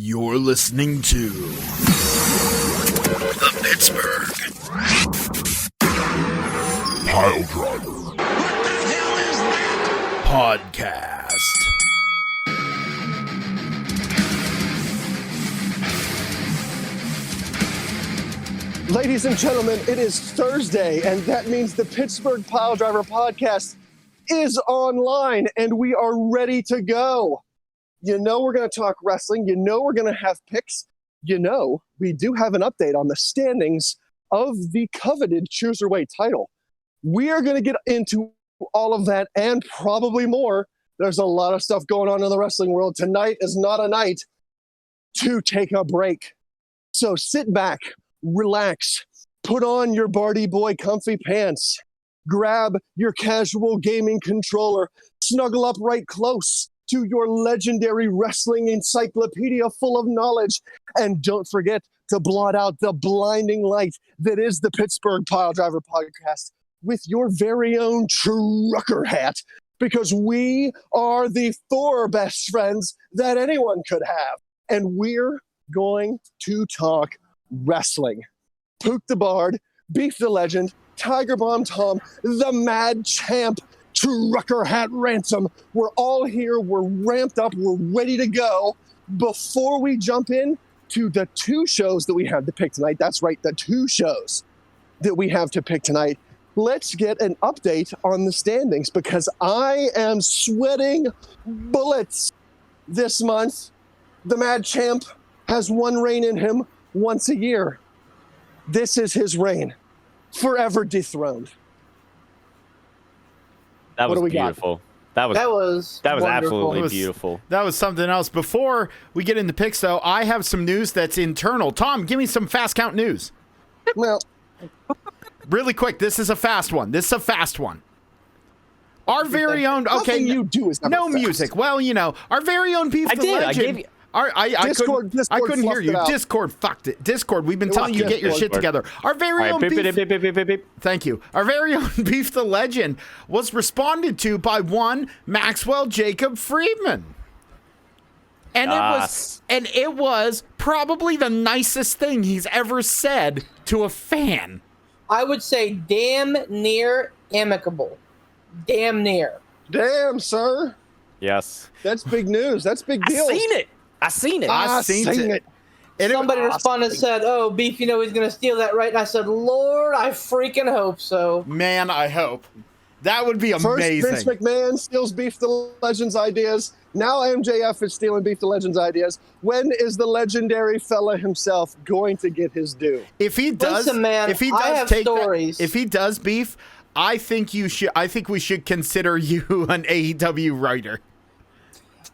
You're listening to the Pittsburgh Piledriver. What the hell is that? Podcast. Ladies and gentlemen, it is Thursday, and that means the Pittsburgh Piledriver Podcast is online, and we are ready to go. You know we're going to talk wrestling. You know we're going to have picks. You know we do have an update on the standings of the coveted Chooserweight title. We are going to get into all of that and probably more. There's a lot of stuff going on in the wrestling world. Tonight is not a night to take a break. So sit back, relax, put on your Barty Boy comfy pants, grab your casual gaming controller, snuggle up right close to your legendary wrestling encyclopedia full of knowledge, and don't forget to blot out the blinding light that is the Pittsburgh Piledriver Podcast with your very own trucker hat, because we are the four best friends that anyone could have, and we're going to talk wrestling. Pook the Bard, Beef the Legend, Tiger Bomb Tom, the Mad Champ, Trucker Hat Ransom. We're all here. We're ramped up. We're ready to go. Before we jump in to the two shows that we have to pick tonight, that's right, the two shows that we have to pick tonight, let's get an update on the standings, because I am sweating bullets this month. The Mad Champ has one reign in him once a year. This is his reign, forever dethroned. That was beautiful. That was absolutely beautiful. That was something else. Before we get into picks, though, I have some news that's internal. Tom, give me some fast count news. Well, really quick. This is a fast one. Our very own. Okay, you do is no fast. Music. Well, you know, our very own Beef the Legend. I gave you. Discord I couldn't hear you. it out. Discord fucked it. Discord, we've been telling you to get your shit together. Our very own Beef. Thank you. Our very own Beef the Legend was responded to by one Maxwell Jacob Friedman. And it was probably the nicest thing he's ever said to a fan. I would say damn near amicable. Damn near. Damn, sir. Yes. That's big news. That's big deal. I seen it. I seen it. And Somebody responded and said, "Oh, Beef, you know he's going to steal that, right?" And I said, "Lord, I freaking hope so." Man, I hope. That would be amazing. First, Vince McMahon steals Beef the Legend's ideas. Now MJF is stealing Beef the Legend's ideas. When is the legendary fella himself going to get his due? If he does, Listen, man, if he I does have take stories. if he does, Beef, I think we should consider you an AEW writer.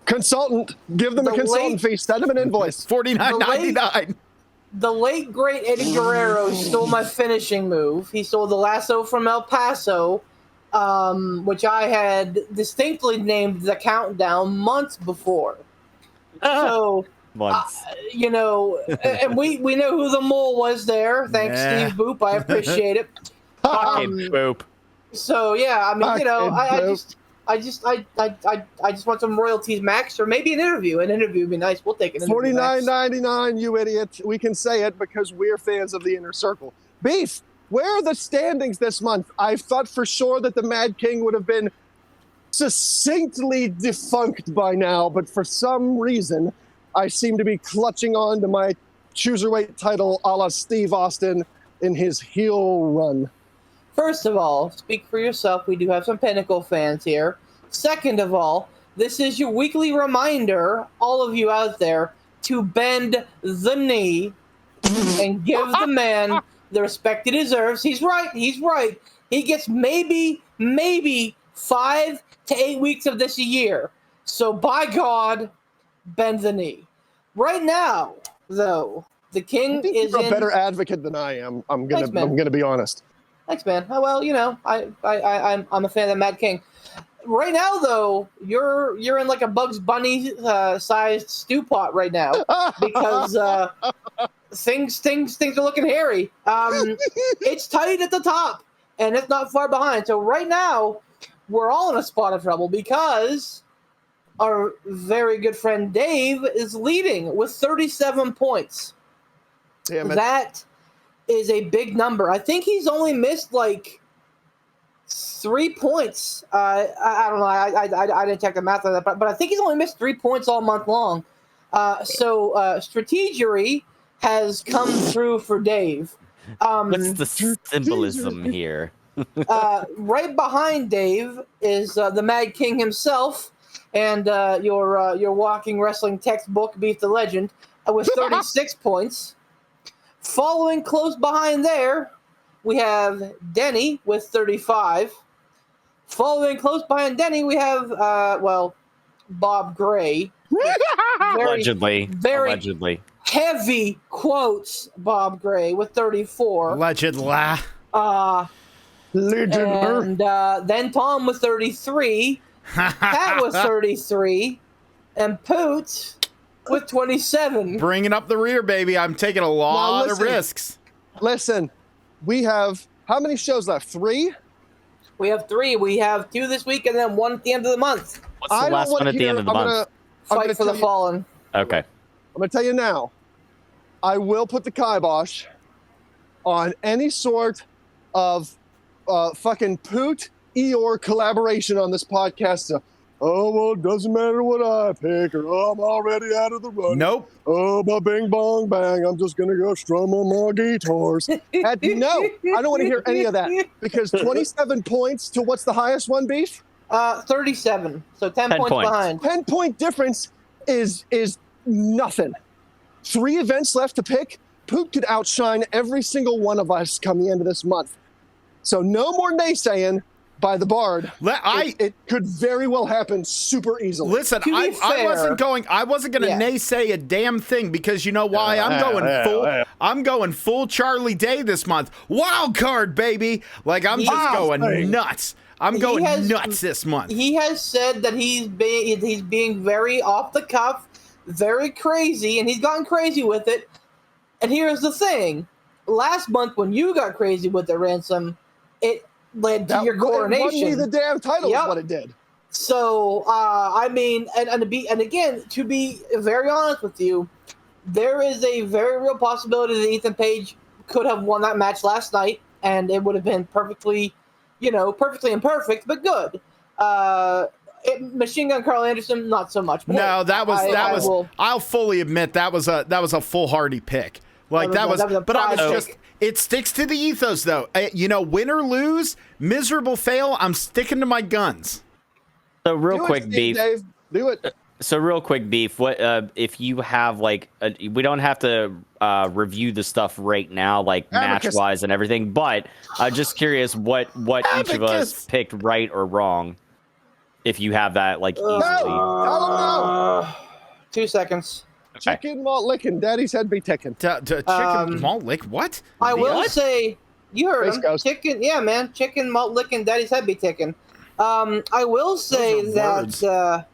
Consultant. Give them a consultant fee. Send them an invoice. $49.99. The late great Eddie Guerrero stole my finishing move. He stole the lasso from El Paso, which I had distinctly named the Countdown months before. So, you know, and we know who the mole was there. Thanks, Steve Boop. I appreciate it. Boop. So yeah, I mean, you know, I just want some royalties, Max, or maybe an interview. An interview would be nice. We'll take an interview. $49.99, you idiot. We can say it because we're fans of the Inner Circle. Beef, where are the standings this month? I thought for sure that the Mad King would have been succinctly defunct by now, but for some reason, I seem to be clutching on to my Chooserweight title a la Steve Austin in his heel run. First of all, speak for yourself. We do have some Pinnacle fans here. Second of all, this is your weekly reminder, all of you out there, to bend the knee and give the man the respect he deserves. He's right. He gets maybe 5 to 8 weeks of this a year. So by God, bend the knee. Right now, though, the King is you're a better advocate than I am. I'm gonna be honest. Thanks, man. Oh, well, you know, I'm a fan of the Mad King. Right now, though, you're in like a Bugs Bunny sized stew pot right now because things are looking hairy. It's tight at the top, and it's not far behind. So right now, we're all in a spot of trouble because our very good friend Dave is leading with 37 points. Damn it. That is a big number. I think he's only missed like 3 points. I don't know. I didn't check the math on that, but I think he's only missed 3 points all month long. So Strategery has come through for Dave. What's the symbolism here? Right behind Dave is the Mad King himself, and your walking wrestling textbook, Beef the Legend, with 36 points. Following close behind there, we have Denny with 35. Following close behind Denny, we have Bob Gray. Allegedly. Heavy quotes, Bob Gray with 34. Allegedly. And then Tom with 33. Pat with 33. And Poot with 27. Bringing up the rear, baby. I'm taking a lot of risks. Listen, we have how many shows left? 3? We have 3. We have 2 this week and then 1 at the end of the month. What's the last one at the end of the month? Fight for the Fallen. Okay. I'm going to tell you now, I will put the kibosh on any sort of fucking Poot Eeyore collaboration on this podcast. It doesn't matter what I pick, or I'm already out of the run. Nope. My bing bong bang, I'm just going to go strum on my guitars. No, I don't want to hear any of that, because 27 points to what's the highest one, Beef? 37, so 10 points behind. 10-point difference is nothing. 3 events left to pick. Poot could outshine every single one of us come the end of this month. So no more naysaying by the Bard. It could very well happen super easily. Listen, I wasn't going to naysay a damn thing, because you know why? I'm going full Charlie Day this month. Wild card, baby. Like, I'm just going nuts. I'm going nuts this month. He has said that he's being very off the cuff, very crazy, and he's gotten crazy with it. And here's the thing. Last month when you got crazy with the Ransom, it led to your coronation. It won me the damn title is what it did. So, I mean, and again, to be very honest with you, there is a very real possibility that Ethan Page could have won that match last night, and it would have been perfectly imperfect, but good. Machine Gun Carl Anderson, not so much. But I'll fully admit that was a foolhardy pick. It sticks to the ethos, though. Win or lose, miserable fail, I'm sticking to my guns. So real quick, Beef. Dave, do it. So real quick, Beef. What if you have we don't have to review the stuff right now, like match wise and everything, but just curious what each of us picked right or wrong. If you have that easily. No. 2 seconds. Okay. Chicken malt licking, Daddy's head be ticking. Chicken malt lick? What? I will say, you heard him. Chicken, yeah, man. Chicken malt licking, Daddy's head be ticking. I will say that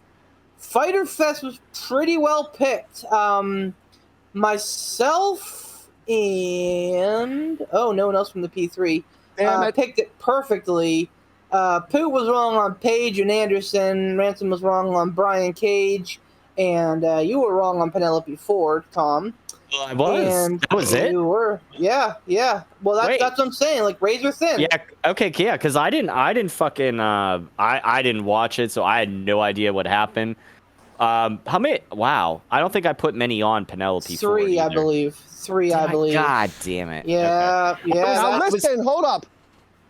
Fyter Fest was pretty well picked. Myself and no one else from the P3 picked it perfectly. Poot was wrong on Page and Anderson. Ransom was wrong on Brian Cage. And you were wrong on Penelope Ford, Tom. Well, I was. That was it? You were. Yeah. Well, that's what I'm saying. Like, razor thin. Yeah. Okay. Yeah. Because I didn't fucking. I didn't watch it, so I had no idea what happened. How many? Wow. I don't think I put many on Penelope Ford. 3, I believe. 3, I believe. God damn it. Yeah. Okay. Yeah. Now listen, hold up.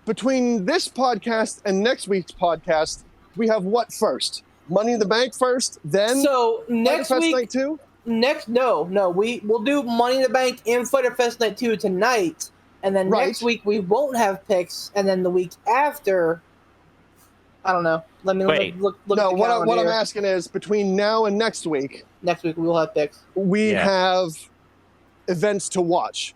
Between this podcast and next week's podcast, we have what first? Money in the Bank first, then next week, Night 2? We'll do Money in the Bank and Fighter Fest Night 2 tonight, and then next week we won't have picks, and then the week after, I don't know. Let me look. No, what I'm asking is between now and next week. Next week we will have picks. We have events to watch.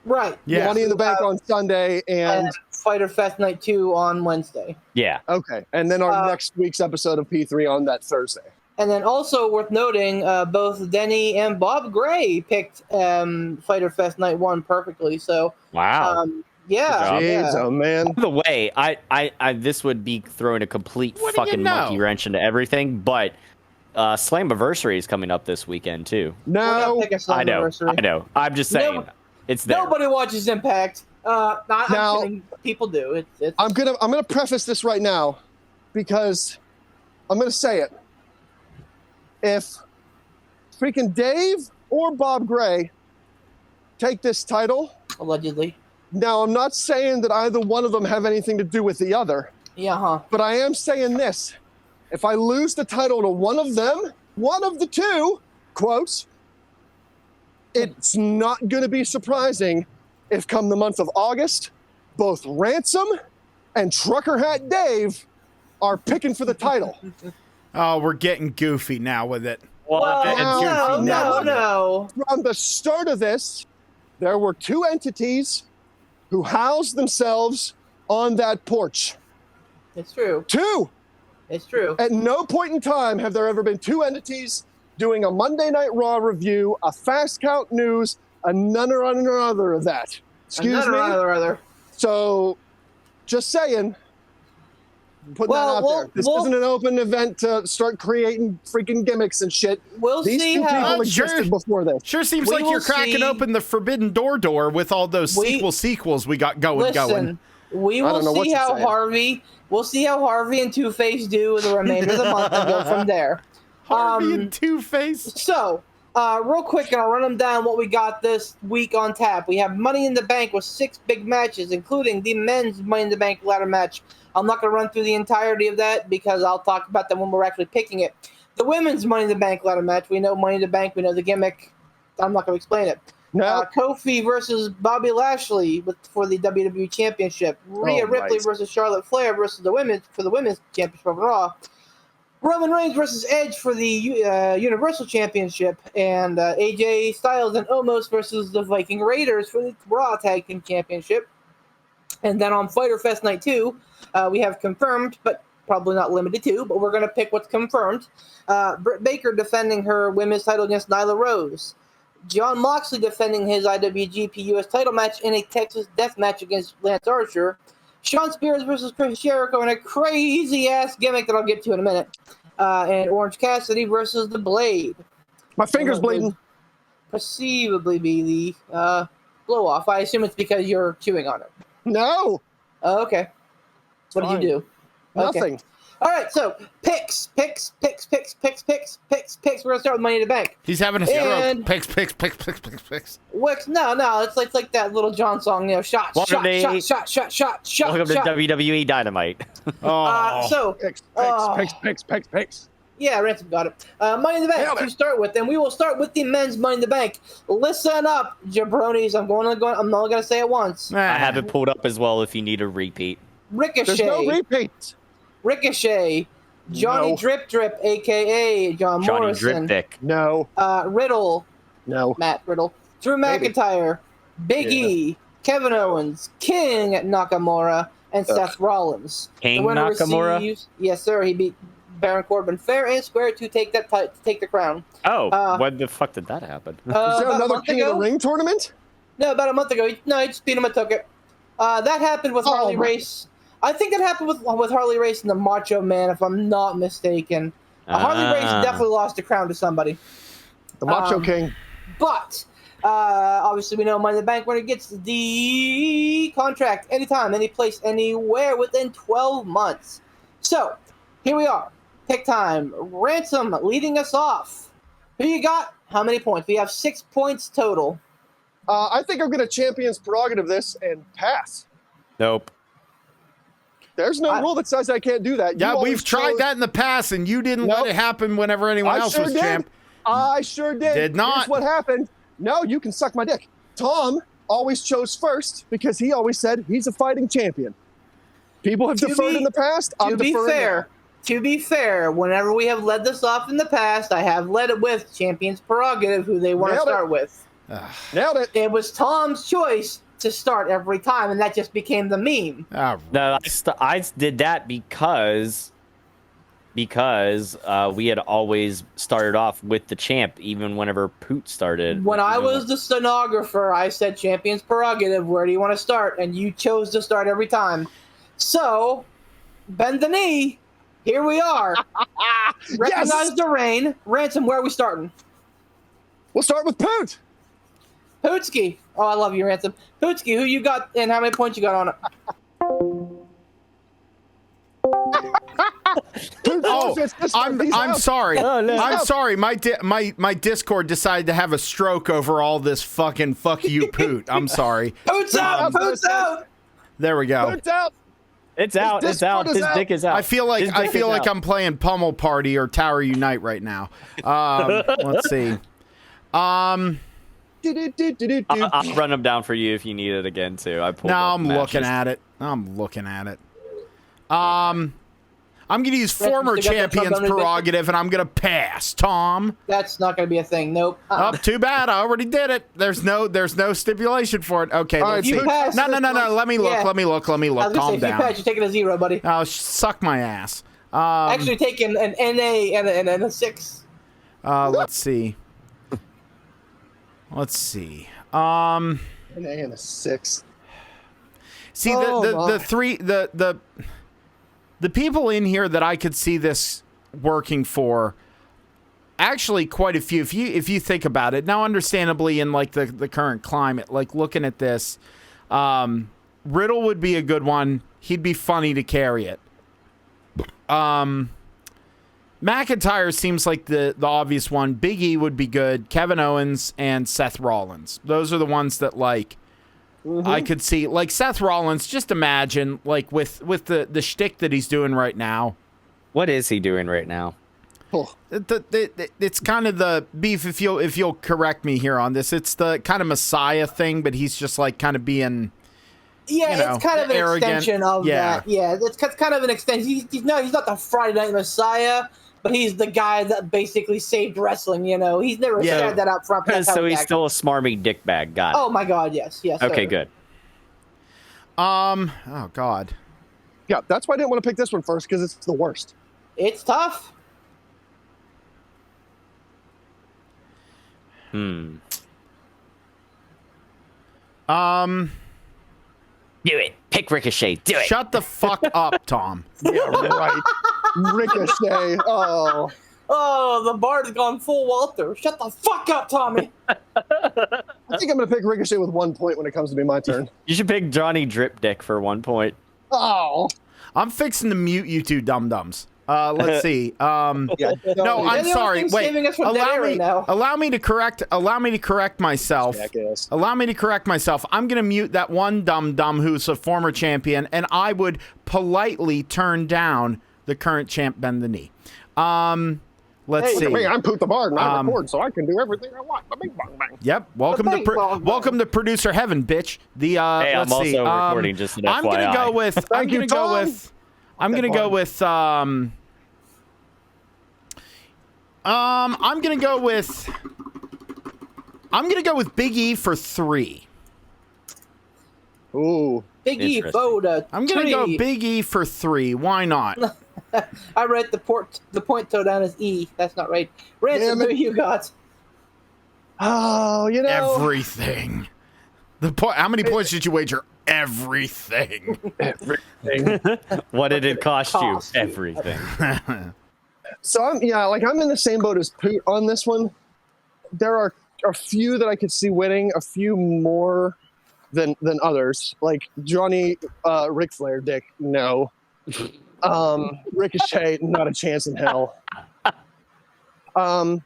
Right. Yeah. Money in the Bank on Sunday and Fighter Fest Night 2 on Wednesday. Yeah. Okay. And then our next week's episode of P3 on that Thursday. And then also worth noting, both Denny and Bob Gray picked Fighter Fest Night 1 perfectly. So wow. Jeez, oh man. By the way, I this would be throwing a complete fucking monkey wrench into everything, but Slammiversary is coming up this weekend too. No, I know. I'm just saying, it's there. Nobody watches Impact. I'm kidding. People do. I'm gonna preface this right now, because I'm gonna say it. If freaking Dave or Bob Gray take this title, allegedly. Now, I'm not saying that either one of them have anything to do with the other. Yeah, huh? But I am saying this. If I lose the title to one of them, one of the two, quotes, it's not going to be surprising if come the month of August, both Ransom and Trucker Hat Dave are picking for the title. Oh, we're getting goofy now with it. No. From the start of this, there were two entities who housed themselves on that porch. It's true. Two. It's true. At no point in time have there ever been two entities doing a Monday Night Raw review, a Fast Count News, another of that. Excuse me? Another. So, just saying, putting that out there. This isn't an open event to start creating freaking gimmicks and shit. These see two how people existed before this. Sure seems like you're cracking open the forbidden door with all those sequels we got going. We will see how Harvey. We'll see how Harvey and Two-Face do the remainder of the month and go from there. Harvey and Two-Face. So, real quick, and I'll run them down what we got this week on tap. We have Money in the Bank with 6 big matches, including the men's Money in the Bank ladder match. I'm not going to run through the entirety of that because I'll talk about them when we're actually picking it. The women's Money in the Bank ladder match, we know Money in the Bank, we know the gimmick. I'm not going to explain it. No. Kofi versus Bobby Lashley for the WWE Championship. Rhea Ripley versus Charlotte Flair versus the women's championship of Raw. Roman Reigns versus Edge for the Universal Championship, and AJ Styles and Omos versus the Viking Raiders for the Raw Tag Team Championship. And then on Fyter Fest Night 2, we have confirmed, but probably not limited to, but we're going to pick what's confirmed. Britt Baker defending her women's title against Nyla Rose. Jon Moxley defending his IWGP US title match in a Texas death match against Lance Archer. Shawn Spears versus Chris Jericho in a crazy-ass gimmick that I'll get to in a minute. And Orange Cassidy versus The Blade. My finger's bleeding. Perceivably be the blow-off. I assume it's because you're chewing on it. No. Oh, okay. What did you do? Nothing. Okay. All right, so picks. We're gonna start with Money in the Bank. He's having a stroke. Picks. No, it's like that Little John song, shot. Welcome to WWE Dynamite. Picks. Yeah, Ransom got it. Money in the Bank to start with, and we will start with the men's Money in the Bank. Listen up, jabronis. I'm not gonna say it once. I have it pulled up as well if you need a repeat. Ricochet. There's no repeats. Ricochet, Johnny Drip, a.k.a. John Morrison. Johnny Drip. No. Riddle. No. Matt Riddle. Drew McIntyre. Big E. Kevin Owens. King Nakamura. And Seth Rollins. King Nakamura? Yes, sir. He beat Baron Corbin fair and square to take the crown. Oh, when the fuck did that happen? Is there another King of the Ring tournament? No, about a month ago. No, he just beat him and took it. That happened with Harley Race. I think it happened with Harley Race and the Macho Man, if I'm not mistaken. Harley Race definitely lost the crown to somebody. The Macho King. But, obviously we know Money in the Bank when it gets the contract anytime, any place, anywhere within 12 months. So, here we are. Pick time. Ransom leading us off. Who you got? How many points? We have 6 points total. I think I'm going to champion's prerogative this and pass. Nope. There's no rule that says I can't do that. Yeah, we've tried that in the past, and you didn't let it happen whenever anyone else was champ. I sure did. Did not. Here's what happened. No, you can suck my dick. Tom always chose first because he always said he's a fighting champion. People have deferred in the past. I'm deferring To be fair, whenever we have led this off in the past, I have led it with champion's prerogative, who they want to start with. Nailed it. It was Tom's choice to start every time, and that just became the meme. No, I did that because we had always started off with the champ, even whenever Poot started. When I was the stenographer, I said champion's prerogative, where do you want to start? And you chose to start every time. So, bend the knee. Here we are. Recognize the reign. Ransom, where are we starting? We'll start with Poot. Pootski. Oh, I love you, Ransom. Pootski, who you got and how many points you got on it? I'm sorry. Oh, no. I'm sorry. My Discord decided to have a stroke over all this fucking fuck you Poot. I'm sorry. Poot's out. Poot's out. There we go. Poot's out. It's out. It's out. His dick is out. I feel like I'm playing Pummel Party or Tower Unite right now. Let's see. I'll run them down for you if you need it again too. I'm looking at it. I'm going to use former champion's prerogative, and I'm going to pass. Tom. That's not going to be a thing. Nope. Oh, too bad. I already did it. There's no stipulation for it. Okay, let's see. Pass, no. Let me look. Yeah. Let me look. Calm down. If you pass, you're taking a 0, buddy. Oh, suck my ass. Actually taking an NA and a 6. Let's see. An A and a 6. See, the people in here that I could see this working for, actually quite a few. If you think about it, now understandably in like the current climate, like looking at this, Riddle would be a good one. He'd be funny to carry it. McIntyre seems like the obvious one. Big E would be good. Kevin Owens and Seth Rollins. Those are the ones that like I could see. Like Seth Rollins, just imagine like with the shtick that he's doing right now. What is he doing right now? It's kind of the beef. If you'll correct me here on this, it's the kind of Messiah thing, but he's just like kind of being. Yeah, it's kind of an arrogant. extension of that. Yeah, it's kind of an extension. He's not the Friday Night Messiah, but he's the guy that basically saved wrestling. He's never said that up front. So he's still a smarmy dickbag guy. Oh my God, yes. Okay, good. Oh God. Yeah, that's why I didn't want to pick this one first because it's the worst. It's tough. Do it. Pick Ricochet. Do it. Shut the fuck up, Tom. Yeah, right. Ricochet. Oh, the bard's gone full Walter. Shut the fuck up, Tommy. I think I'm going to pick Ricochet with 1 point when it comes to be my turn. You should pick Johnny Drip Dick for 1 point. Oh. I'm fixing to mute you two dum-dums. Let's see. Yeah, no, I'm sorry. Wait. Allow me to correct myself. Jackass. Allow me to correct myself. I'm going to mute that one dum-dum who's a former champion, and I would politely turn down the current champ, Bend the Knee. Let's see. I'm Poot the Bard, and I record, so I can do everything I want. Bing, bang, bang. Yep. Welcome to producer heaven, bitch. Hey, I'm also recording. Just an FYI. I'm gonna go with. I'm gonna go with Big E for 3. Ooh. Big E Voda. I'm gonna go Big E for 3. Why not? I read the point toe down as E. That's not right. Ransom, who you got? Oh, everything. How many points did you wager? Everything. What did it cost you? Everything. So I'm in the same boat as Poot on this one. There are a few that I could see winning, a few more than others. Like Johnny Ric Flair Dick, no. Ricochet, not a chance in hell. I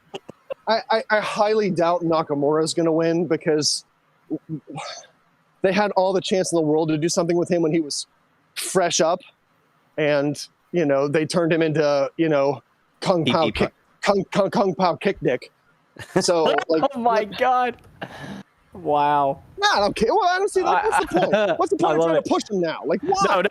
highly doubt Nakamura's going to win because they had all the chance in the world to do something with him when he was fresh up, and they turned him into Kung Pao kick dick. So like, oh my God. Wow. No, I don't care. Well, I don't see that. What's the point? What's the point of trying to push him now? Like, what?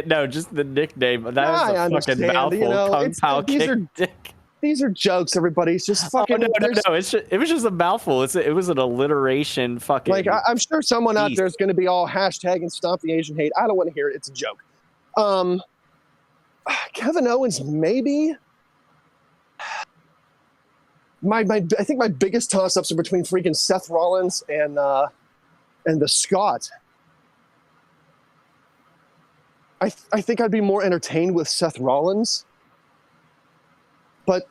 No. Just the nickname. That was a fucking mouthful. Kung Pao kick dick. These are jokes, everybody. It's just fucking. No. It was just a mouthful. It was an alliteration. Fucking. Like I'm sure someone out there is going to be all hashtag and stomp the Asian hate. I don't want to hear it. It's a joke. Kevin Owens, maybe. I think my biggest toss-ups are between freaking Seth Rollins and the Scot. I think I'd be more entertained with Seth Rollins But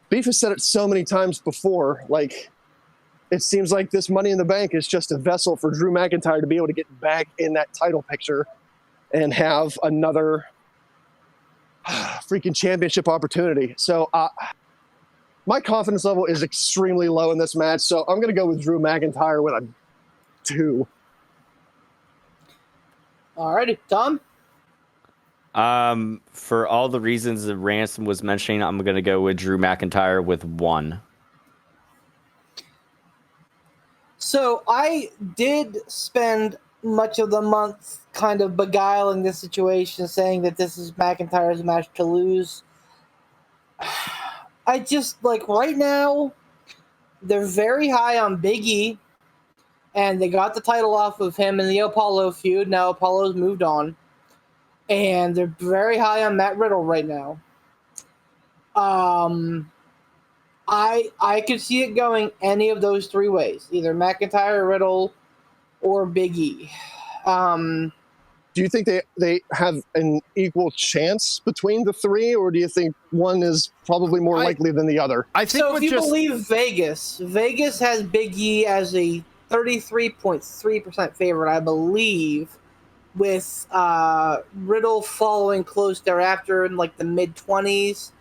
Beef has said it so many times before, like, it seems like this Money in the Bank is just a vessel for Drew McIntyre to be able to get back in that title picture and have another freaking championship opportunity. So my confidence level is extremely low in this match, so I'm going to go with Drew McIntyre with a 2. Alrighty, Tom? For all the reasons that Ransom was mentioning, I'm going to go with Drew McIntyre with 1. So I did spend much of the month kind of beguiling the situation, saying that this is McIntyre's match to lose. I just, like, right now, they're very high on Big E, and they got the title off of him in the Apollo feud. Now Apollo's moved on. And they're very high on Matt Riddle right now. I could see it going any of those 3 ways, either McIntyre, Riddle, or Big E. Do you think they have an equal chance between the 3, or do you think one is probably more likely than the other? I think so if you believe Vegas has Big E as a 33.3% favorite, I believe, with Riddle following close thereafter in like the mid-20s.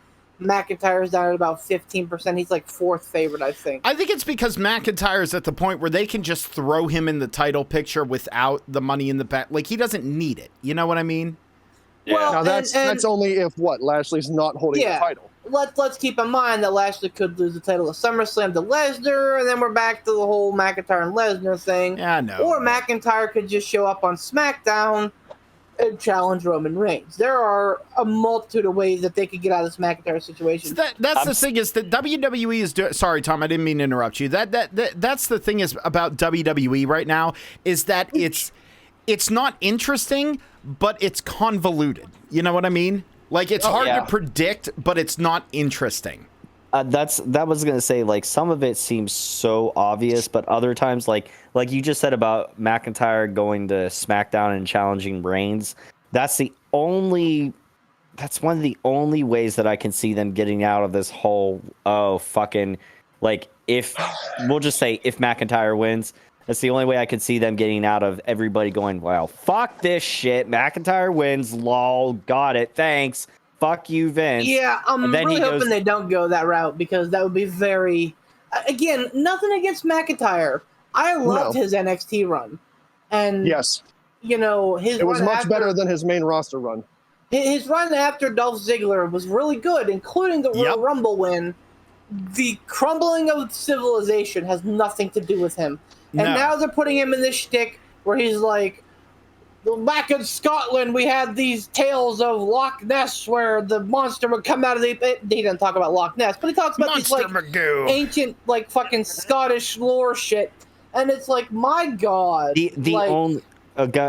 McIntyre's down at about 15%. He's like 4th favorite, I think. I think it's because McIntyre's at the point where they can just throw him in the title picture without the Money in the Bank. Like, he doesn't need it. You know what I mean? Yeah. Well, now that's only if Lashley's not holding the title. Let's keep in mind that Lashley could lose the title at SummerSlam to Lesnar, and then we're back to the whole McIntyre and Lesnar thing. Yeah, no. Or McIntyre could just show up on SmackDown and challenge Roman Reigns. There are a multitude of ways that they could get out of this McIntyre situation. So that's the thing is that WWE is doing. Sorry, Tom, I didn't mean to interrupt you. That's the thing is about WWE right now is that it's not interesting, but it's convoluted. You know what I mean? Like, it's hard to predict, but it's not interesting. That was gonna say, like, some of it seems so obvious, but other times, like you just said about McIntyre going to SmackDown and challenging Reigns, that's one of the only ways that I can see them getting out of this whole if we'll just say if McIntyre wins, that's the only way I could see them getting out of everybody going, well, fuck this shit. McIntyre wins, lol, got it, thanks. Fuck you, Vince. Yeah, I'm really hoping they don't go that route, because that would be very... Again, nothing against McIntyre. I loved his NXT run. And, yes, it was much better than his main roster run. His run after Dolph Ziggler was really good, including the Royal Rumble win. The crumbling of civilization has nothing to do with him. And now they're putting him in this shtick where he's like, back in Scotland, we had these tales of Loch Ness where the monster would come out of the... He doesn't talk about Loch Ness, but he talks about Monster these, like, ancient, like, fucking Scottish lore shit. And it's like, my God.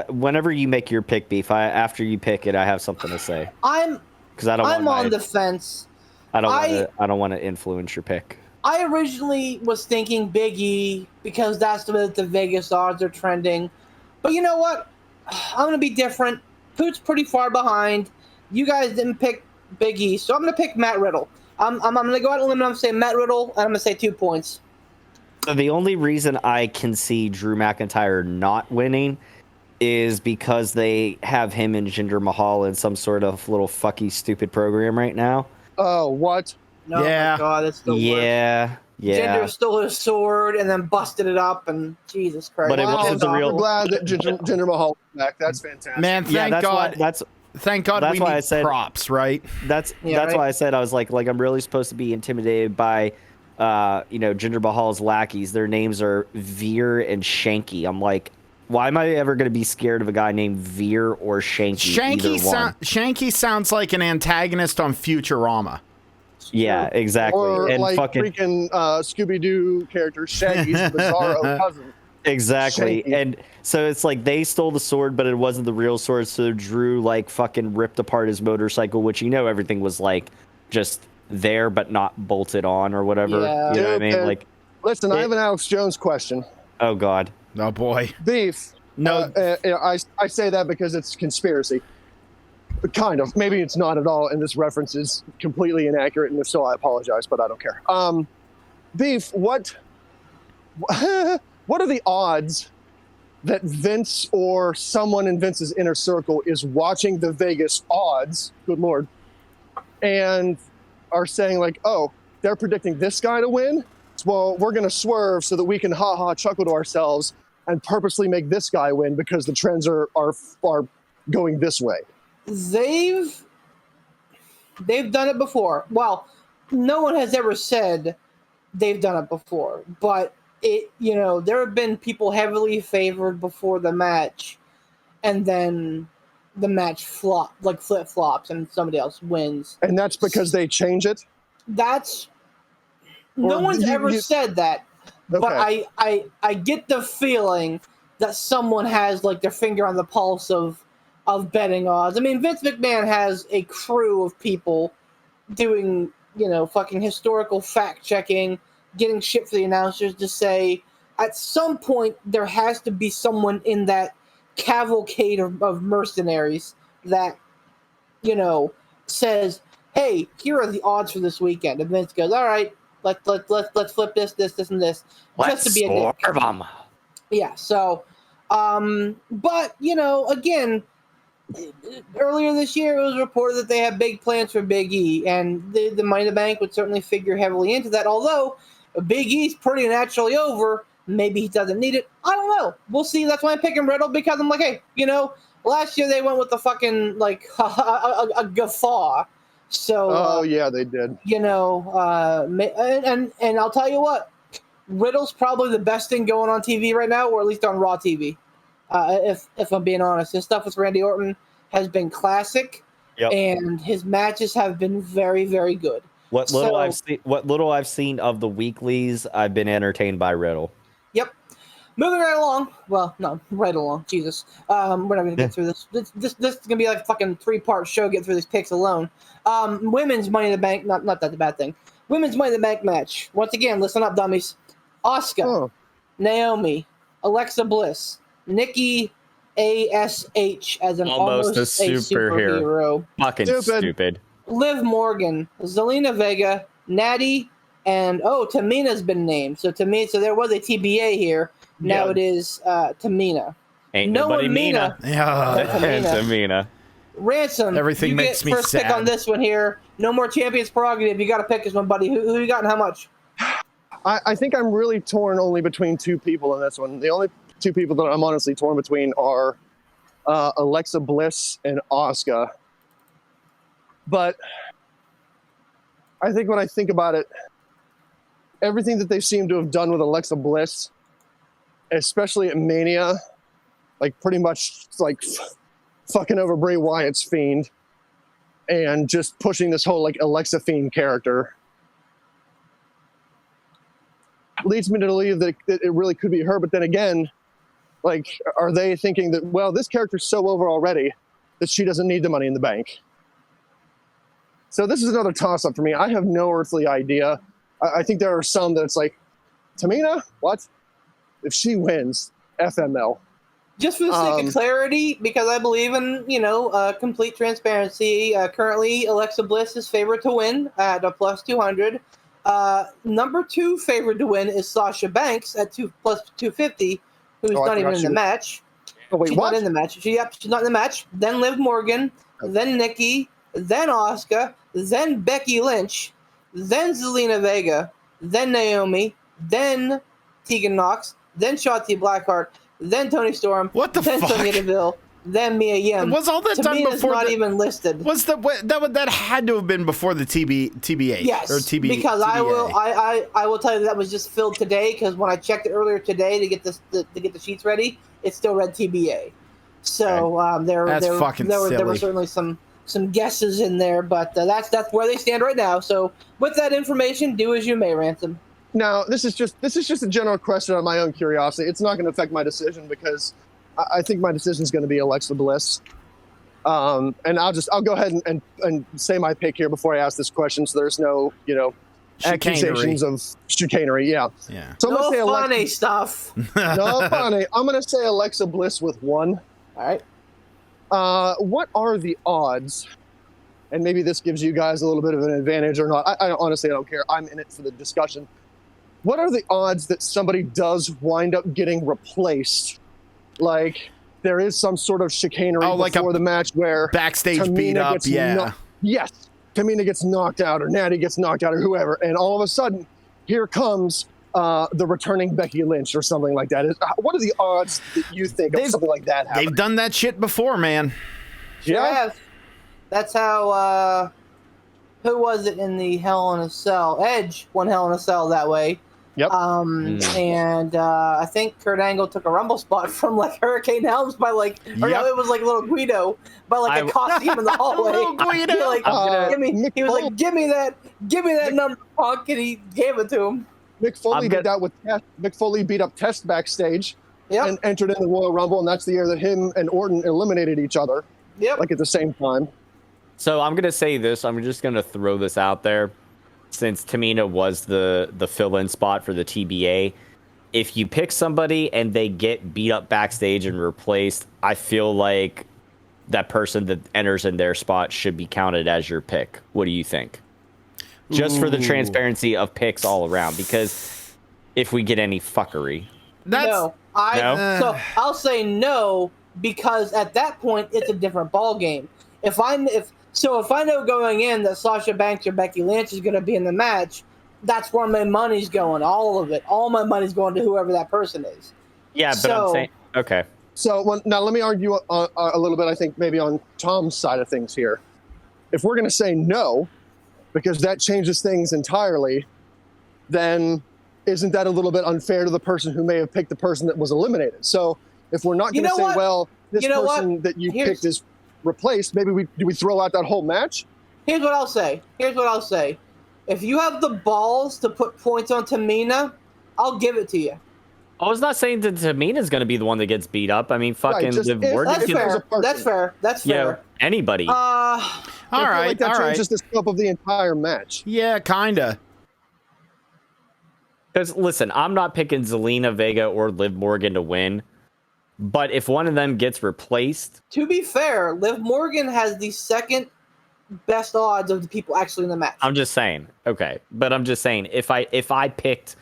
Whenever you make your pick, Beef, after you pick it, I have something to say. I'm on the fence. I don't want to influence your pick. I originally was thinking Big E because that's the way that the Vegas odds are trending. But you know what? I'm going to be different. Poot's pretty far behind. You guys didn't pick Big E, so I'm going to pick Matt Riddle. I'm going to go out on a limb and I'm going to say Matt Riddle, and I'm going to say 2 points. The only reason I can see Drew McIntyre not winning is because they have him and Jinder Mahal in some sort of little fucky stupid program right now. Oh, what? No, my God, it's the worst. Yeah. Jinder stole his sword and then busted it up, and Jesus Christ. But it wasn't the real... I'm glad that Jinder Mahal is back. That's fantastic. Man, thank God. Thank God we need props, right? That's why I said I was like I'm really supposed to be intimidated by Jinder Mahal's lackeys. Their names are Veer and Shanky. I'm like, why am I ever going to be scared of a guy named Veer or Shanky? Shanky sounds like an antagonist on Futurama. Yeah, exactly. Or and like fucking freaking Scooby-Doo character Shaggy's bizarro cousin. Exactly. Shanky. And so it's like they stole the sword, but it wasn't the real sword. So Drew like fucking ripped apart his motorcycle, which everything was like just there but not bolted on or whatever. Yeah. You know what I mean? Like, listen, I have an Alex Jones question. Oh God. Oh boy. Beef. No. I say that because it's conspiracy. Kind of. Maybe it's not at all, and this reference is completely inaccurate, and if so, I apologize, but I don't care. Beef, what are the odds that Vince or someone in Vince's inner circle is watching the Vegas odds, good Lord, and are saying like, oh, they're predicting this guy to win? Well, we're going to swerve so that we can chuckle to ourselves and purposely make this guy win because the trends are going this way. They've done it before. Well, no one has ever said they've done it before, but there have been people heavily favored before the match, and then the match flip-flops and somebody else wins. And that's because they change it? No one's ever said that, okay. But I get the feeling that someone has like their finger on the pulse of betting odds. I mean, Vince McMahon has a crew of people doing, fucking historical fact-checking, getting shit for the announcers to say, at some point, there has to be someone in that cavalcade of mercenaries that, says, hey, here are the odds for this weekend. And Vince goes, all right, let's flip this, and this. Let's just to be a dick. them. Yeah, so, but, again, earlier this year, it was reported that they had big plans for Big E, and the Money in the Bank would certainly figure heavily into that, although Big E's pretty naturally over. Maybe he doesn't need it. I don't know. We'll see. That's why I'm picking Riddle, because I'm like, hey, last year they went with the fucking, like, a guffaw. So, yeah, they did. And I'll tell you what, Riddle's probably the best thing going on TV right now, or at least on Raw TV. If I'm being honest, his stuff with Randy Orton has been classic, and his matches have been very, very good. What little I've seen of the weeklies, I've been entertained by Riddle. Yep. Moving right along. Well, no, right along. Jesus, we're not going to get through this. This is going to be like a fucking 3-part show. Get through these picks alone. Women's Money in the Bank. Not that's a bad thing. Women's Money in the Bank match. Once again, listen up, dummies. Asuka, Naomi, Alexa Bliss, Nikki ASH as an almost a superhero. Fucking stupid. Liv Morgan, Zelina Vega, Natty, and Tamina's been named. So there was a TBA here. Now it is Tamina. Ain't nobody Mina. Tamina. Ransom. Everything makes me first sad. Pick on this one here. No more champions prerogative. You got to pick this one, buddy. Who you got and how much? I think I'm really torn only between two people in this one. The only two people that I'm honestly torn between are Alexa Bliss and Asuka. But I think when I think about it, everything that they seem to have done with Alexa Bliss, especially at Mania, like pretty much like fucking over Bray Wyatt's Fiend and just pushing this whole like Alexa Fiend character, leads me to believe that it really could be her. But then again, like, are they thinking that, well, this character's so over already that she doesn't need the Money in the Bank? So this is another toss-up for me. I have no earthly idea. I think there are some that it's like, Tamina? What? If she wins, FML. Just for the sake of clarity, because I believe in, complete transparency, currently Alexa Bliss is favored to win at a plus 200. Number 2 favored to win is Sasha Banks at plus 250, who's not even in the match. Oh, wait, she's what? Not in the match. She's not in the match. Then Liv Morgan, then Nikki, then Asuka, then Becky Lynch, then Zelina Vega, then Naomi, then Tegan Nox, then Shotzi Blackheart, then Toni Storm, then Sonya Deville, then Mia Yim. Was all that done Tamina's before? Not even listed. Was that had to have been before the TBA? Yes, or TB, because TBA. I will tell you that was just filled today, because when I checked it earlier today to get the sheets ready, it still read TBA. So there were certainly some guesses in there, but that's where they stand right now. So with that information, do as you may, Ransom. Now, this is just a general question on my own curiosity. It's not going to affect my decision because I think my decision is going to be Alexa Bliss. And I'll go ahead and say my pick here before I ask this question, so there's no accusations of chicanery. Yeah. So I'm no say funny stuff. No funny. I'm going to say Alexa Bliss with 1. All right. What are the odds? And maybe this gives you guys a little bit of an advantage or not. Honestly, I don't care. I'm in it for the discussion. What are the odds that somebody does wind up getting replaced? Like, there is some sort of chicanery before the match where backstage Tamina beat up, yes, Tamina gets knocked out or Natty gets knocked out or whoever, and all of a sudden, here comes the returning Becky Lynch or something like that. What are the odds that you think of something like that happening? They've done that shit before, man. Yeah. That's how, who was it in the Hell in a Cell? Edge won Hell in a Cell that way. Yep. And I think Kurt Angle took a Rumble spot from like Hurricane Helms by no, it was like Little Guido by like a costume in the hallway. Little Guido. He was like, give me that number, Punk, and he gave it to him. Mick Foley did that with Test. Mick Foley beat up Test backstage and entered in the Royal Rumble, and that's the year that him and Orton eliminated each other. Yep. Like at the same time. So I'm gonna say this. I'm just gonna throw this out there. Since Tamina was the fill-in spot for the TBA, if you pick somebody and they get beat up backstage and replaced, I feel like that person that enters in their spot should be counted as your pick. What do you think? Just for the transparency of picks all around, because if we get any fuckery. So I'll say no, because at that point it's a different ball game. If I know going in that Sasha Banks or Becky Lynch is going to be in the match, that's where my money's going. All of it. All my money's going to whoever that person is. Yeah, but I'm saying, okay. So now let me argue a little bit, I think, maybe on Tom's side of things here. If we're going to say no, because that changes things entirely, then isn't that a little bit unfair to the person who may have picked the person that was eliminated? So if we're not going to say, well, this person that you picked is replaced, maybe do we throw out that whole match? Here's what I'll say. If you have the balls to put points on Tamina, I'll give it to you. I was not saying that Tamina's going to be the one that gets beat up. I mean, fucking Liv Morgan. That's fair. Yeah, anybody. All right. That changes the scope of the entire match. Yeah, kinda. Because listen, I'm not picking Zelina Vega or Liv Morgan to win. But if one of them gets replaced... To be fair, Liv Morgan has the second best odds of the people actually in the match. I'm just saying. Okay. But I'm just saying, if I picked...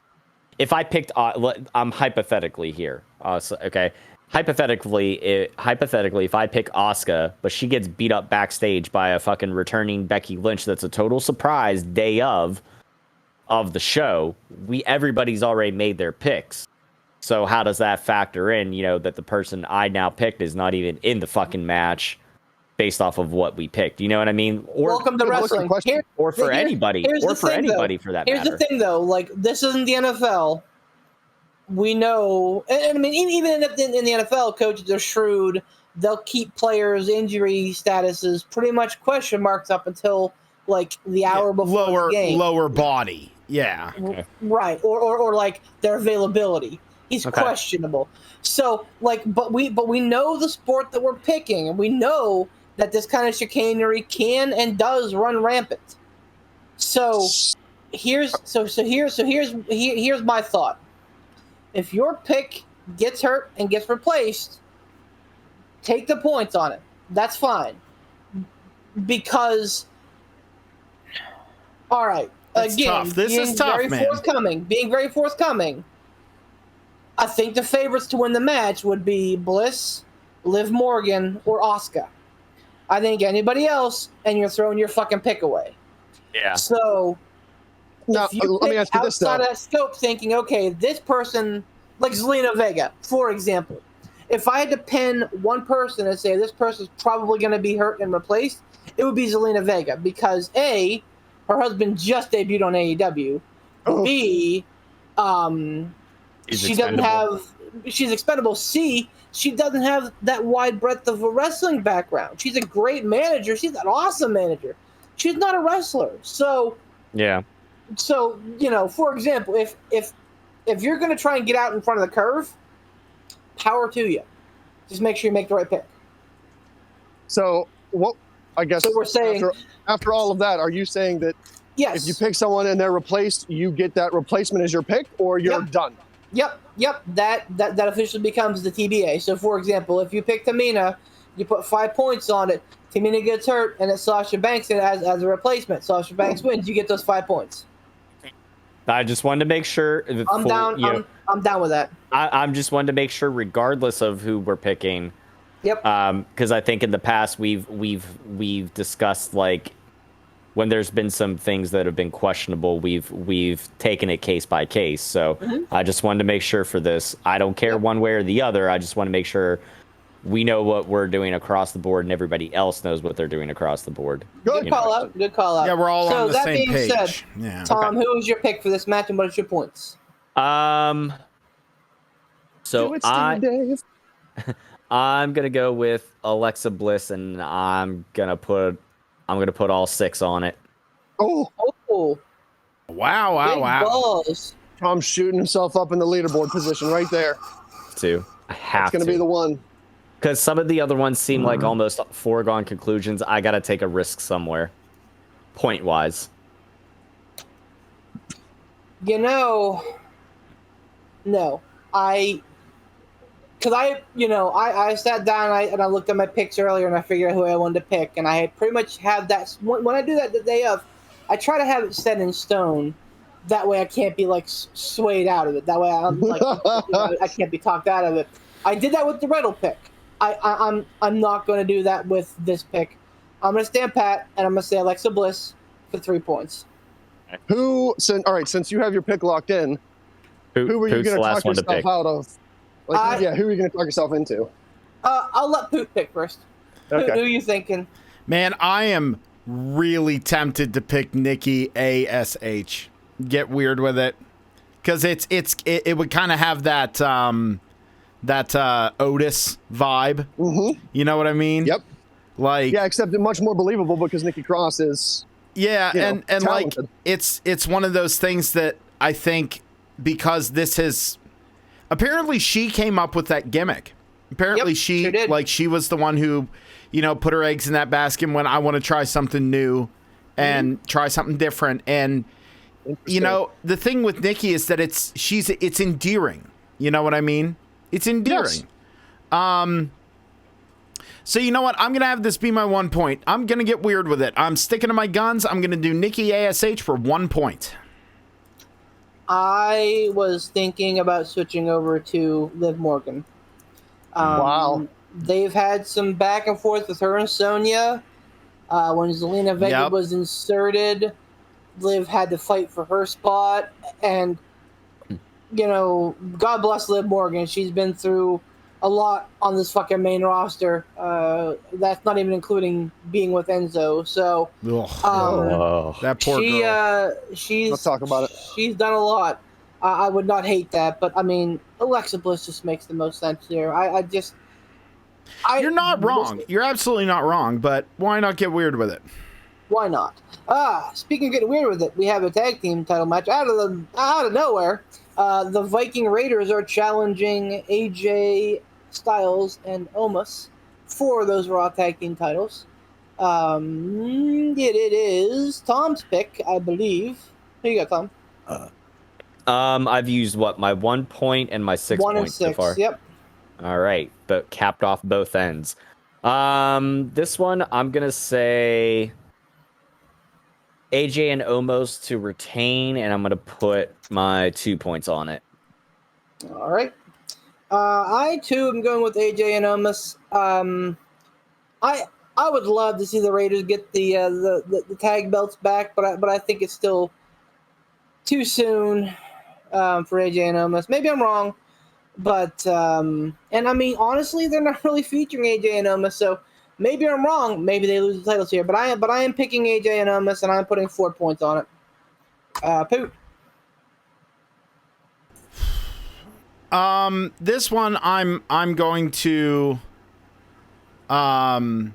I'm hypothetically here. Okay. Hypothetically, if I pick Asuka, but she gets beat up backstage by a fucking returning Becky Lynch, that's a total surprise day of the show. Everybody's already made their picks. So how does that factor in, that the person I now picked is not even in the fucking match based off of what we picked? You know what I mean? Or, welcome to wrestling. Or for anybody. Or for anybody, for that matter. Here's the thing, though. Like, this isn't the NFL. We know... And I mean, even in the NFL, coaches are shrewd. They'll keep players' injury statuses pretty much question marks up until, like, the hour before the game. Lower body. Yeah. Okay. Right. Or like, their availability. He's questionable. So, like, but we know the sport that we're picking, and we know that this kind of chicanery can and does run rampant. So here's my thought. If your pick gets hurt and gets replaced, take the points on it. That's fine. Because, all right, again, tough. This is tough, being very forthcoming. I think the favorites to win the match would be Bliss, Liv Morgan, or Asuka. I think anybody else, and you're throwing your fucking pick away. Yeah. So, now, let me ask you this, though. Outside of scope, thinking, okay, this person, like Zelina Vega, for example, if I had to pin one person and say this person's probably going to be hurt and replaced, it would be Zelina Vega, because A, her husband just debuted on AEW. B, she's expendable. C, she doesn't have that wide breadth of a wrestling background. She's a great manager. She's an awesome manager. She's not a wrestler. So yeah. So, for example, if you're going to try and get out in front of the curve, power to you. Just make sure you make the right pick. So what I guess so we're saying after all of that, are you saying that yes, if you pick someone and they're replaced, you get that replacement as your pick, or you're done? Yep. That officially becomes the TBA. So, for example, if you pick Tamina, You put 5 points on it. Tamina gets hurt, and it's Sasha Banks as a replacement. Sasha Banks wins. You get those 5 points. I just wanted to make sure. I'm down. I'm down with that. I'm just wanted to make sure, regardless of who we're picking. Yep. Because I think in the past we've discussed, like, when there's been some things that have been questionable, we've taken it case by case. So I just wanted to make sure for this. I don't care one way or the other. I just want to make sure we know what we're doing across the board, and everybody else knows what they're doing across the board. Good call out. Good call out. Yeah, we're all on the same page. Said, yeah. Tom, who was your pick for this match, and what is your points? So I'm gonna go with Alexa Bliss, and I'm gonna put all 6 on it. Oh! Wow! Balls. Tom's shooting himself up in the leaderboard position right there. I have It's gonna be the one. Because some of the other ones seem like almost foregone conclusions. I gotta take a risk somewhere, point wise. No, I sat down and I looked at my picks earlier, and I figured out who I wanted to pick, and I pretty much have that. When I do that the day of, I try to have it set in stone. That way I can't be like swayed out of it. That way I'm like I can't be talked out of it. I did that with the Riddle pick. I'm not going to do that with this pick. I'm going to stand pat, and I'm going to say Alexa Bliss for 3 points. All right, since you have your pick locked in, who are you going to talk yourself out of? Who are you going to talk yourself into? I'll let Poot pick first. Okay. Who are you thinking? Man, I am really tempted to pick Nikki ASH. Get weird with it, because it would kind of have that Otis vibe. Mm-hmm. You know what I mean? Yep. Like, yeah, except much more believable because Nikki Cross is and like talented. it's one of those things that I think, because this is apparently she came up with that gimmick. Apparently she did. Like, she was the one who, put her eggs in that basket when I want to try something new and try something different. And the thing with Nikki is that it's endearing. You know what I mean? It's endearing. Yes. So you know what? I'm going to have this be my 1 point. I'm going to get weird with it. I'm sticking to my guns. I'm going to do Nikki ASH for 1 point. I was thinking about switching over to Liv Morgan. Wow. They've had some back and forth with her and Sonya. When Zelina Vega was inserted, Liv had to fight for her spot. And, God bless Liv Morgan. She's been through a lot on this fucking main roster. That's not even including being with Enzo. So, that poor girl. Let's talk about it. She's done a lot. I would not hate that, but I mean, Alexa Bliss just makes the most sense here. You're not wrong. You're absolutely not wrong, but why not get weird with it? Why not? Speaking of getting weird with it, we have a tag team title match out of nowhere. The Viking Raiders are challenging AJ Styles and Omos for those Raw tag team titles. It is Tom's pick, I believe. Here you go, Tom. I've used my 1 point and my 6 points so far. Yep. All right, but capped off both ends. This one I'm gonna say AJ and Omos to retain, and I'm gonna put my 2 points on it. All right. I too am going with AJ and Omos. I would love to see the Raiders get the tag belts back, but I think it's still too soon for AJ and Omos. Maybe I'm wrong, but and I mean, honestly, they're not really featuring AJ and Omos, so maybe I'm wrong. Maybe they lose the titles here, but I am picking AJ and Omos, and I'm putting 4 points on it. Poot. This one I'm going to I'm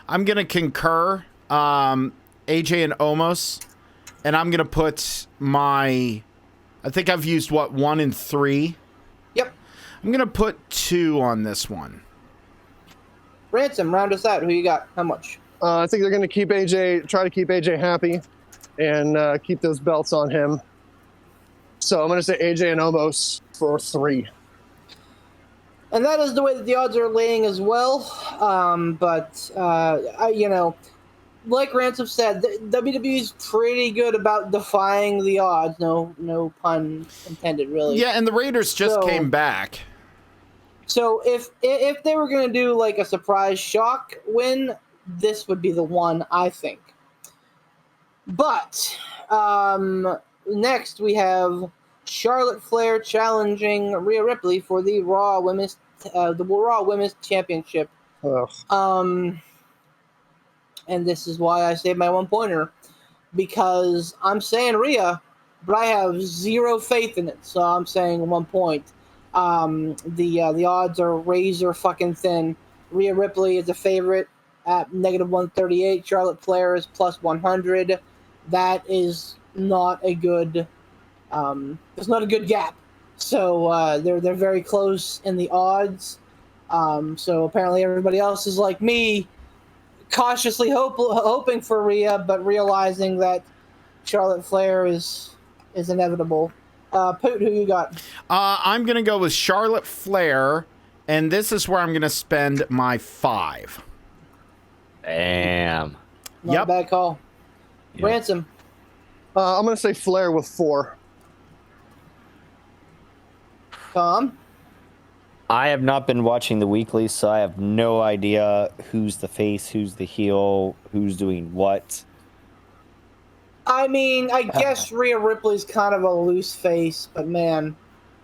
going to concur AJ and Omos, and I'm going to put I think I've used 1 and 3. Yep. I'm going to put 2 on this one. Ransom, round us out. Who you got? How much? I think they're going to try to keep AJ happy and keep those belts on him. So I'm going to say AJ and Omos for 3. And that is the way that the odds are laying as well. Like Ransom said, WWE is pretty good about defying the odds. No pun intended, really. Yeah, and the Raiders just came back. So if they were going to do like a surprise shock win, this would be the one, I think. But next we have Charlotte Flair challenging Rhea Ripley for the Raw Women's Championship. Ugh. And this is why I saved my 1-pointer, because I'm saying Rhea, but I have zero faith in it. So I'm saying 1 point. The odds are razor fucking thin. Rhea Ripley is a favorite at -138. Charlotte Flair is +100. That is not a good. It's not a good gap. So they're very close in the odds. So apparently everybody else is like me, cautiously hoping for Rhea, but realizing that Charlotte Flair is inevitable. Poot, who you got? I'm going to go with Charlotte Flair, and this is where I'm going to spend my 5. Damn. Not a bad call. Yep. Ransom. I'm going to say Flair with 4. Tom? I have not been watching the weekly, so I have no idea who's the face, who's the heel, who's doing what. I mean, I guess Rhea Ripley's kind of a loose face, but man,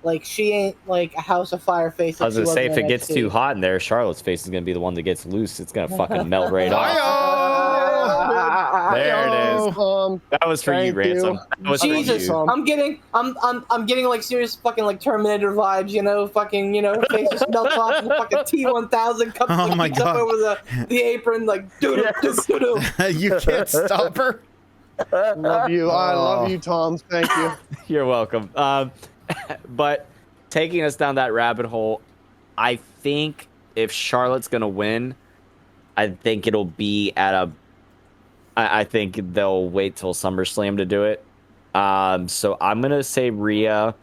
like, she ain't like a House of Fire face. I was going to say, if it gets too hot in there, Charlotte's face is going to be the one that gets loose. It's going to fucking melt right off. There it is. That was for you, Ransom. Jesus, I'm getting like serious fucking like Terminator vibes, you know, fucking, you know, her face just melts off and the fucking T-1000 comes up over the apron like doo-doo. You can't stop her. Love you. I love you, Tom. Thank you. You're welcome. But taking us down that rabbit hole, I think if Charlotte's going to win, I think it'll be I think they'll wait till SummerSlam to do it. So I'm going to say Rhea,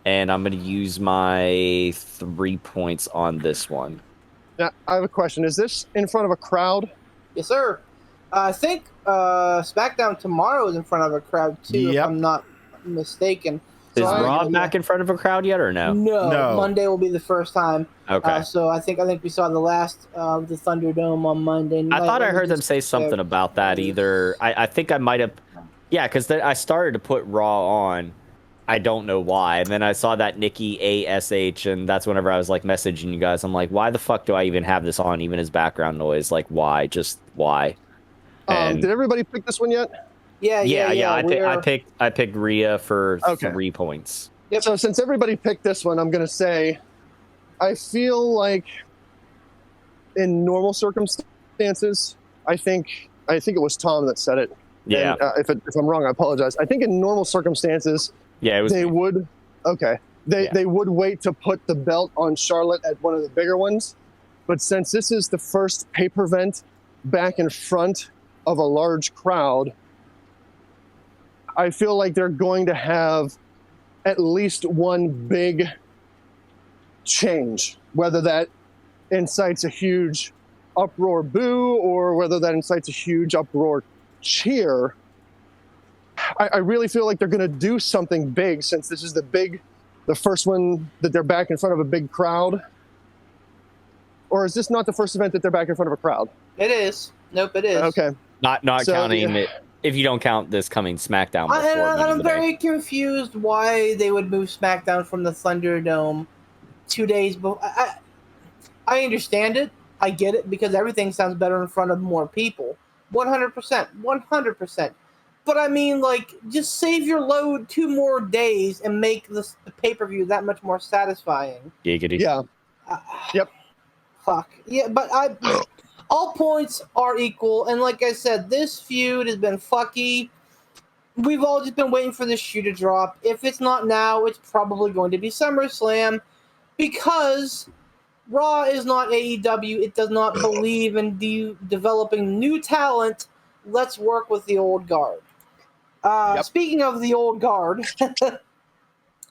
and I'm going to use my 3 points on this one. Now, I have a question. Is this in front of a crowd? Yes, sir. I think SmackDown tomorrow is in front of a crowd, too, if I'm not mistaken. Is Raw back in front of a crowd yet, or no? No. Monday will be the first time. Okay. So I think we saw the last of the Thunderdome on Monday night. I thought I heard them say something about that either. I think I might have... Yeah, because I started to put Raw on. I don't know why. And then I saw that Nikki ASH, and that's whenever I was like messaging you guys. I'm like, why the fuck do I even have this on, even as background noise? Like, why? Just why? Did everybody pick this one yet? Yeah. I picked Rhea for 3 points. Yep. So since everybody picked this one, I'm going to say I feel like in normal circumstances, I think it was Tom that said it. Yeah. And, if I'm wrong, I apologize. I think in normal circumstances, it was they would wait to put the belt on Charlotte at one of the bigger ones. But since this is the first pay-per-vent back in front of a large crowd, I feel like they're going to have at least one big change, whether that incites a huge uproar boo or whether that incites a huge uproar cheer. I really feel like they're going to do something big since this is the first one that they're back in front of a big crowd. Or is this not the first event that they're back in front of a crowd? It is. Nope, it is. Okay. Not counting it. If you don't count this coming SmackDown before. I'm very confused why they would move SmackDown from the Thunderdome 2 days before. I understand it. I get it, because everything sounds better in front of more people. 100%. But I mean, like, just save your load 2 more days and make the pay-per-view that much more satisfying. Giggity. Yeah. Yep. Fuck. Yeah, but all points are equal, and like I said, this feud has been fucky. We've all just been waiting for this shoe to drop. If it's not now, it's probably going to be SummerSlam, because Raw is not AEW. It does not believe in developing new talent. Let's work with the old guard. Speaking of the old guard,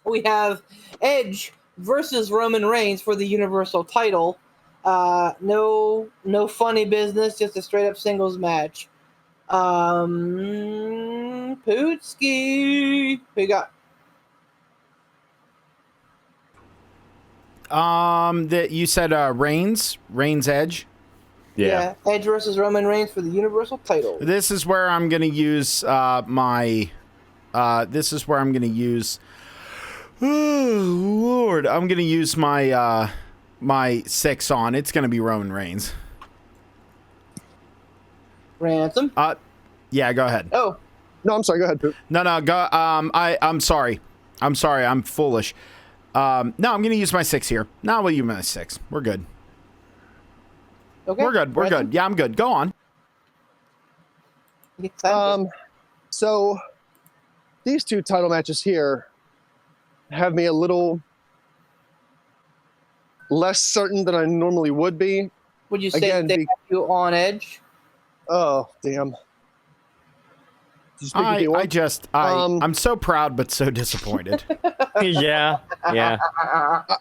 we have Edge versus Roman Reigns for the Universal title. No funny business, just a straight up singles match. Pootski, who you got? That you said Reigns Edge. Yeah, Edge versus Roman Reigns for the Universal title. This is where I'm gonna use my. This is where I'm gonna use. Oh Lord, I'm gonna use my my 6 on. It's gonna be Roman Reigns. Ransom. Yeah, go ahead. Oh, No, I'm sorry. Go ahead, Poop. No, go. I'm sorry. I'm foolish. No, I'm gonna use my 6 here. No, we'll use my 6. We're good. okay. We're good. We're good. Yeah, I'm good. Go on. So these 2 title matches here have me a little less certain than I normally would be. Would you say Again, they have you on Edge? Oh, damn. I'm so proud but so disappointed. Yeah.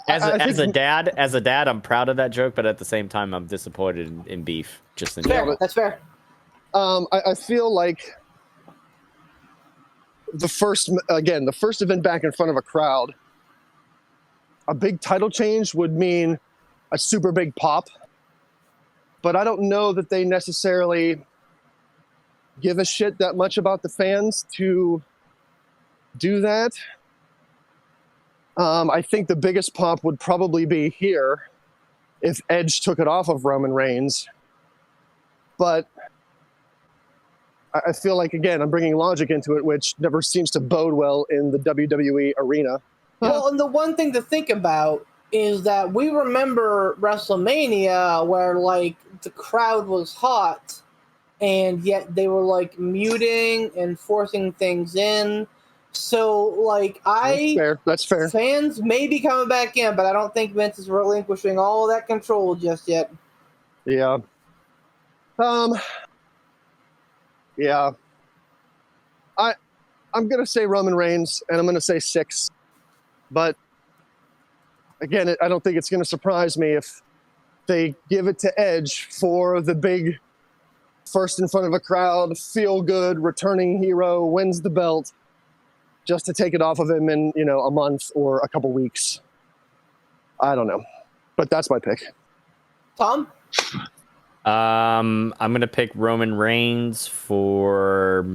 As a dad, I'm proud of that joke, but at the same time, I'm disappointed in beef. Just in general. That's fair. I feel like the first event back in front of a crowd, a big title change would mean a super big pop. But I don't know that they necessarily give a shit that much about the fans to do that. I think the biggest pop would probably be here if Edge took it off of Roman Reigns. But I feel like, again, I'm bringing logic into it, which never seems to bode well in the WWE arena. Well, and the one thing to think about is that we remember WrestleMania where, like, the crowd was hot, and yet they were, like, muting and forcing things in. So, like, That's fair. Fans may be coming back in, but I don't think Vince is relinquishing all that control just yet. Yeah. Yeah. I'm going to say Roman Reigns, and I'm going to say 6. But, again, I don't think it's going to surprise me if they give it to Edge for the big first in front of a crowd, feel good, returning hero, wins the belt, just to take it off of him in, a month or a couple weeks. I don't know. But that's my pick. Tom? I'm gonna pick Roman Reigns for.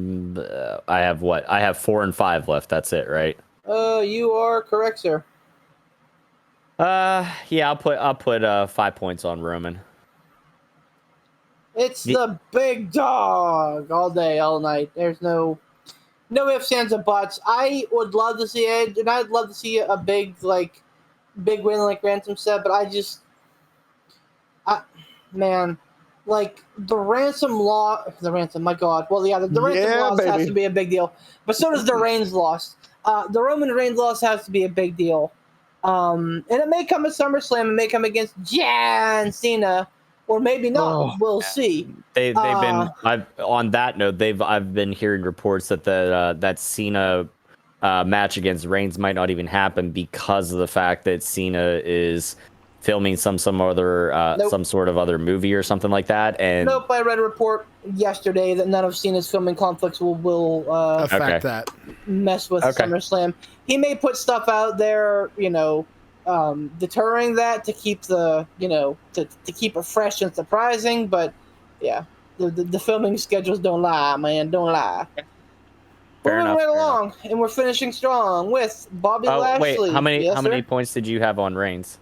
I have 4 and 5 left. That's it, right? You are correct, sir. Yeah, I'll put 5 points on Roman. It's the big dog all day, all night. There's no ifs, ands, or buts. I would love to see Edge, and I'd love to see a big win like Ransom said, but the Ransom, my God. Well, yeah, the Ransom loss has to be a big deal, but so does the Reigns loss. The Roman Reigns loss has to be a big deal. And it may come at SummerSlam, it may come against John Cena, or maybe not. We'll see. They've been. On that note, I've been hearing reports that that Cena match against Reigns might not even happen because of the fact that Cena is filming some sort of other movie or something like that. And nope, I read a report yesterday that none of Cena's filming conflicts will affect that. Mess with SummerSlam. He may put stuff out there, deterring that to keep to keep it fresh and surprising. But yeah, the filming schedules don't lie, man, don't lie. We're moving right along, and we're finishing strong with Bobby Lashley. Wait, how many points did you have on Reigns?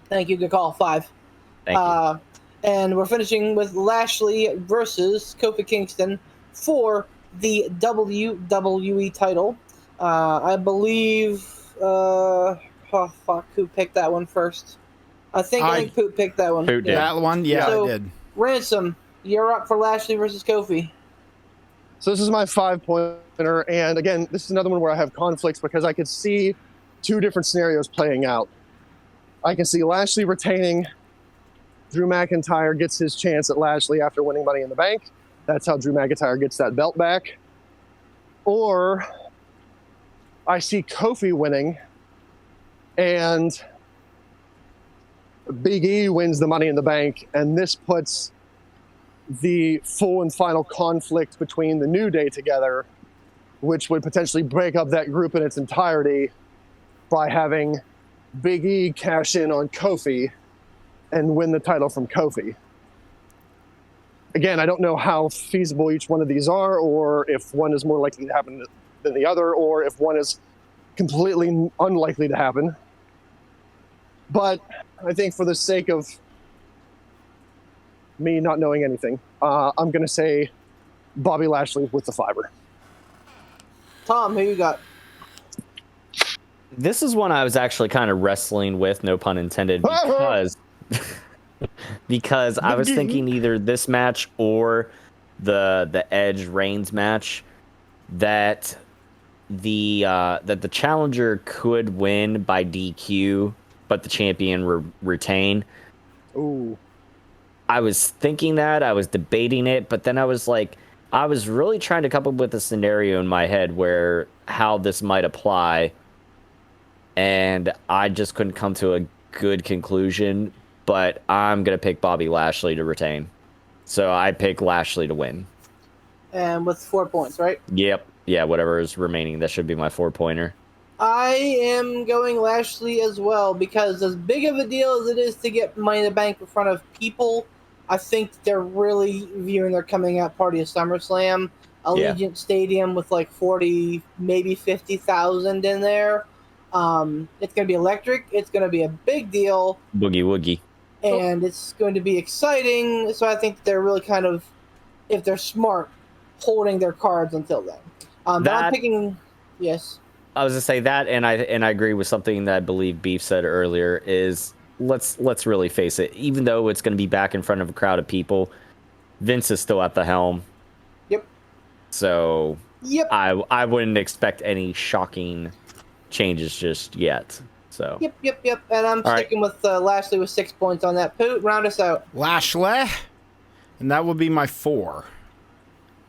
Thank you. Good call. 5. Thank you. And we're finishing with Lashley versus Kofi Kingston for the WWE title. I believe. Who picked that one first? I think Poop picked that one. Poop did. That one? Yeah, so, I did. Ransom, you're up for Lashley versus Kofi. So this is my 5-pointer, and again, this is another one where I have conflicts because I could see 2 different scenarios playing out. I can see Lashley retaining. Drew McIntyre gets his chance at Lashley after winning Money in the Bank. That's how Drew McIntyre gets that belt back. Or I see Kofi winning, and Big E wins the Money in the Bank, and this puts the full and final conflict between the New Day together, which would potentially break up that group in its entirety by having Big E cash in on Kofi and win the title from Kofi. Again, I don't know how feasible each one of these are, or if one is more likely to happen than the other, or if one is completely unlikely to happen. But I think for the sake of me not knowing anything, I'm going to say Bobby Lashley with the fiver. Tom, who you got? This is one I was actually kind of wrestling with, no pun intended, because I was thinking either this match or the Edge Reigns match that the challenger could win by DQ, but the champion retain. Ooh. I was thinking that, I was debating it, but then I was like, I was really trying to come up with a scenario in my head where how this might apply, and I just couldn't come to a good conclusion, but I'm going to pick Bobby Lashley to retain. So I pick Lashley to win. And with 4 points, right? Yep. Yeah, whatever is remaining, that should be my 4-pointer. I am going Lashley as well, because as big of a deal as it is to get Money in the Bank in front of people, I think they're really viewing their coming out party as SummerSlam. Allegiant Stadium with like 40, maybe 50,000 in there. It's going to be electric. It's going to be a big deal. Boogie woogie. And it's going to be exciting. So I think they're really kind of, if they're smart, holding their cards until then. But I'm picking, yes. I was going to say that, and I agree with something that I believe Beef said earlier, is let's really face it. Even though it's going to be back in front of a crowd of people, Vince is still at the helm. Yep. So I wouldn't expect any shocking changes just yet. So Yep. And I'm sticking with Lashley with 6 points on that. Poot, round us out. Lashley, and that would be my 4.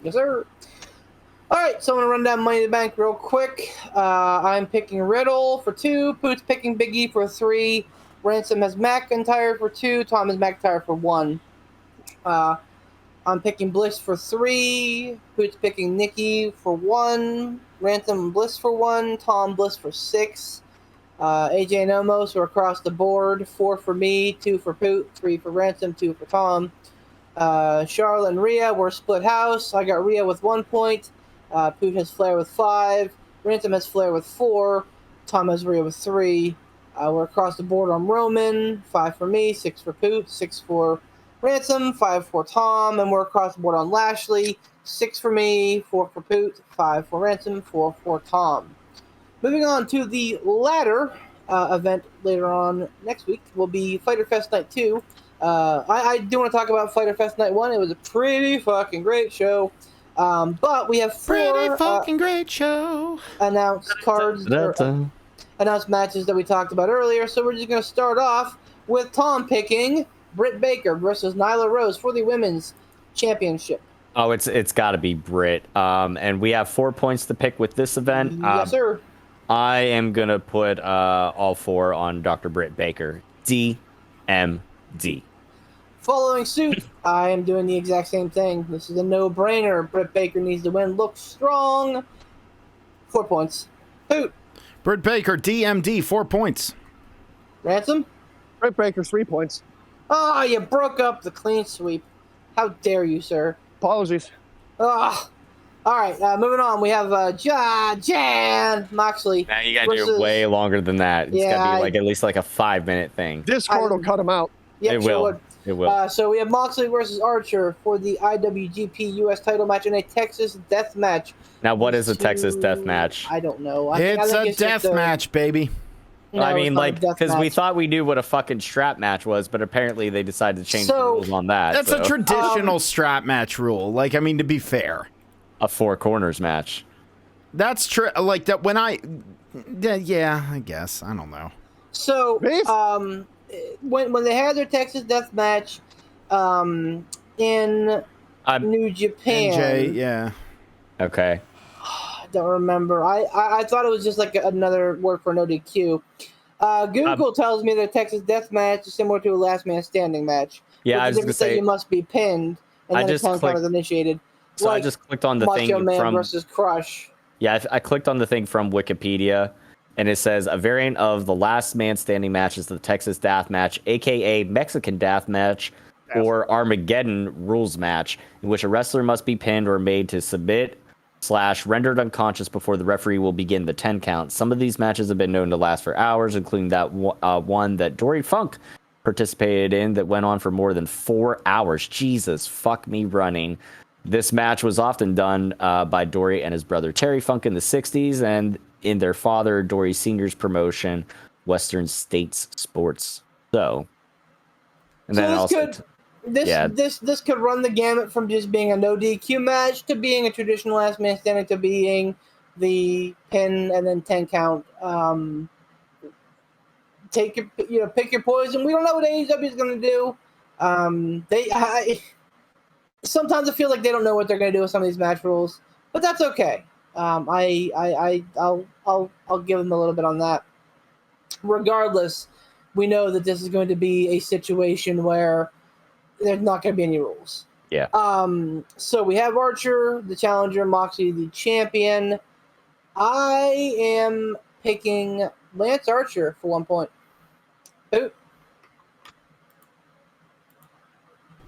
Yes, sir. All right, so I'm going to run down Money in the Bank real quick. I'm picking Riddle for 2. Poot's picking Big E for 3. Ransom has McIntyre for 2. Tom has McIntyre for 1. I'm picking Bliss for 3. Poot's picking Nikki for 1. Ransom and Bliss for 1. Tom Bliss for 6. AJ and Omos are across the board. 4 for me, 2 for Poot, 3 for Ransom, 2 for Tom. Charlotte and Rhea were split house. I got Rhea with 1 point. Poot has Flair with 5. Ransom has Flair with 4. Tom has Rhea with 3. We're across the board on Roman. 5 for me, 6 for Poot, 6 for Ransom, 5 for Tom. And we're across the board on Lashley. 6 for me, 4 for Poot, 5 for Ransom, 4 for Tom. Moving on to the ladder event later on next week will be Fyter Fest Night 2. I do want to talk about Fyter Fest Night 1. It was a pretty fucking great show. But we have 4 great show announced cards, announced matches that we talked about earlier. So we're just going to start off with Tom picking Britt Baker versus Nyla Rose for the Women's Championship. Oh, it's got to be Britt. And we have 4 points to pick with this event. Yes, sir. I am going to put all 4 on Dr. Britt Baker. DMD. Following suit, I am doing the exact same thing. This is a no-brainer. Britt Baker needs to win. Look strong. 4 points. Poot. Britt Baker, DMD, 4 points. Ransom. Britt Baker, 3 points. Oh, you broke up the clean sweep. How dare you, sir? Apologies. All right, moving on. We have Jan Moxley. Now you gotta do it way longer than that. It's gotta be like at least like a 5-minute thing. Discord will cut him out. Yep, it will. It will. So we have Moxley versus Archer for the IWGP US title match in a Texas death match. Now, what is a Texas death match? I don't know. It's a death match, baby. No, I mean, like, because we match. thought we knew what a fucking strap match was, but apparently they decided to change the rules on that. That's a traditional strap match rule. Like, I mean, to be fair. A 4 corners match. That's true. Like, that when yeah, I guess. I don't know. So, when they had their Texas death match in New Japan. NJ, yeah. Okay. I don't remember. I thought it was just like another word for no DQ. Google tells me that Texas Death Match is similar to a Last Man Standing match. Yeah, I was going to say you must be pinned, and then a count is initiated. So I just clicked on the Macho thing Man from versus Crush. Yeah, I clicked on the thing from Wikipedia, and it says a variant of the Last Man Standing match is the Texas Death Match, aka Mexican Death Match, or Armageddon Rules Match, in which a wrestler must be pinned or made to submit / rendered unconscious before the referee will begin the 10 count. Some of these matches have been known to last for hours, including that one that Dory Funk participated in that went on for more than 4 hours. Jesus, fuck me running. This match was often done by Dory and his brother Terry Funk in the 60s and in their father Dory Sr.'s promotion, Western States Sports. So, and then this could run the gamut from just being a no DQ match to being a traditional last man standing to being the pin and then 10 count. Pick your poison. We don't know what AEW is going to do. Sometimes I feel like they don't know what they're going to do with some of these match rules, but that's okay. I'll give them a little bit on that. Regardless, we know that this is going to be a situation where there's not going to be any rules. Yeah. So we have Archer, the challenger, Moxley, the champion. I am picking Lance Archer for 1 point. Ooh.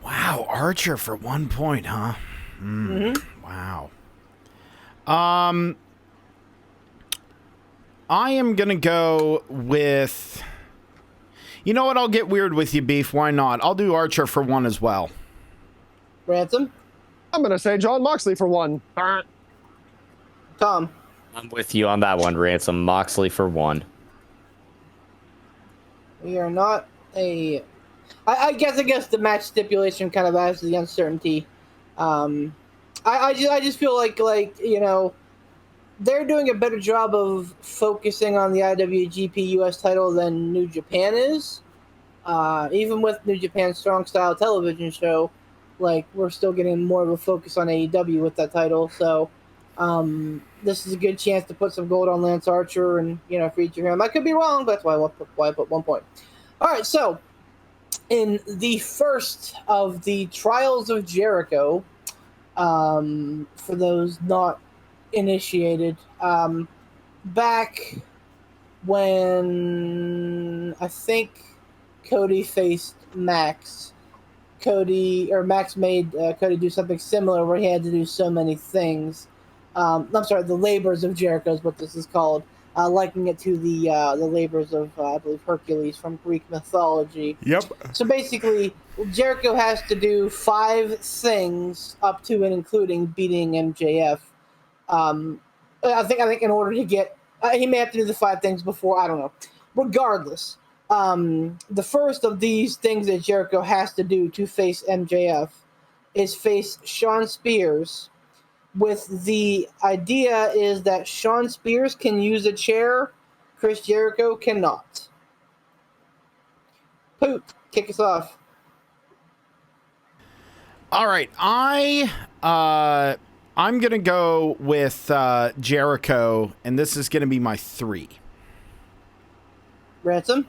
Wow, Archer for 1 point, huh? Wow. I am gonna go with. You know what? I'll get weird with you, Beef. Why not? I'll do Archer for 1 as well. Ransom? I'm going to say Jon Moxley for 1. Tom? I'm with you on that one, Ransom. Moxley for 1. We are not a... I guess the match stipulation kind of adds to the uncertainty. I just feel like they're doing a better job of focusing on the IWGP US title than New Japan is. Even with New Japan's Strong Style television show, we're still getting more of a focus on AEW with that title. So this is a good chance to put some gold on Lance Archer and feature him. I could be wrong, but that's why I put 1 point. All right, so in the first of the Trials of Jericho, for those not initiated, back when I think Cody faced Max, Max made Cody do something similar where he had to do so many things. I'm sorry, the Labors of Jericho is what this is called, likening it to the labors of I believe Hercules from Greek mythology. Yep. So basically, Jericho has to do 5 things up to and including beating MJF. I think in order to get, he may have to do the 5 things before. I don't know. Regardless, the first of these things that Jericho has to do to face MJF is face Shawn Spears. With the idea is that Shawn Spears can use a chair, Chris Jericho cannot. Poot, kick us off. All right, I'm gonna go with Jericho, and this is gonna be my 3. Ransom?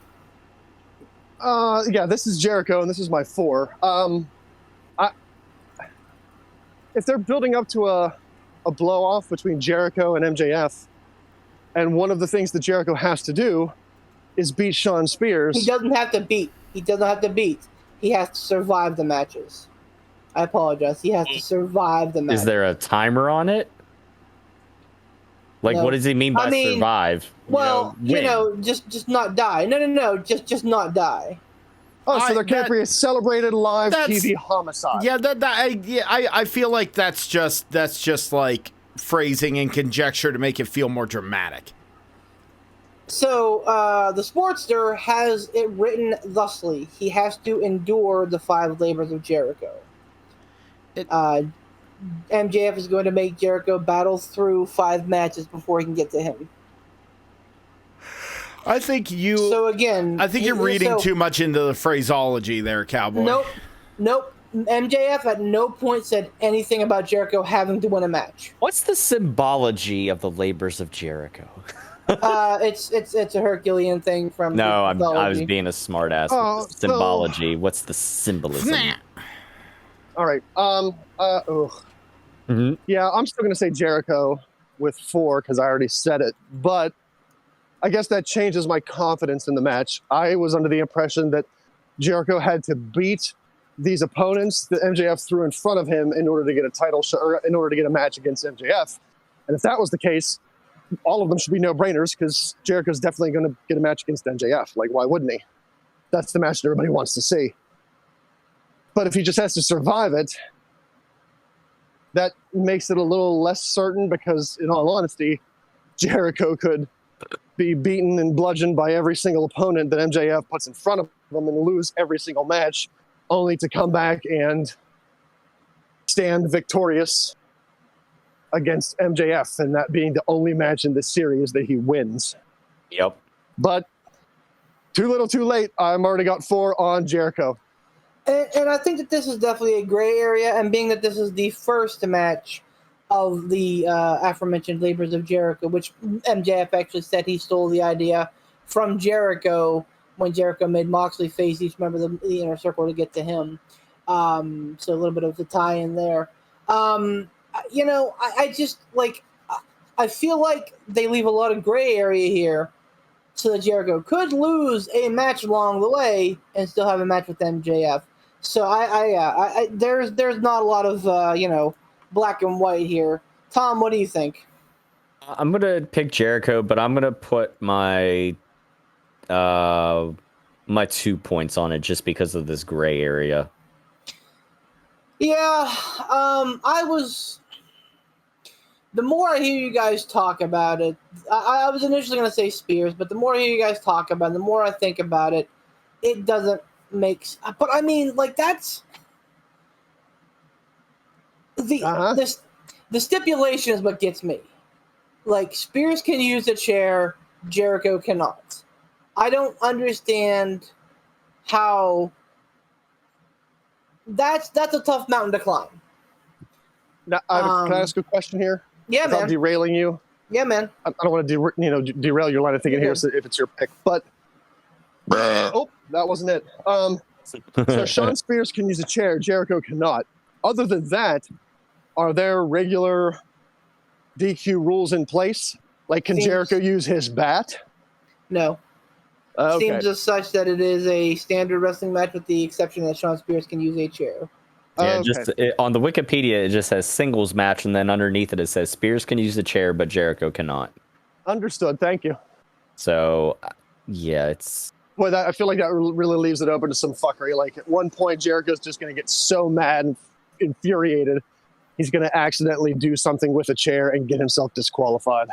Yeah, this is Jericho, and this is my 4. If they're building up to a blow-off between Jericho and MJF, and one of the things that Jericho has to do is beat Shawn Spears. He doesn't have to beat. He has to survive the matches. I apologize. He has to survive the match. Is there a timer on it? No. What does he mean by survive? Well, just not die. No. Just not die. Oh, so there can't be a celebrated live TV homicide. Yeah, I feel like that's just like phrasing and conjecture to make it feel more dramatic. So the Sportster has it written thusly: he has to endure the 5 labors of Jericho. MJF is going to make Jericho battle through 5 matches before he can get to him. I think you're reading too much into the phraseology there, Cowboy. Nope. MJF at no point said anything about Jericho having to win a match. What's the symbology of the labors of Jericho? It's a Herculean thing from. No, I was being a smartass. Oh, symbology. What's the symbolism? All right. Yeah, I'm still gonna say Jericho with 4 because I already said it, but I guess that changes my confidence in the match. I was under the impression that Jericho had to beat these opponents that MJF threw in front of him in order to get a title shot, or in order to get a match against MJF. And if that was the case, all of them should be no-brainers because Jericho's definitely going to get a match against MJF. Like, why wouldn't he? That's the match that everybody wants to see. But if he just has to survive it, that makes it a little less certain because, in all honesty, Jericho could be beaten and bludgeoned by every single opponent that MJF puts in front of him and lose every single match, only to come back and stand victorious against MJF, and that being the only match in this series that he wins. Yep. But too little, too late. I'm already got 4 on Jericho. And I think that this is definitely a gray area, and being that this is the first match of the aforementioned Labors of Jericho, which MJF actually said he stole the idea from Jericho when Jericho made Moxley face each member of the Inner Circle to get to him. So a little bit of the tie-in there. I just, like, I feel like they leave a lot of gray area here so that Jericho could lose a match along the way and still have a match with MJF. So there's not a lot of, black and white here. Tom, what do you think? I'm going to pick Jericho, but I'm going to put my 2 points on it just because of this gray area. Yeah, the more I hear you guys talk about it, I was initially going to say Spears, but the more I hear you guys talk about it, the more I think about it, it doesn't make... But, I mean, like, that's... The stipulation is what gets me. Like, Spears can use a chair, Jericho cannot. I don't understand how... That's a tough mountain to climb. Now, can I ask a question here? Yeah, Without man. derailing you. Yeah, man. I don't want to derail your line of thinking here if it's your pick, but that wasn't it. So Sean Spears can use a chair, Jericho cannot. Other than that, are there regular DQ rules in place? Like, can Jericho use his bat? No. Okay. Seems as such that it is a standard wrestling match with the exception that Sean Spears can use a chair. Yeah, on the Wikipedia, it just says singles match, and then underneath it says Spears can use a chair, but Jericho cannot. Understood. Thank you. So, yeah, it's... Boy, I feel like that really leaves it open to some fuckery. Like, at one point, Jericho's just going to get so mad and infuriated, he's going to accidentally do something with a chair and get himself disqualified.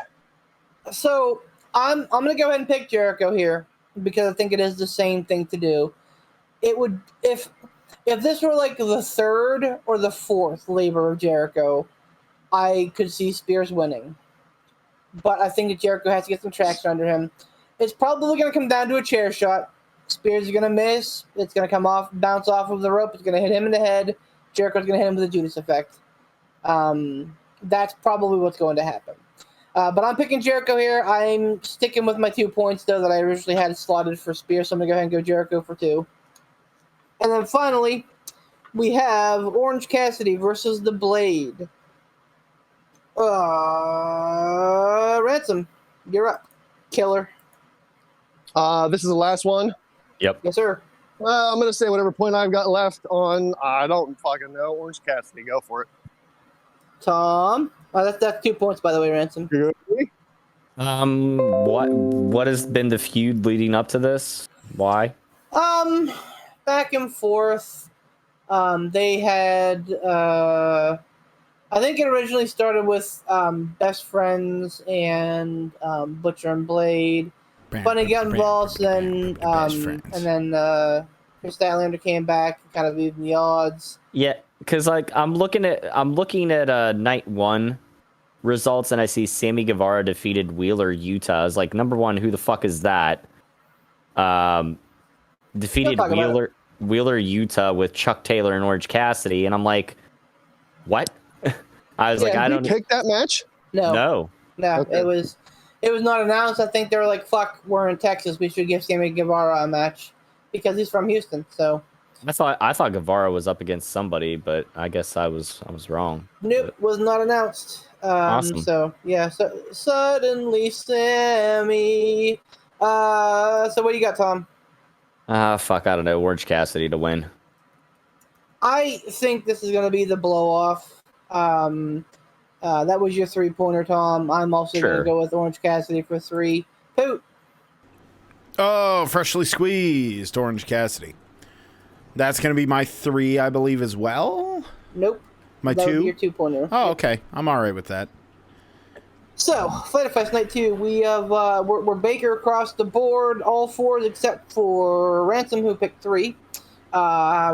So, I'm going to go ahead and pick Jericho here, because I think it is the same thing to do. It would... If this were like the 3rd or the 4th Labor of Jericho, I could see Spears winning. But I think that Jericho has to get some traction under him. It's probably going to come down to a chair shot. Spears is going to miss. It's going to come off, bounce off of the rope. It's going to hit him in the head. Jericho's going to hit him with a Judas effect. That's probably what's going to happen. But I'm picking Jericho here. I'm sticking with my 2 points, though, that I originally had slotted for Spears. So I'm going to go ahead and go Jericho for 2. And then finally, we have Orange Cassidy versus The Blade. Ransom, you're up. Killer. This is the last one? Yep. Yes, sir. I'm going to say whatever point I've got left on, I don't fucking know, Orange Cassidy. Go for it. Tom. That's 2 points, by the way, Ransom. What has been the feud leading up to this? Why? Back and forth. They had, I think it originally started with Best Friends and Butcher and Blade. Bunny got involved, and then Chris Statlander came back and kind of even the odds. Yeah, because like I'm looking at night 1 results, and I see Sammy Guevara defeated Wheeler Yuta. I was like, number one, who the fuck is that? Defeated Wheeler Yuta with Chuck Taylor and Orange Cassidy, and I'm like, what? I was like, I don't pick that match. No. Okay. It was it was not announced. I think they were like, "Fuck, we're in Texas. We should give Sammy Guevara a match because he's from Houston." So I thought Guevara was up against somebody, but I guess I was wrong. Nope, was not announced. Awesome. So yeah, so suddenly Sammy. So what do you got, Tom? Fuck, I don't know. Orange Cassidy to win. I think this is going to be the blow-off. That was your three-pointer, Tom. I'm also going to go with Orange Cassidy for 3. Poot. Oh, freshly squeezed Orange Cassidy. That's going to be my 3, I believe, as well? Nope. My that 2? Would be your 2-pointer. Oh, okay. I'm all right with that. So, Fight Fest Night 2, we have, we're Baker across the board, all 4 except for Ransom, who picked 3.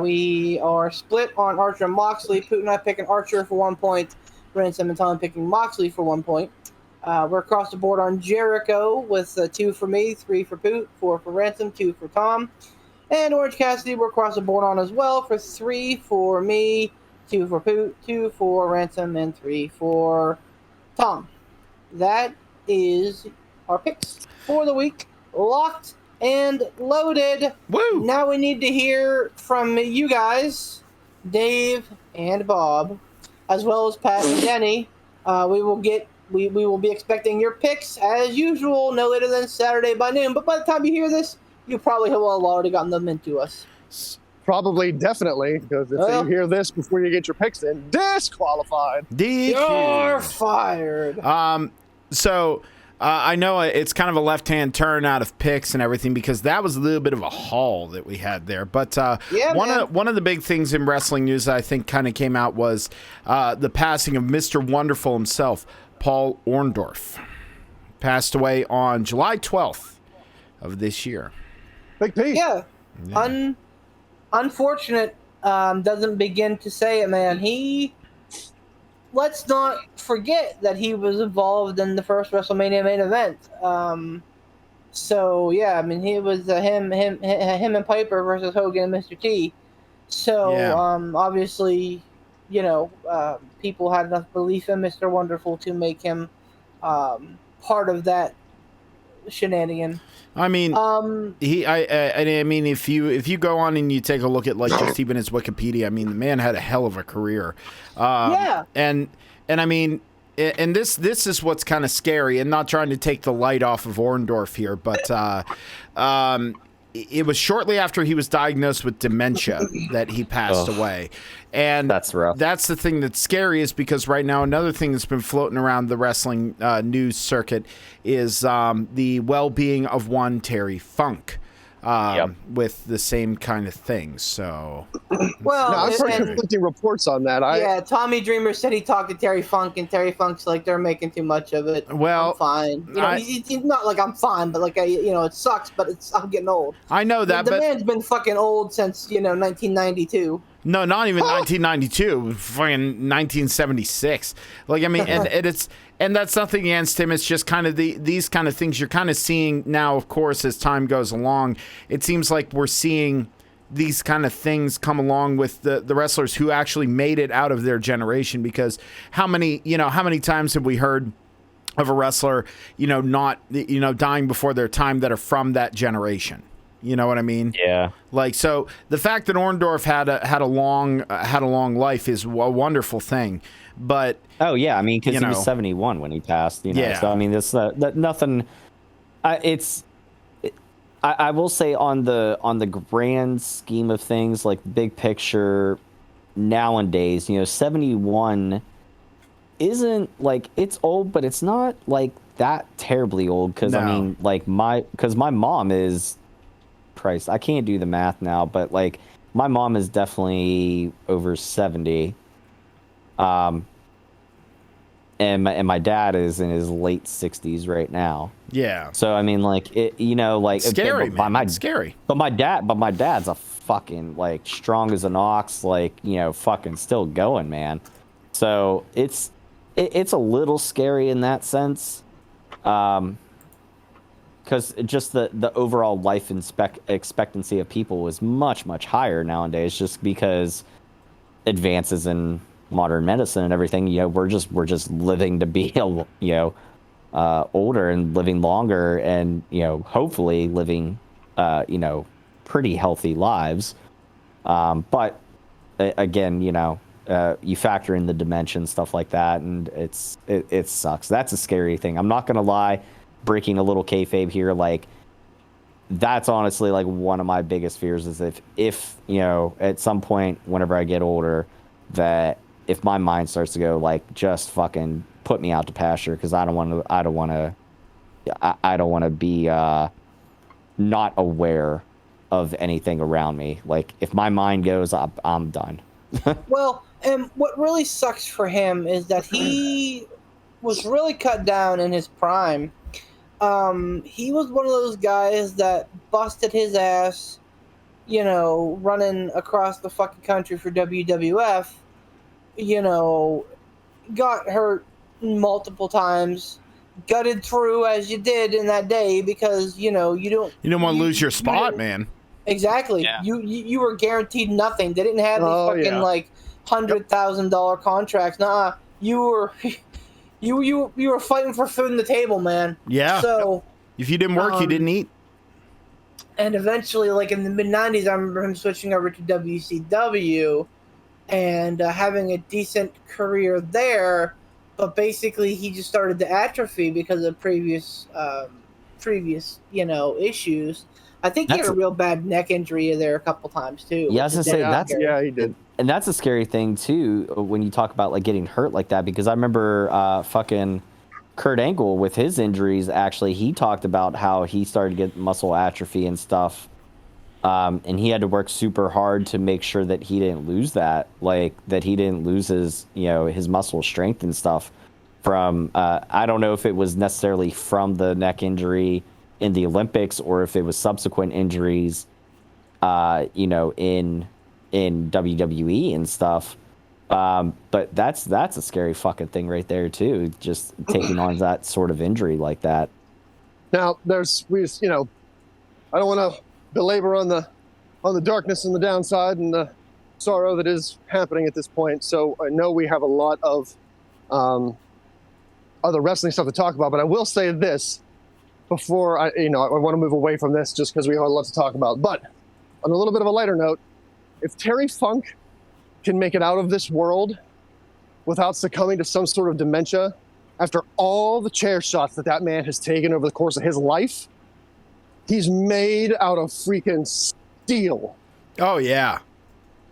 We are split on Archer and Moxley. Poot and I picking Archer for 1 point. Ransom and Tom picking Moxley for 1 point. We're across the board on Jericho with 2 for me, 3 for Poot, 4 for Ransom, 2 for Tom. And Orange Cassidy we're across the board on as well for 3 for me, 2 for Poot, 2 for Ransom, and 3 for Tom. That is our picks for the week. Locked and loaded. Woo! Now we need to hear from you guys, Dave and Bob, as well as Pat and Denny. We will be expecting your picks as usual, no later than Saturday by noon. But by the time you hear this, you probably have already gotten them into us. Probably, definitely, because if you hear this before you get your picks in, disqualified. You're fired. So I know it's kind of a left-hand turn out of picks and everything because that was a little bit of a haul that we had there. But one of the big things in wrestling news that I think kind of came out was the passing of Mr. Wonderful himself, Paul Orndorff. Passed away on July 12th of this year. Big P. Yeah. Unfortunate. Doesn't begin to say it, man. Let's not forget that he was involved in the first WrestleMania main event. So yeah, I mean, he was him and Piper versus Hogan and Mr. T. So obviously, people had enough belief in Mr. Wonderful to make him part of that shenanigan. I mean, I mean, if you go on and you take a look at like just even his Wikipedia, I mean, the man had a hell of a career. And I mean, and this is what's kind of scary, and not trying to take the light off of Orndorff here, but it was shortly after he was diagnosed with dementia that he passed away. And that's rough. That's the thing that's scary is because right now another thing that's been floating around the wrestling news circuit is the well-being of one Terry Funk with the same kind of thing. So, well, I've heard conflicting reports on that. Tommy Dreamer said he talked to Terry Funk, and Terry Funk's like, they're making too much of it. Well, I'm fine. He's not like I'm fine, but like it sucks. But I'm getting old. I know that, the man's been fucking old since 1992. No, not even 1992. Fucking 1976. Like, I mean, and that's nothing against him. It's just kind of these kind of things you're kind of seeing now. Of course, as time goes along, it seems like we're seeing these kind of things come along with the wrestlers who actually made it out of their generation. Because how many times have we heard of a wrestler, not dying before their time that are from that generation? You know what I mean? Yeah. Like, so the fact that Orndorff had a long life is a wonderful thing, but oh yeah, I mean, because he was 71 when he passed. Yeah. So I mean, this nothing. I will say on the grand scheme of things, like big picture, nowadays, 71 isn't like it's old, but it's not like that terribly old. Because I mean, like my mom is. Christ, I can't do the math now, but like my mom is definitely over 70, and my dad is in his late 60s right now. Yeah. So I mean, like it, like scary, man. It's scary. But my dad's a fucking like strong as an ox, like fucking still going, man. So it's a little scary in that sense. Because just the overall life expectancy of people is much, much higher nowadays, just because advances in modern medicine and everything. We're just living to be older and living longer, and hopefully living pretty healthy lives. But again, you factor in the dimension, stuff like that, and it sucks. That's a scary thing. I'm not gonna lie, breaking a little kayfabe here, like that's honestly like one of my biggest fears is if at some point whenever I get older, that if my mind starts to go like just fucking put me out to pasture, because I don't want to be not aware of anything around me. Like if my mind goes, I'm done. Well, and what really sucks for him is that he was really cut down in his prime. He was one of those guys that busted his ass, running across the fucking country for WWF, got hurt multiple times, gutted through as you did in that day because, you don't want to lose your spot, man. Exactly. Yeah. You were guaranteed nothing. They didn't have these fucking like $100,000 contracts. Nah, you were you were fighting for food on the table, man. Yeah. So if you didn't work, you didn't eat. And eventually, like in the mid-90s, I remember him switching over to WCW and having a decent career there. But basically, he just started to atrophy because of previous issues. I think he had a real bad neck injury there a couple times too. Yeah, I was gonna say he did. And that's a scary thing too when you talk about like getting hurt like that, because I remember fucking Kurt Angle with his injuries. Actually, he talked about how he started to get muscle atrophy and stuff, and he had to work super hard to make sure that he didn't lose that, like that he didn't lose his his muscle strength and stuff from. I don't know if it was necessarily from the neck injury in the Olympics or if it was subsequent injuries, in WWE and stuff. But that's a scary fucking thing right there too. Just taking on that sort of injury like that. Now I don't want to belabor on the darkness and the downside and the sorrow that is happening at this point. So I know we have a lot of other wrestling stuff to talk about, but I will say this before I want to move away from this just because we have a lot to talk about. But on a little bit of a lighter note, if Terry Funk can make it out of this world without succumbing to some sort of dementia after all the chair shots that man has taken over the course of his life, he's made out of freaking steel. Oh, yeah.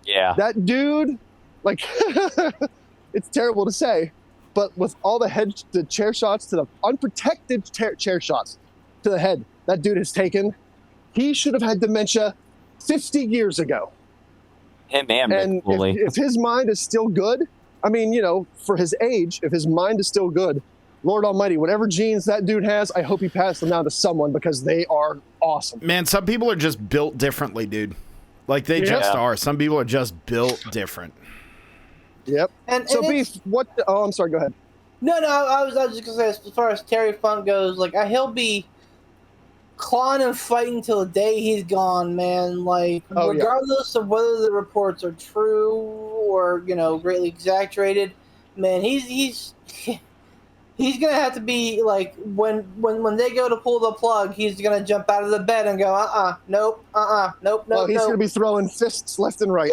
Yeah. That dude, like, it's terrible to say, but with all the chair shots to the unprotected chair shots to the head that dude has taken, he should have had dementia 50 years ago. Him and if his mind is still good, I mean, for his age, if his mind is still good, Lord Almighty, whatever genes that dude has, I hope he passed them down to someone because they are awesome. Man, some people are just built differently, dude. Like they just are. Some people are just built different. Yep. And so, Beef, what? Oh, I'm sorry. Go ahead. No. I was just gonna say, as far as Terry Funk goes, like he'll be clawing and fighting till the day he's gone, man. Like, regardless of whether the reports are true or greatly exaggerated, man, he's gonna have to be like when they go to pull the plug, he's gonna jump out of the bed and go, nope. Well, he's gonna be throwing fists left and right.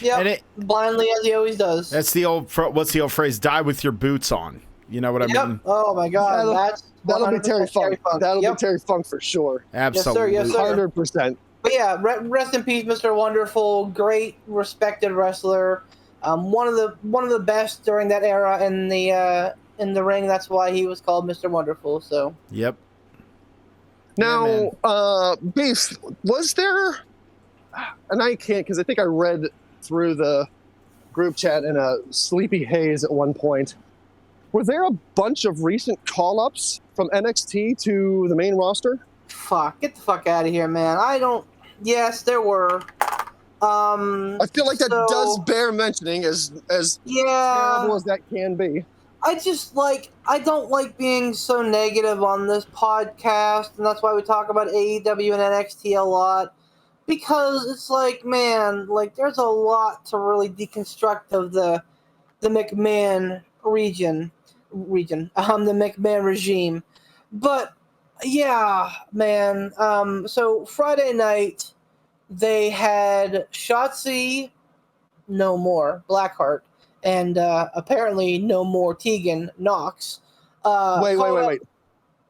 Yep. Blindly as he always does. That's the old. What's the old phrase? Die with your boots on. You know what I mean? Oh my God, that'll be Terry Funk. That'll be Terry Funk for sure. Absolutely. Yes, sir. 100%. But yeah, rest in peace, Mr. Wonderful. Great, respected wrestler. One of the best during that era in the ring. That's why he was called Mr. Wonderful. So. Yep. Now, Beef, was there? And I can't because I think I read through the group chat in a sleepy haze at one point. Were there a bunch of recent call-ups from NXT to the main roster? Fuck, get the fuck out of here, man. Yes, there were. I feel like that does bear mentioning as terrible as that can be. I don't like being so negative on this podcast, and that's why we talk about AEW and NXT a lot. Because it's like, man, like there's a lot to really deconstruct of the McMahon region. region, the McMahon regime. But yeah, man. So Friday night they had Shotzi, no more Blackheart, and apparently no more Tegan Knox. Wait.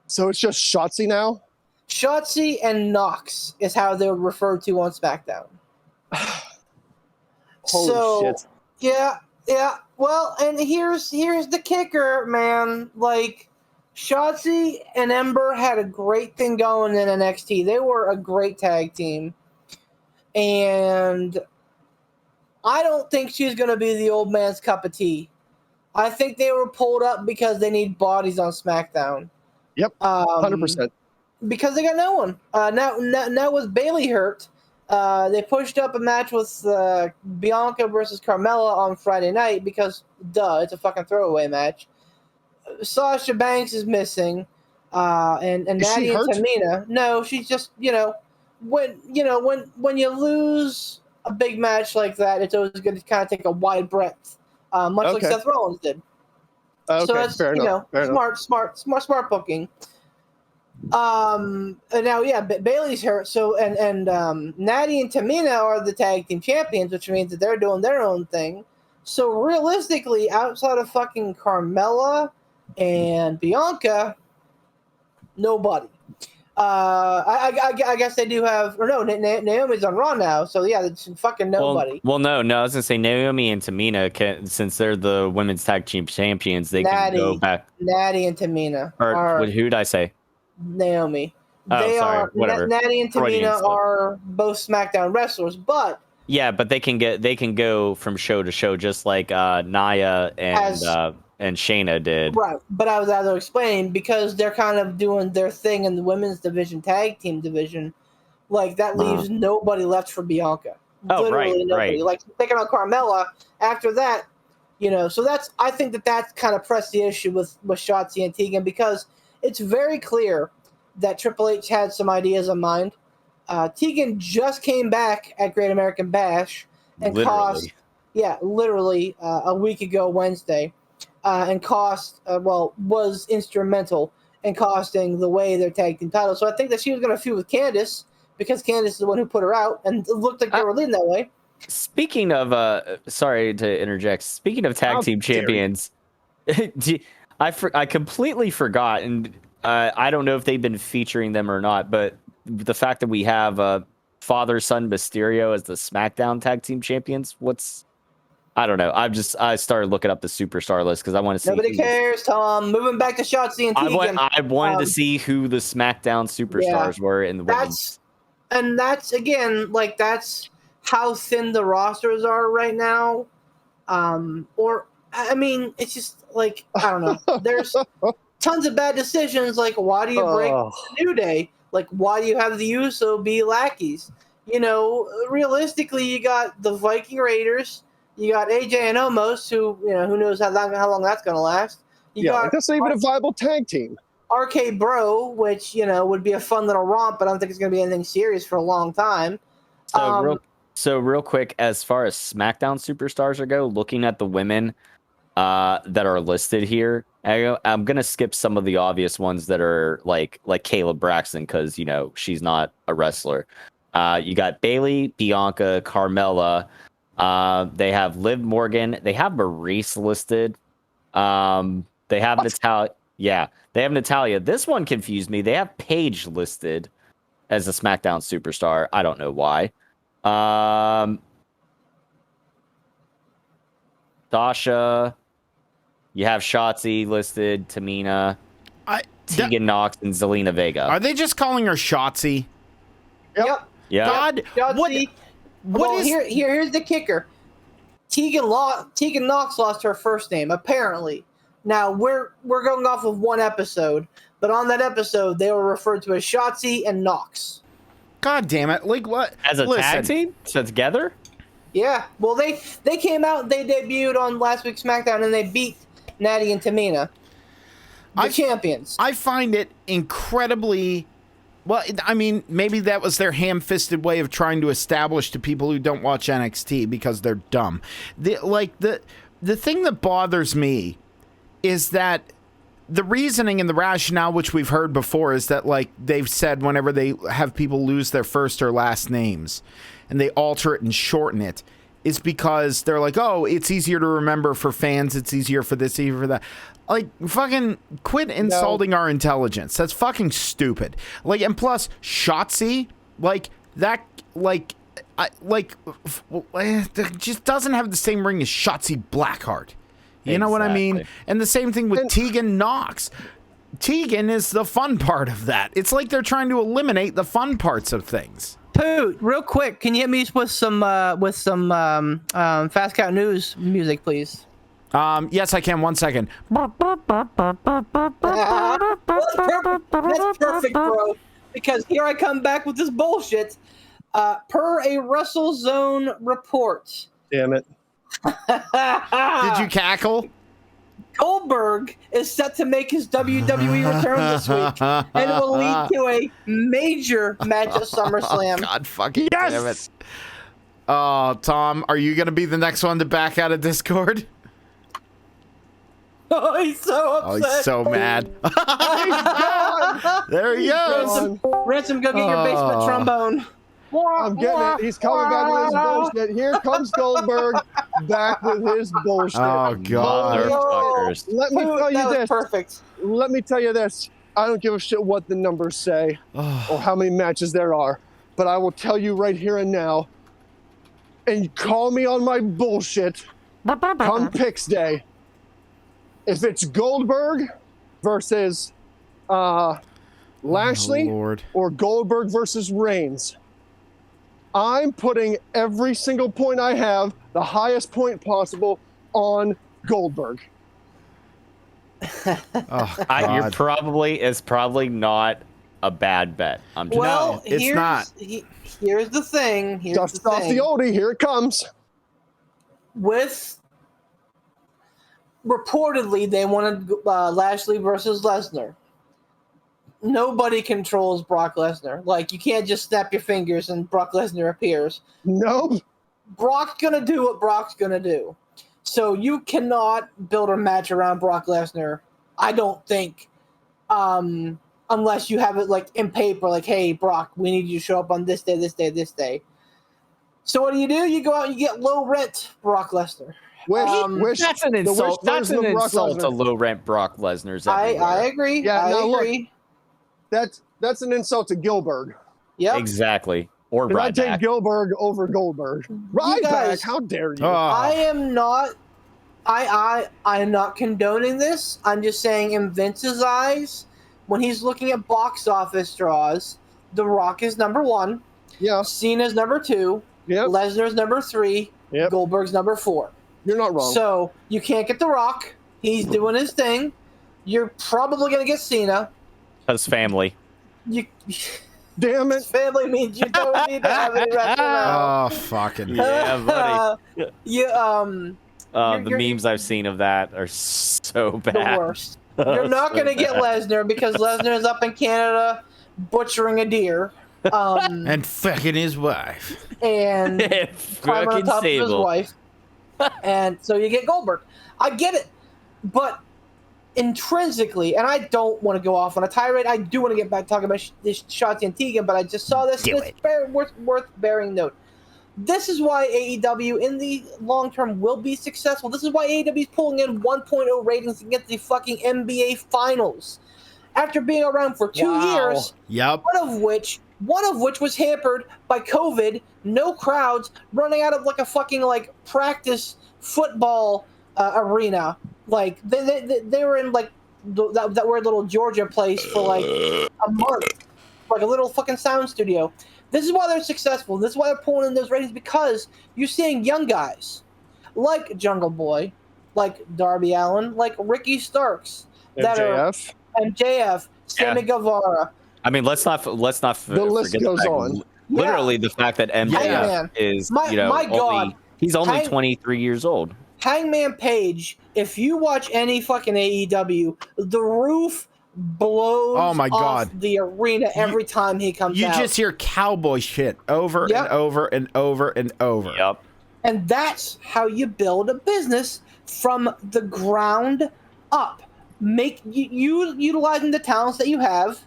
So it's just Shotzi now? Shotzi and Knox is how they're referred to on SmackDown. Holy shit. Yeah. Well, and here's the kicker, man. Like, Shotzi and Ember had a great thing going in NXT. They were a great tag team. And I don't think she's going to be the old man's cup of tea. I think they were pulled up because they need bodies on SmackDown. Yep, 100%. Because they got no one. Now with Bayley hurt, they pushed up a match with Bianca versus Carmella on Friday night because, it's a fucking throwaway match. Sasha Banks is missing, and Natty and Tamina. No, she's just when you lose a big match like that, it's always good to kind of take a wide breath, much like Seth Rollins did. Okay, so that's fair enough. Smart booking. And now, Bayley's hurt. So and Natty and Tamina are the tag team champions, which means that they're doing their own thing. So realistically, outside of fucking Carmella and Bianca, nobody. I guess they do have, or no, Naomi's on Raw now, so yeah, it's fucking nobody. Well, no, I was gonna say Naomi and Tamina since they're the women's tag team champions, they can go back. Natty and Tamina. Who'd I say? Naomi. Oh, sorry, whatever. Natty and Tamina are both SmackDown wrestlers, but yeah, but they can go from show to show just like Nia and Shayna did. Right, but I was either explaining because they're kind of doing their thing in the women's division, tag team division, like that leaves nobody left for Bianca. Oh, Literally nobody. Right. Like taking on Carmella after that, so I think that's kind of pressed the issue with Shotzi and Tegan because it's very clear that Triple H had some ideas in mind. Tegan just came back at Great American Bash and literally a week ago Wednesday. And was instrumental in costing the way their tag team title. So I think that she was going to feud with Candice because Candice is the one who put her out, and it looked like they were leading that way. Speaking of, sorry to interject. Speaking of tag team champions, I completely forgot, and I don't know if they've been featuring them or not, but the fact that we have father-son Mysterio as the SmackDown tag team champions, I don't know. I started looking up the superstar list because I want to see. Nobody cares, Tom. Moving back to Shotzi and Tegan. I wanted to see who the SmackDown superstars were in the women's. And that's how thin the rosters are right now. It's just like, I don't know. There's tons of bad decisions. Like, why do you break the New Day? Like, why do you have the Uso be lackeys? Realistically, you got the Viking Raiders. You got AJ and Omos, who knows how long that's going to last. That's not even a viable tag team. RK Bro, which would be a fun little romp, but I don't think it's going to be anything serious for a long time. So real quick, as far as SmackDown superstars go, looking at the women that are listed here, I'm going to skip some of the obvious ones that are like Kayla Braxton because she's not a wrestler. You got Bayley, Bianca, Carmella. They have Liv Morgan. They have Maurice listed. They have Natalia. Yeah, they have Natalia. This one confused me. They have Paige listed as a SmackDown superstar. I don't know why. Sasha. You have Shotzi listed. Tamina. Tegan Knox and Zelina Vega. Are they just calling her Shotzi? Yep. Yeah. God, Shotzi. Here's the kicker. Tegan Knox lost her first name, apparently. Now, we're going off of one episode, but on that episode, they were referred to as Shotzi and Knox. God damn it. Like, what? As a tag team? So together? Yeah. Well, they came out, they debuted on last week's SmackDown, and they beat Natty and Tamina, the champions. I find it incredibly... Well, I mean, maybe that was their ham-fisted way of trying to establish to people who don't watch NXT because they're dumb. The thing that bothers me is that the reasoning and the rationale, which we've heard before, is that like they've said whenever they have people lose their first or last names and they alter it and shorten it, is because they're like, oh, it's easier to remember for fans. It's easier for this, easier for that. Like, fucking quit insulting our intelligence. That's fucking stupid. Like, and plus, Shotzi, like, that, like, just doesn't have the same ring as Shotzi Blackheart. You know what I mean? And the same thing with Tegan Knox. Tegan is the fun part of that. It's like they're trying to eliminate the fun parts of things. Poot, real quick, can you hit me with some Fast Count News music, please? Yes, I can. 1 second. That's perfect, bro. Because here I come back with this bullshit. Per a WrestleZone report. Damn it. Did you cackle? Goldberg is set to make his WWE return this week, and it will lead to a major match at SummerSlam. Oh, God fucking damn it. Oh, Tom, are you going to be the next one to back out of Discord? Oh, he's so upset. Oh, he's so mad. There he goes. Ransom, go get your basement trombone. I'm getting it. He's coming back with his bullshit. Here comes Goldberg back with his bullshit. Oh, God. Let me tell you this. Perfect. Let me tell you this. I don't give a shit what the numbers say or how many matches there are, but I will tell you right here and now, and call me on my bullshit, come Picks Day, if it's Goldberg versus Lashley or Goldberg versus Reigns, I'm putting every single point I have, the highest point possible, on Goldberg. It's probably not a bad bet. I'm just well, it's not. Here's the thing. Dust off the oldie. Here it comes. With reportedly, they wanted Lashley versus Lesnar. Nobody controls Brock Lesnar. Like, you can't just snap your fingers and Brock Lesnar appears. No. Brock's going to do what Brock's going to do. So you cannot build a match around Brock Lesnar, I don't think, unless you have it, like, in paper, like, hey, Brock, we need you to show up on this day, this day, this day. So what do? You go out and you get low-rent Brock Lesnar. That's an insult. That's an insult to low-rent Brock Lesnar. I agree. Yeah, I agree. Look, that's an insult to Gilbert. Yep. Exactly. Or Ryback. I take Gilbert over Goldberg. Ryback, how dare you? I am not. I am not condoning this. I'm just saying, in Vince's eyes, when he's looking at box office draws, The Rock is number 1. Yeah. Cena's number 2. Yep. Lesnar's number 3. Yep. Goldberg's number 4. You're not wrong. So you can't get The Rock. He's doing his thing. You're probably gonna get Cena. His family. Damn it. Family means you don't need to have any rationale. Oh, fucking. Yeah, buddy. The memes I've seen of that are so bad. The worst. You're not going to get Lesnar because Lesnar is up in Canada butchering a deer. And fucking his wife. And climbing on top of his wife. And so you get Goldberg. I get it. But intrinsically, and I don't want to go off on a tirade. I do want to get back talking about this Shotzi and Tegan, but I just saw this. It's worth bearing note. This is why AEW in the long term will be successful. This is why AEW is pulling in 1.0 ratings against the fucking NBA Finals after being around for 2 years. Yep. One of which was hampered by COVID, no crowds, running out of like a fucking like practice football arena. Like they were in like that weird little Georgia place for like a month, like a little fucking sound studio. This is why they're successful. This is why they're pulling in those ratings, because you're seeing young guys like Jungle Boy, like Darby Allin, like Ricky Starks, MJF, Sammy Guevara. I mean, let's not the list goes on. Literally, the fact that MJF is he's only 23 years old. Hangman Page, if you watch any fucking AEW, the roof blows off the arena every time he comes out. You just hear cowboy shit over and over and over and over. Yep. And that's how you build a business from the ground up. Utilizing the talents that you have,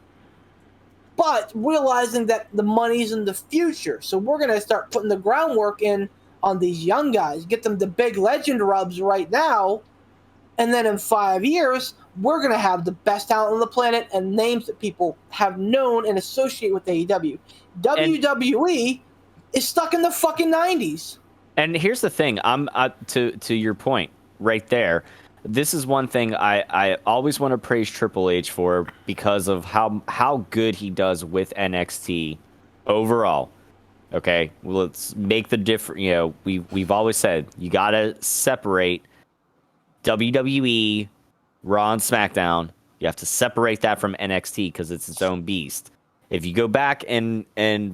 but realizing that the money's in the future. So we're going to start putting the groundwork in on these young guys, get them the big legend rubs right now, and then in 5 years, we're going to have the best talent on the planet and names that people have known and associate with AEW. WWE is stuck in the fucking 90s. And here's the thing, to your point right there. This is one thing I always want to praise Triple H for because of how good he does with NXT overall. Okay, well, let's make the difference. You know, we've always said you gotta separate WWE, Raw, and SmackDown. You have to separate that from NXT because it's its own beast. If you go back and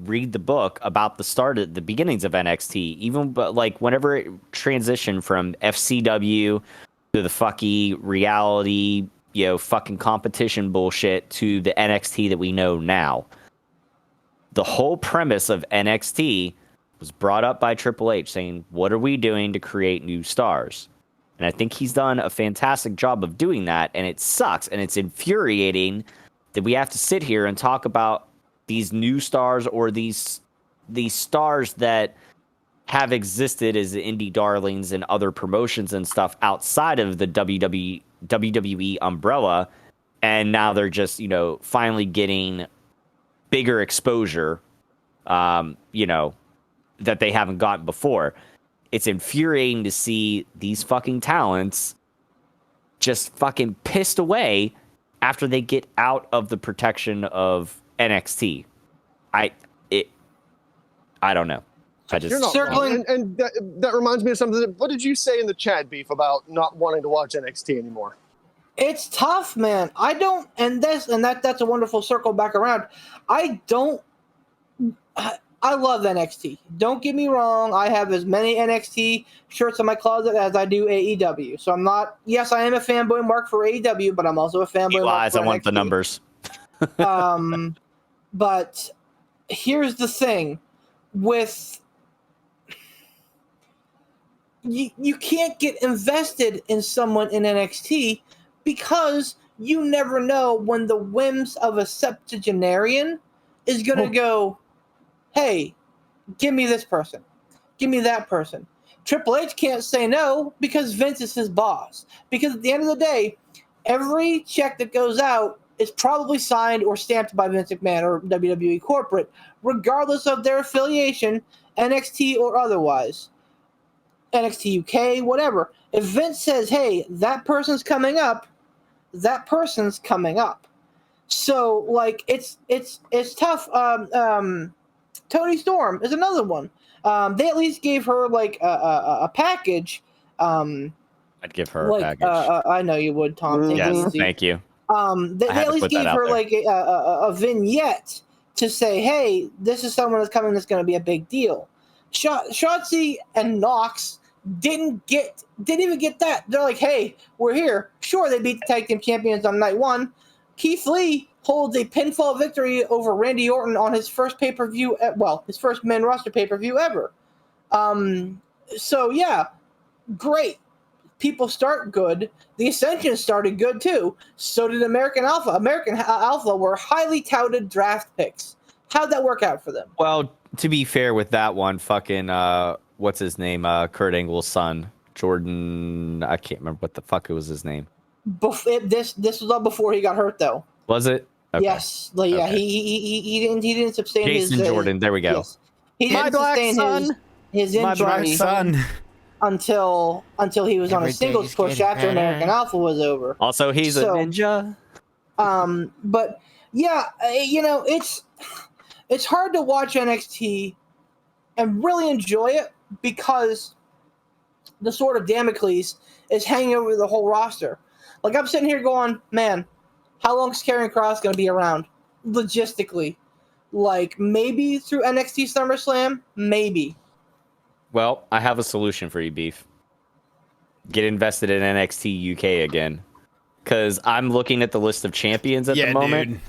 read the book about the beginnings of NXT, even but like whenever it transitioned from FCW to the fucking reality, fucking competition bullshit to the NXT that we know now. The whole premise of NXT was brought up by Triple H saying, what are we doing to create new stars? And I think he's done a fantastic job of doing that. And it sucks. And it's infuriating that we have to sit here and talk about these new stars or these stars that have existed as indie darlings and other promotions and stuff outside of the WWE umbrella. And now they're just, finally getting bigger exposure, that they haven't gotten before. It's infuriating to see these fucking talents just fucking pissed away after they get out of the protection of NXT. I don't know. You're not wrong. And that reminds me of something. What did you say in the chat, Beef, about not wanting to watch NXT anymore? It's tough, man. I don't, that's a wonderful circle back around. I love NXT. Don't get me wrong. I have as many NXT shirts in my closet as I do AEW. So I'm not. Yes, I am a fanboy mark for AEW, but I'm also a fanboy mark for NXT. I want the numbers. But here's the thing with. You can't get invested in someone in NXT because you never know when the whims of a septuagenarian is going to go, hey, give me this person. Give me that person. Triple H can't say no because Vince is his boss. Because at the end of the day, every check that goes out is probably signed or stamped by Vince McMahon or WWE corporate, regardless of their affiliation, NXT or otherwise. NXT UK, whatever. If Vince says, hey, that person's coming up, that person's coming up. So, like, it's tough. Toni Storm is another one. They at least gave her, like, a package. I'd give her a package. I know you would, Tom. Yes, thank you. They at least gave her, like, a vignette to say, hey, this is someone that's coming that's going to be a big deal. Shotzi and Nox didn't even get that. They're like, hey, we're here. Sure, they beat the tag team champions on night one. Keith Lee holds a pinfall victory over Randy Orton on his first pay-per-view, his first main roster pay-per-view ever. So yeah, great. People start good. The Ascension started good too. So did American Alpha. American Alpha were highly touted draft picks. How'd that work out for them? Well, to be fair with that one, fucking what's his name? Kurt Angle's son, Jordan. I can't remember what the fuck it was his name. This was all before he got hurt, though. Was it? Okay. Yes. Yeah. Okay. He didn't sustain Jason his Jordan. There we go. Yes. He didn't sustain his injury. My black son. Until he was on a singles push after American Alpha was over. Also, he's a ninja. But yeah, it's hard to watch NXT and really enjoy it because the sword of Damocles is hanging over the whole roster. Like, I'm sitting here going, man, how long is Karrion Kross going to be around logistically? Like, maybe through NXT SummerSlam? Maybe. Well, I have a solution for you, Beef. Get invested in NXT UK again. Because I'm looking at the list of champions at the moment. Dude.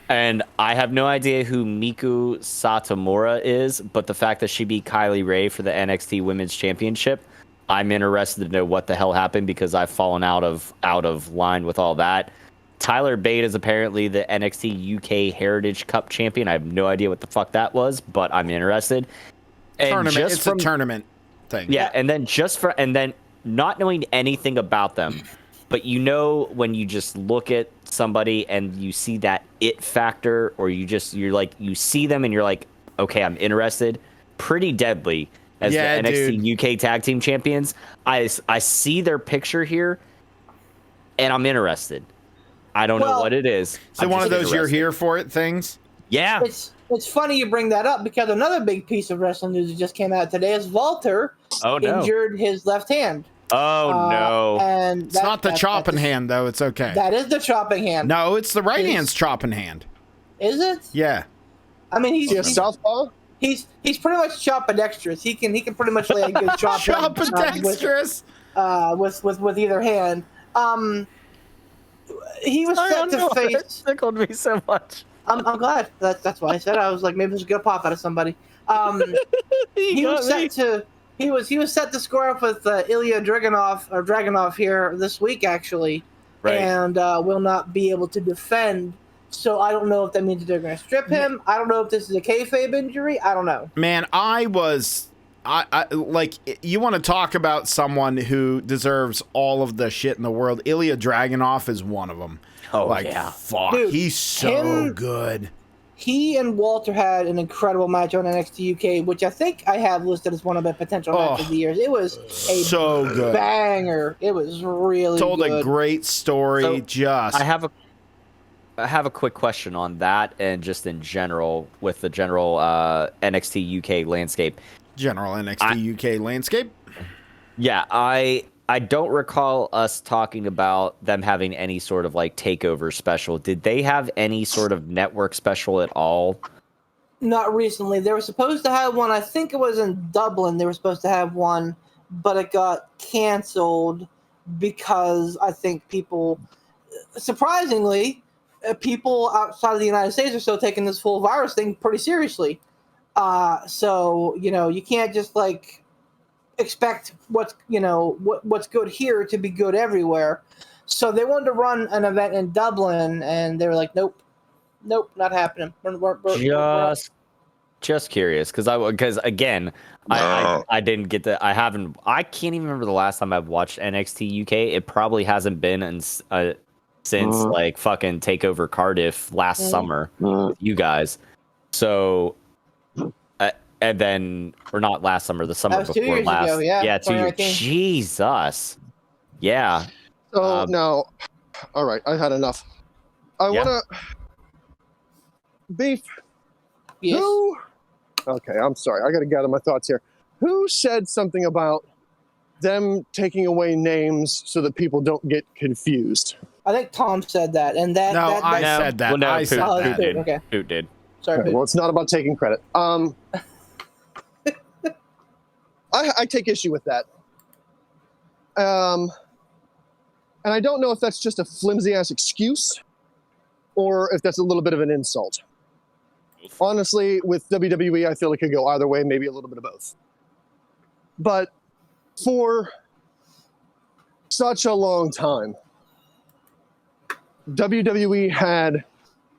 And I have no idea who Miku Satomura is, but the fact that she beat Kylie Ray for the NXT Women's Championship, I'm interested to know what the hell happened because I've fallen out of line with all that. Tyler Bate is apparently the NXT UK Heritage Cup champion. I have no idea what the fuck that was, but I'm interested. And it's a tournament thing. Yeah, and then not knowing anything about them, but when you just look at somebody and you see that it factor, or you see them and you're like, okay, I'm interested. Pretty Deadly as the NXT UK Tag Team Champions. I see their picture here, and I'm interested. I don't know what it is. So one of those you're here for it things? Yeah. It's funny you bring that up because another big piece of wrestling news that just came out today is Walter injured his left hand. Oh, no. And it's not the chopping hand, though. It's okay. That is the chopping hand. No, it's the right hand's chopping hand. Is it? Yeah. I mean, he's a southpaw? He's pretty much choppidextrous. He can pretty much lay a good chop choppidextrous with either hand. He was set to face. It tickled me so much. I'm glad. That's why I said I was like, maybe there's a good pop out of somebody. He was set to square up with Ilya Dragunov here this week actually, right. And will not be able to defend. So I don't know if that means that they're going to strip him. I don't know if this is a kayfabe injury. I don't know. Man, I like, you want to talk about someone who deserves all of the shit in the world. Ilya Dragunov is one of them. Oh, like, yeah. Fuck, dude, he's so good. He and Walter had an incredible match on NXT UK, which I think I have listed as one of the potential match of the years. It was a so good banger. It was really told good. A great story. So I have a quick question on that, and just in general with the general NXT UK landscape. General NXT UK landscape. Yeah, I don't recall us talking about them having any sort of like takeover special. Did they have any sort of network special at all? Not recently. They were supposed to have one. I think it was in Dublin. They were supposed to have one, but it got canceled because I think surprisingly, people outside of the United States are still taking this whole virus thing pretty seriously. So you can't just like expect what's good here to be good everywhere. So they wanted to run an event in Dublin, and they were like, nope, not happening. Just curious, because again, I didn't get the I can't even remember the last time I've watched NXT UK. It probably hasn't been since like fucking Takeover Cardiff last summer with you guys. So. And then, or not last summer, the summer before 2 years last. ago, yeah, 2 years. Jesus. Yeah. So now, all right, I've had enough. I want to... Beef. Yes. Who... Okay, I'm sorry. I got to gather my thoughts here. Who said something about them taking away names so that people don't get confused? I think Tom said that, and that. No, I said that. Well, no, I said that. Did. Okay. Who did? Sorry. Okay, well, it's not about taking credit. I take issue with that. And I don't know if that's just a flimsy-ass excuse or if that's a little bit of an insult. Honestly, with WWE, I feel it could go either way, maybe a little bit of both. But for such a long time, WWE had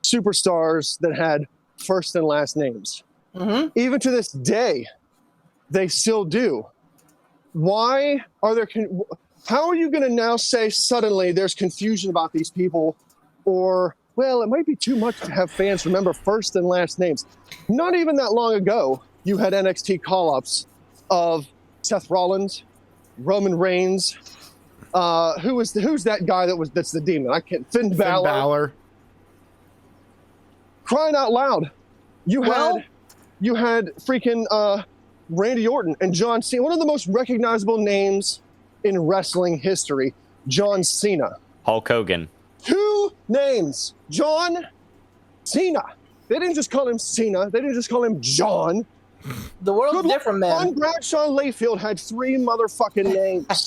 superstars that had first and last names. Mm-hmm. Even to this day, they still do. Why are there? How are you going to now say suddenly there's confusion about these people? Or, well, it might be too much to have fans remember first and last names. Not even that long ago, you had NXT call-ups of Seth Rollins, Roman Reigns. Who's that guy that's the demon? I can't. Finn Balor. Crying out loud. You had freaking Randy Orton and John Cena, one of the most recognizable names in wrestling history, John Cena. Hulk Hogan. 2 names, John Cena. They didn't just call him Cena. They didn't just call him John. The world's different, man. John Bradshaw Layfield had 3 motherfucking names.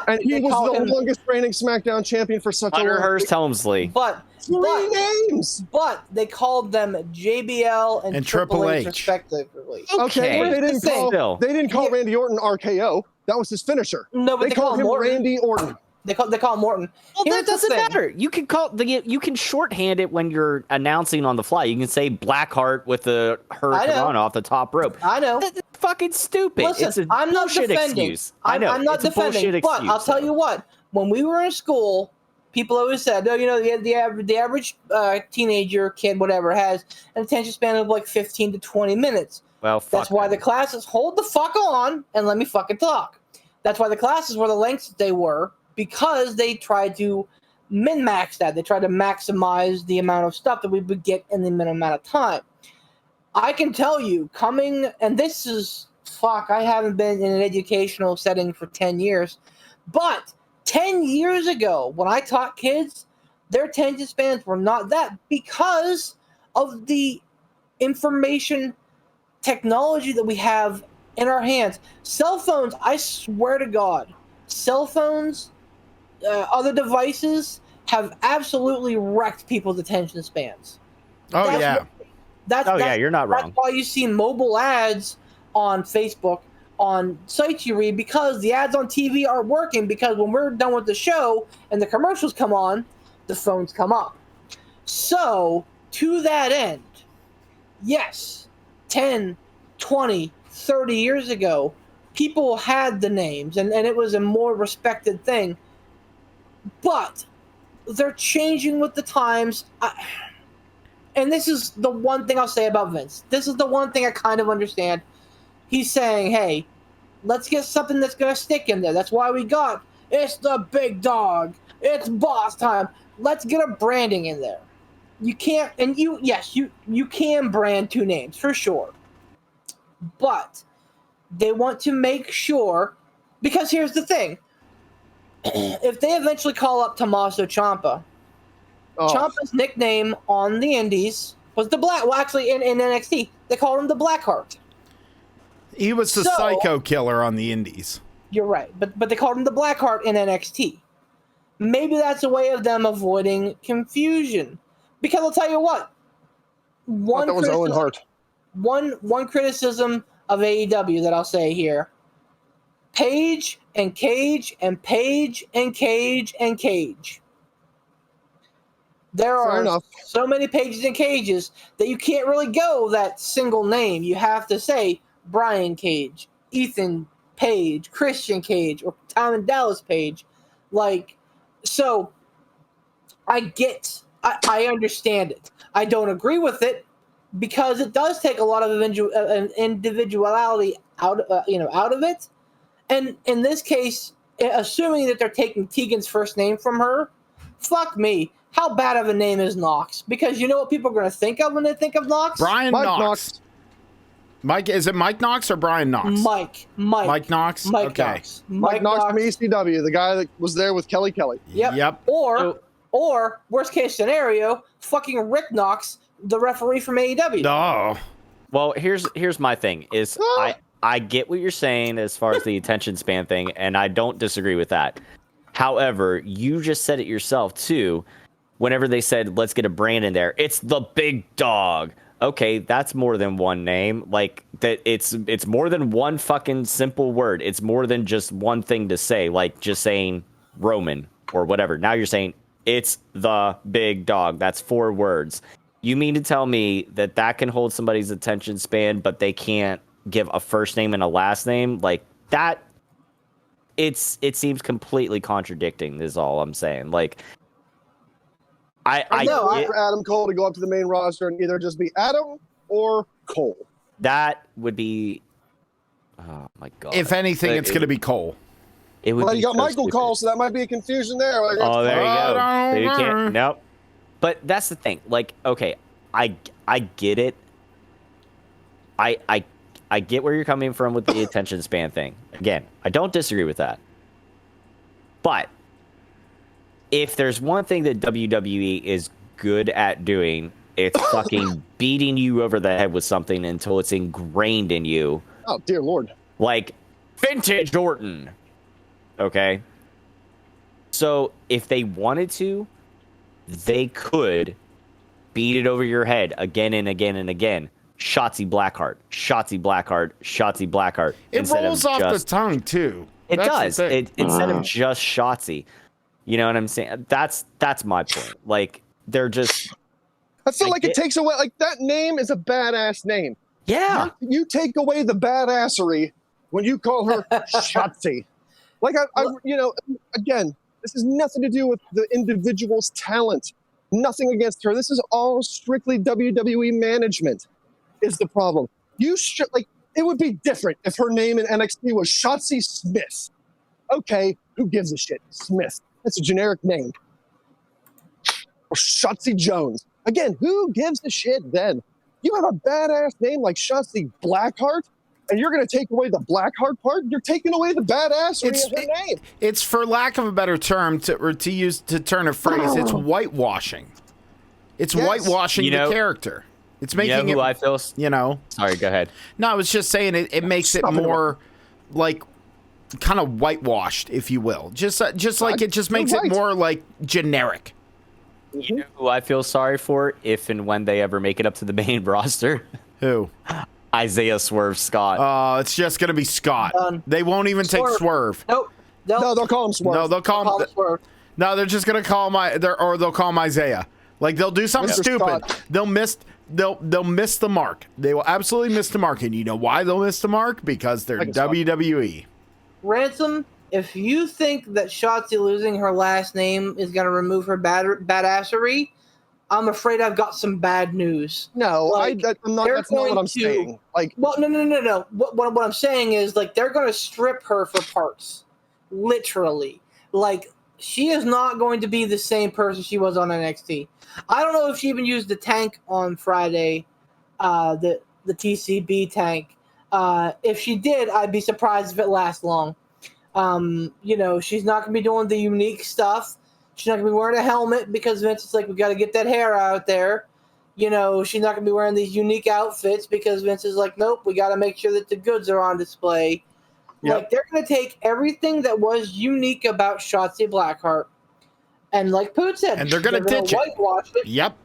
And he was the longest reigning SmackDown champion for such a long time. Hunter Hearst Helmsley. But 3 names. But they called them JBL and Triple H respectively. Okay, they didn't call Randy Orton RKO. That was his finisher. No, but they called him Morton. Randy Orton. They call him Morton. Well, Here's that doesn't matter. You can shorthand it when you're announcing on the fly. You can say Blackheart with the Hurricane off the top rope. I know. That's fucking stupid. Listen, it's a I'm not bullshit defending. excuse. I know. I'm not it's defending. A but excuse, I'll tell you what. When we were in school, people always said, "No, the average teenager, kid, whatever, has an attention span of like 15 to 20 minutes." Well, that's why the classes hold the fuck on and let me fucking talk. That's why the classes were the lengths that they were, because they tried to min-max that. They tried to maximize the amount of stuff that we would get in the minimum amount of time. I can tell you, and this is, I haven't been in an educational setting for 10 years, but 10 years ago, when I taught kids, their attention spans were not that because of the information technology that we have in our hands. Cell phones, I swear to God, cell phones, other devices have absolutely wrecked people's attention spans. You're not wrong. That's why you see mobile ads on Facebook, on sites you read, because the ads on TV are working, because when we're done with the show and the commercials come on, the phones come up. So, to that end, yes, 10, 20, 30 years ago, people had the names, and it was a more respected thing. But they're changing with the times. And this is the one thing I'll say about Vince. This is the one thing I kind of understand. He's saying, hey, let's get something that's going to stick in there. That's why we got, it's the big dog. It's boss time. Let's get a branding in there. You can't, and you can brand two names, for sure. But they want to make sure, because here's the thing. If they eventually call up Tommaso Ciampa, Ciampa's nickname on the Indies was the Black. Well, actually, in NXT, they called him the Blackheart. He was the psycho killer on the Indies. You're right, but they called him the Blackheart in NXT. Maybe that's a way of them avoiding confusion. Because I'll tell you what, one criticism of AEW that I'll say here: Page and Cage and Page and Cage and Cage. There are so many pages and cages that you can't really go that single name. You have to say Brian Cage, Ethan Page, Christian Cage, or Tom and Dallas Page. So I understand it. I don't agree with it because it does take a lot of individuality out of it. And in this case, assuming that they're taking Tegan's first name from her, fuck me. How bad of a name is Knox? Because you know what people are going to think of when they think of Knox? Mike Knox. Mike, is it Mike Knox or Brian Knox? Mike Knox. Mike Knox from ECW, the guy that was there with Kelly Kelly. Yep. Or worst case scenario, fucking Rick Knox, the referee from AEW. No. Well, here's my thing is I get what you're saying as far as the attention span thing, and I don't disagree with that. However, you just said it yourself too. Whenever they said, let's get a brand in there, it's the big dog. Okay, that's more than one name. Like that, it's more than one fucking simple word. It's more than just one thing to say, like just saying Roman or whatever. Now you're saying it's the big dog. That's 4 words. You mean to tell me that can hold somebody's attention span, but they can't give a first name and a last name? Like that, it seems completely contradicting is all I'm saying. Like, I know for Adam Cole to go up to the main roster and either just be Adam or Cole. That would be, oh my God. If anything, it's going to be Cole. It would. Well, you got Michael Cole, so that might be a confusion there. Like, oh, there you go. So you can't. Nope. But that's the thing. Like, okay, I get it. I get where you're coming from with the attention span thing. Again, I don't disagree with that. But if there's one thing that WWE is good at doing, it's fucking beating you over the head with something until it's ingrained in you. Oh, dear Lord. Like Vintage Orton. Okay? So if they wanted to, they could beat it over your head again and again and again. Shotzi Blackheart, Shotzi Blackheart, Shotzi Blackheart. It rolls off the tongue, too. It does. Instead of just Shotzi. You know what I'm saying? That's my point. Like, they're just... I feel like it takes away... Like, that name is a badass name. Yeah. You take away the badassery when you call her Shotzi. Like, again, this has nothing to do with the individual's talent. Nothing against her. This is all strictly WWE management is the problem. It would be different if her name in NXT was Shotzi Smith. Okay, who gives a shit? Smith. That's a generic name. Or Shotzi Jones. Again, who gives a shit then? You have a badass name like Shotzi Blackheart, and you're going to take away the Blackheart part? You're taking away the badassery of her name. It's, for lack of a better term, to turn a phrase, it's whitewashing. It's whitewashing the character. It's making who I feel... Sorry, go ahead. No, I was just saying it makes it more like kind of whitewashed, if you will. Just like it just makes it more like generic. You know who I feel sorry for if and when they ever make it up to the main roster? Who? Isaiah Swerve Scott. Oh, it's just going to be Scott. They won't even take Swerve. Nope. No, they'll call him Swerve. No, they'll call him Swerve. No, they're just going to call him they'll call him Isaiah. Like, they'll do something stupid. Scott. They'll miss the mark. They will absolutely miss the mark. And you know why they'll miss the mark? Because they're WWE. Ransom, if you think that Shotzi losing her last name is going to remove her badassery, I'm afraid I've got some bad news. No, that's not what I'm saying. Like, well, no. What I'm saying is, like, they're going to strip her for parts, literally. Like, she is not going to be the same person she was on NXT. I don't know if she even used the tank on Friday, the TCB tank. If she did, I'd be surprised if it lasts long. She's not going to be doing the unique stuff. She's not going to be wearing a helmet because Vince is like, we got to get that hair out there. She's not going to be wearing these unique outfits because Vince is like, nope, we got to make sure that the goods are on display. Yep. Like, they're going to take everything that was unique about Shotzi Blackheart and, like Poot said, and they're going to ditch it. Whitewash it. Yep.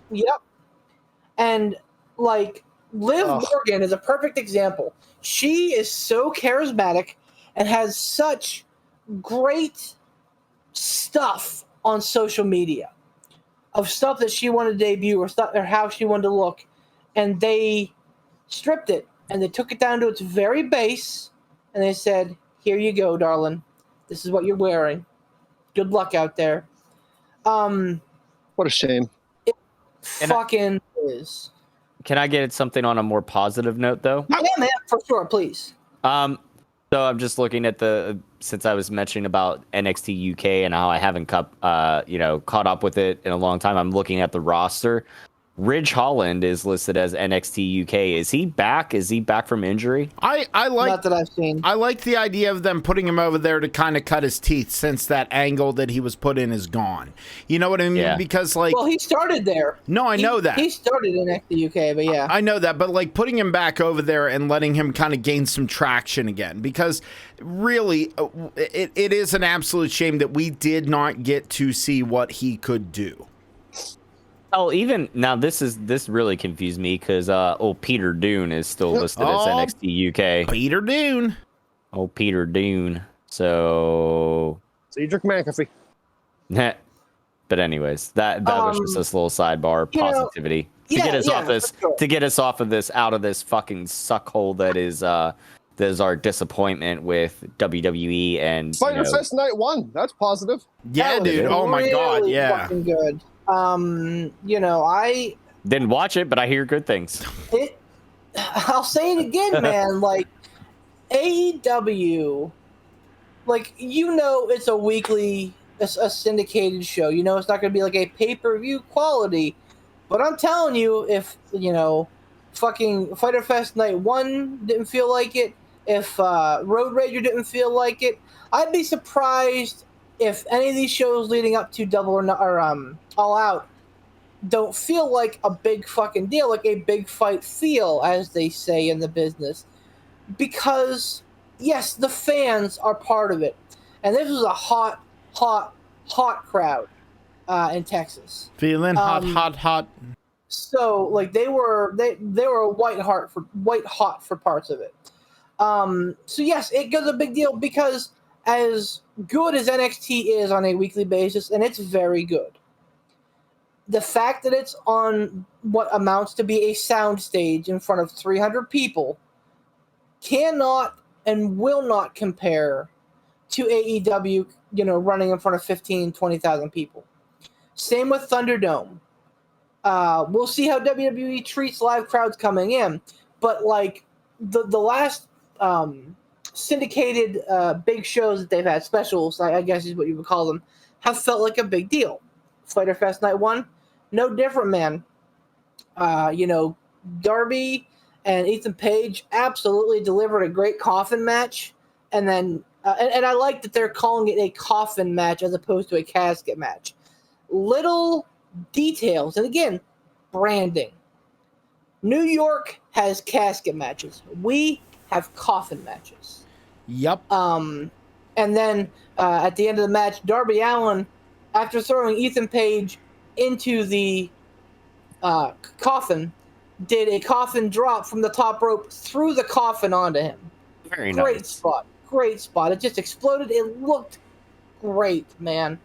And, like, Liv Morgan is a perfect example. She is so charismatic and has such great stuff on social media of stuff that she wanted to debut or how she wanted to look, and they stripped it and they took it down to its very base, and they said, "Here you go, darling. This is what you're wearing. Good luck out there." What a shame. It fucking is. Can I get something on a more positive note, though? Yeah, man, for sure, please. So I'm just looking at since I was mentioning about NXT UK and how I haven't caught up with it in a long time. I'm looking at the roster. Ridge Holland is listed as NXT UK. Is he back? Is he back from injury? I like not that I've seen. I like the idea of them putting him over there to kind of cut his teeth since that angle that he was put in is gone. You know what I mean? Yeah. Because well, he started there. No, I know that. He started in NXT UK, but yeah. I know that, but like putting him back over there and letting him kind of gain some traction again, because really it is an absolute shame that we did not get to see what he could do. Oh, even now, this really confused me because Peter Dune is still listed as NXT UK. Peter Dune. Oh, Peter Dune. So Cedric McAfee. But anyways, that was just this little sidebar positivity to get us off this, to get us off of this, out of this fucking suckhole that is our disappointment with WWE and Fighter Fest Night 1. That's positive. Yeah, dude. Oh my god. Yeah. Fucking good. I didn't watch it, but I hear good things. I'll say it again, man. Like, AEW, like, it's a weekly, a syndicated show. It's not going to be like a pay-per-view quality. But I'm telling you, if, fucking Fighter Fest Night 1 didn't feel like it, if Road Rager didn't feel like it, I'd be surprised if any of these shows leading up to Double or All Out don't feel like a big fucking deal, like a big fight feel, as they say in the business. Because, yes, the fans are part of it. And this was a hot crowd in Texas. Feeling hot. So, like, they were white hot for parts of it. So, yes, it was a big deal because as good as NXT is on a weekly basis, and it's very good, the fact that it's on what amounts to be a soundstage in front of 300 people cannot and will not compare to AEW, running in front of 15, 20,000 people. Same with Thunderdome. We'll see how WWE treats live crowds coming in, but like the last syndicated big shows that they've had, specials, I guess is what you would call them, have felt like a big deal. Fyter Fest Night 1, no different, man. Darby and Ethan Page absolutely delivered a great coffin match, and then and I like that they're calling it a coffin match as opposed to a casket match. Little details, and again, branding. New York has casket matches. We have coffin matches. Yep. And then at the end of the match, Darby Allin, after throwing Ethan Page into the coffin, did a coffin drop from the top rope through the coffin onto him. Very nice. Great spot. It just exploded. It looked great, man.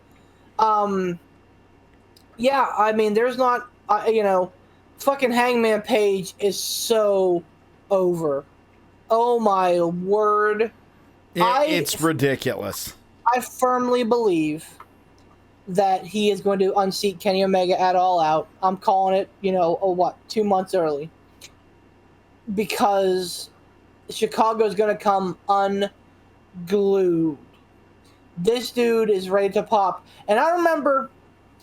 Yeah, I mean, there's not, fucking Hangman Page is so over. Oh my word. It's ridiculous. I firmly believe that he is going to unseat Kenny Omega at All Out. I'm calling it, 2 months early. Because Chicago's going to come unglued. This dude is ready to pop. And I remember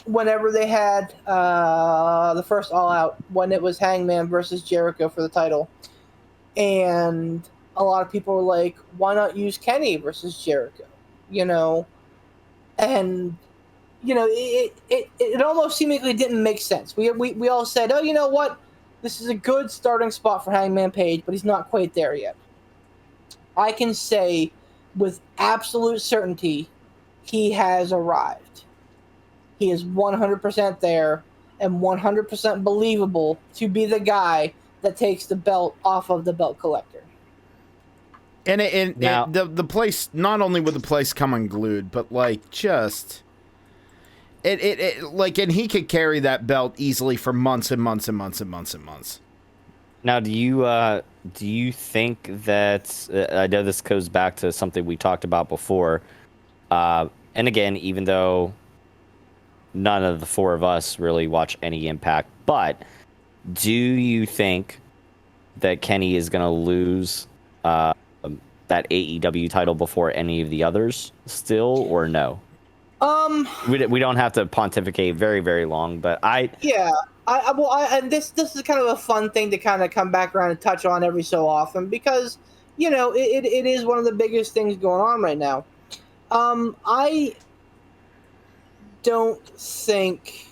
whenever they had the first All Out, when it was Hangman versus Jericho for the title. And a lot of people were like, why not use Kenny versus Jericho? And it almost seemingly didn't make sense. We all said, oh, you know what? This is a good starting spot for Hangman Page, but he's not quite there yet. I can say with absolute certainty he has arrived. He is 100% there and 100% believable to be the guy that takes the belt off of the belt collector. And the place, not only would the place come unglued, but like just and he could carry that belt easily for months and months and months and months and months. Now, do you think that I know this goes back to something we talked about before, and again, even though none of the four of us really watch any Impact, but do you think that Kenny is going to lose that AEW title before any of the others still, or no? We don't have to pontificate very, very long, but and this is kind of a fun thing to kind of come back around and touch on every so often, because it is one of the biggest things going on right now. I don't think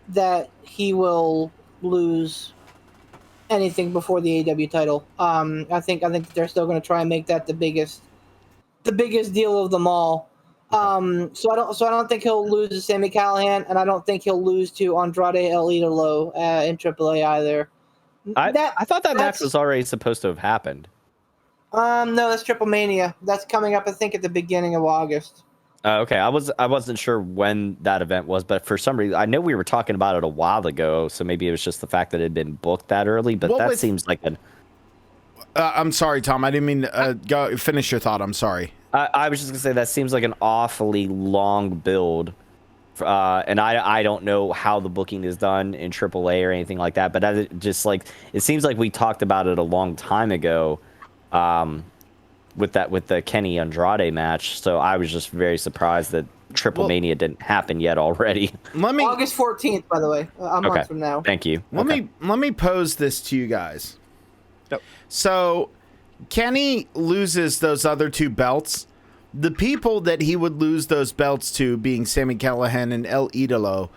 that he will lose anything before the AEW title. I think they're still going to try and make that the biggest deal of them all. So I don't think he'll lose to Sami Callihan, and I don't think he'll lose to Andrade El Idolo in AAA either. I thought that match was already supposed to have happened. No, that's Triple Mania. That's coming up, I think, at the beginning of August. Okay, I wasn't sure when that event was, but for some reason, I know we were talking about it a while ago, so maybe it was just the fact that it had been booked that early, but seems like an... I'm sorry, Tom. I didn't mean to go finish your thought. I'm sorry. I was just going to say that seems like an awfully long build, and I don't know how the booking is done in AAA or anything like that, but it seems like we talked about it a long time ago, with the Kenny Andrade match. So I was just very surprised that Triple Mania didn't happen yet already. August 14th, by the way, a month from now. Thank you. Let me pose this to you guys. Yep. So Kenny loses those other two belts. The people that he would lose those belts to, being Sami Callihan and El Idolo,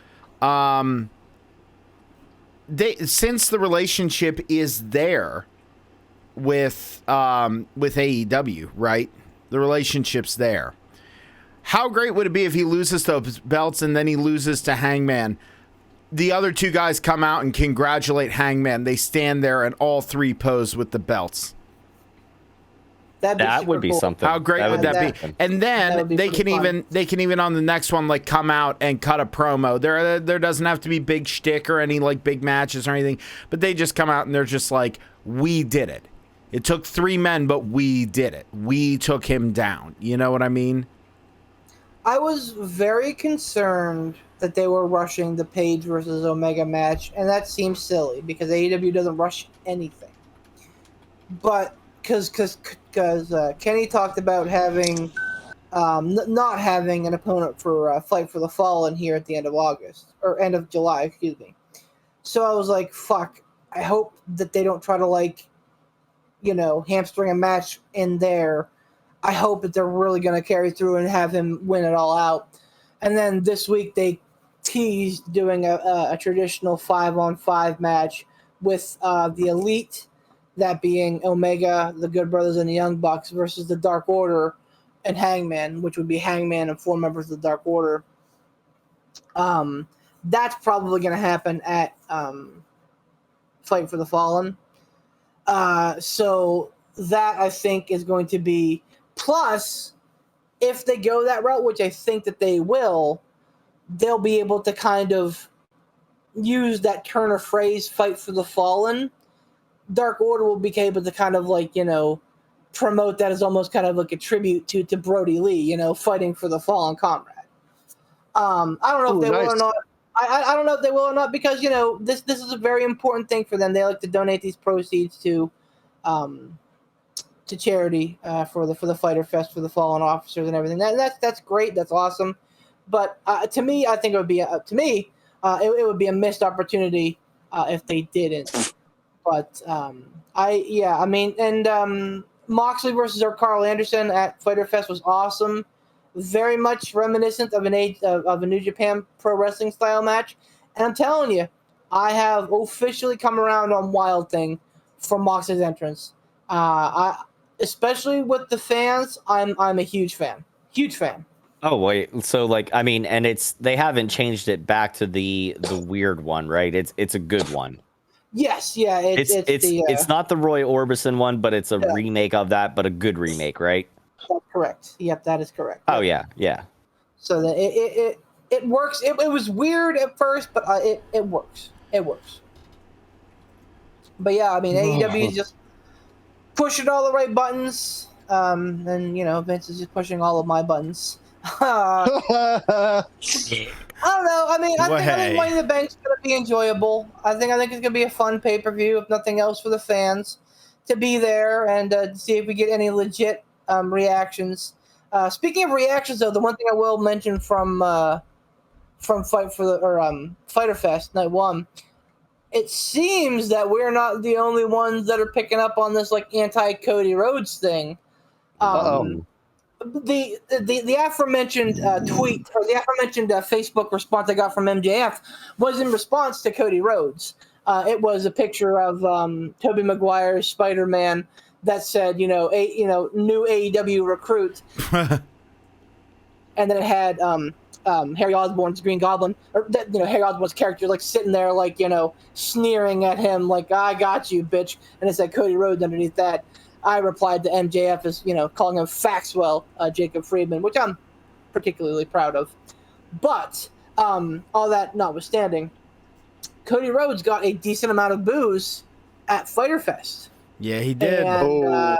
since the relationship is there with AEW, right? The relationship's there. How great would it be if he loses those belts and then he loses to Hangman? The other two guys come out and congratulate Hangman. They stand there and all three pose with the belts. That would be cool. something. How great would that be? And then they can even on the next one like come out and cut a promo. There doesn't have to be big shtick or any like big matches or anything, but they just come out and they're just like, we did it. It took 3 men, but we did it. We took him down. You know what I mean? I was very concerned that they were rushing the Page versus Omega match, and that seems silly because AEW doesn't rush anything. But because Kenny talked about having not having an opponent for Fight for the Fallen here at the end of August or end of July, excuse me. So I was like, fuck. I hope that they don't try to like, hamstring a match in there. I hope that they're really going to carry through and have him win it all out. And then this week they teased doing a traditional 5-on-5 match with the Elite, that being Omega, the Good Brothers, and the Young Bucks versus the Dark Order and Hangman, which would be Hangman and 4 members of the Dark Order. That's probably going to happen at Fight for the Fallen. So that, I think, is going to be... Plus, if they go that route, which I think that they will, they'll be able to kind of use that turn of phrase, Fight for the Fallen. Dark Order will be able to kind of like, promote that as almost kind of like a tribute to Brody Lee, fighting for the fallen comrade. I don't know if they will or not. I don't know if they will or not because, this is a very important thing for them. They like to donate these proceeds to charity for the Fighter Fest for the fallen officers and everything. That's great. That's awesome. But to me, I think it would be it would be a missed opportunity if they didn't. But Moxley versus Carl Anderson at Fighter Fest was awesome. Very much reminiscent of a New Japan Pro Wrestling style match. And I'm telling you, I have officially come around on Wild Thing for Moxley's entrance. Especially with the fans, I'm a huge fan. Huge fan. Oh wait, so and they haven't changed it back to the weird one, right? It's a good one. Yes, yeah. It's not the Roy Orbison one, but it's a remake of that, but a good remake, right? That's correct. Yep, that is correct. Oh yeah. So that it works. It was weird at first, but it works. It works. But yeah, AEW is just pushing all the right buttons, and Vince is just pushing all of my buttons. I don't know. I think Money in the Bank's gonna be enjoyable. I think it's gonna be a fun pay-per-view, if nothing else, for the fans to be there and see if we get any legit reactions. Speaking of reactions, though, the one thing I will mention from Fighter Fest Night 1, it seems that we're not the only ones that are picking up on this anti-Cody Rhodes thing. The aforementioned tweet or the aforementioned Facebook response I got from MJF was in response to Cody Rhodes. It was a picture of Tobey Maguire's Spider-Man that said, new AEW recruit, and then it had Harry Osborn's Green Goblin, or Harry Osborn's character sitting there sneering at him I got you, bitch, and it said Cody Rhodes underneath that. I replied to MJF as, calling him Faxwell, Jacob Friedman, which I'm particularly proud of. But all that notwithstanding, Cody Rhodes got a decent amount of boos at Fyter Fest. Yeah, he did. And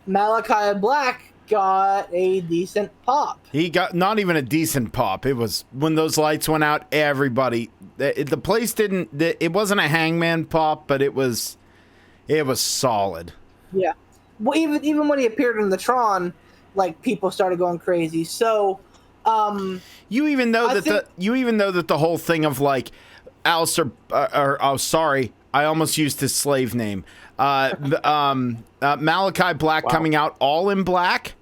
Malachi Black got a decent pop. He got not even a decent pop. It was when those lights went out, everybody, the place didn't, it wasn't a Hangman pop, but it was solid. Yeah. Well, even when he appeared in the Tron, people started going crazy. So, you even know that the whole thing of Alistair, sorry, I almost used his slave name. Malachi Black coming out all in black,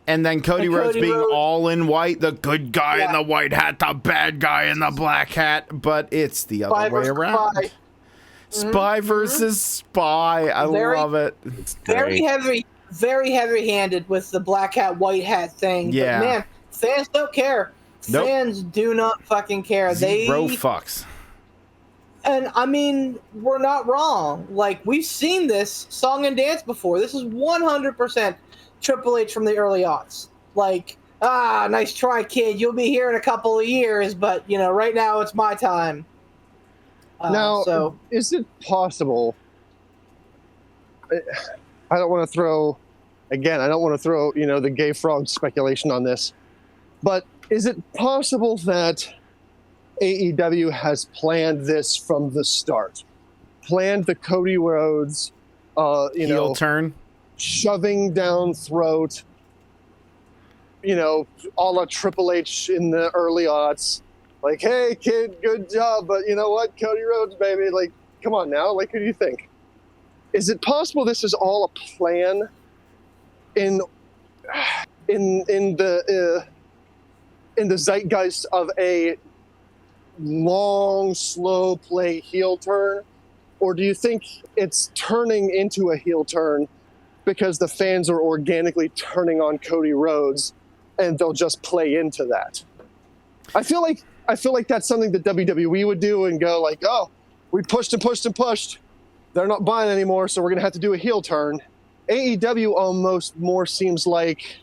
and then Cody Rhodes being all in white. The good guy in the white hat, the bad guy in the black hat. But it's the other way around. Spy versus spy. I love it. Very heavy-handed with the black hat, white hat thing. Yeah. But man, fans don't care. Nope. Fans do not fucking care. Zero fucks. And I mean, we're not wrong. Like, we've seen this song and dance before. This is 100% Triple H from the early aughts. Like, nice try, kid. You'll be here in a couple of years, but, right now it's my time. Now, is it possible? I don't want to throw the gay frog speculation on this, but is it possible that AEW has planned this from the start? Planned the Cody Rhodes, heel turn, shoving down throat, a la Triple H in the early aughts. Like, hey, kid, good job, but you know what? Cody Rhodes, baby. Like, come on now. Like, who do you think? Is it possible this is all a plan in the zeitgeist of a long, slow play heel turn? Or do you think it's turning into a heel turn because the fans are organically turning on Cody Rhodes and they'll just play into that? I feel like that's something that WWE would do and go like, oh, we pushed and pushed and pushed. They're not buying anymore, so we're going to have to do a heel turn. AEW almost more seems like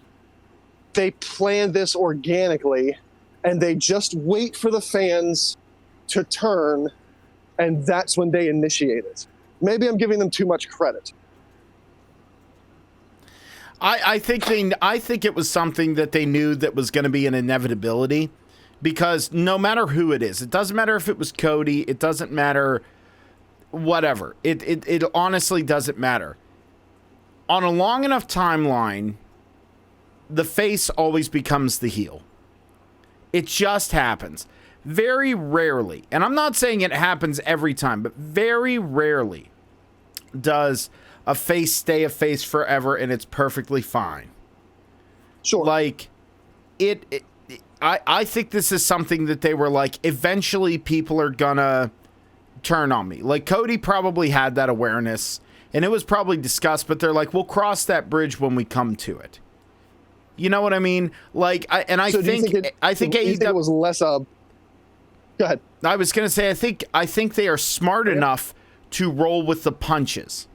they plan this organically and they just wait for the fans to turn, and that's when they initiate it. Maybe I'm giving them too much credit. I think it was something that they knew that was going to be an inevitability, because no matter who it is, it doesn't matter if it was Cody, it doesn't matter whatever. It honestly doesn't matter. On a long enough timeline, the face always becomes the heel. It just happens. Very rarely, and I'm not saying it happens every time, but very rarely does a face stay a face forever and it's perfectly fine. Sure. Like, I think this is something that they were like, eventually people are gonna turn on me. Like, Cody probably had that awareness, and it was probably discussed, but they're like, we'll cross that bridge when we come to it. You know what I mean? Like, I think AEW it was less of. Go ahead. I was gonna say, I think they are smart enough to roll with the punches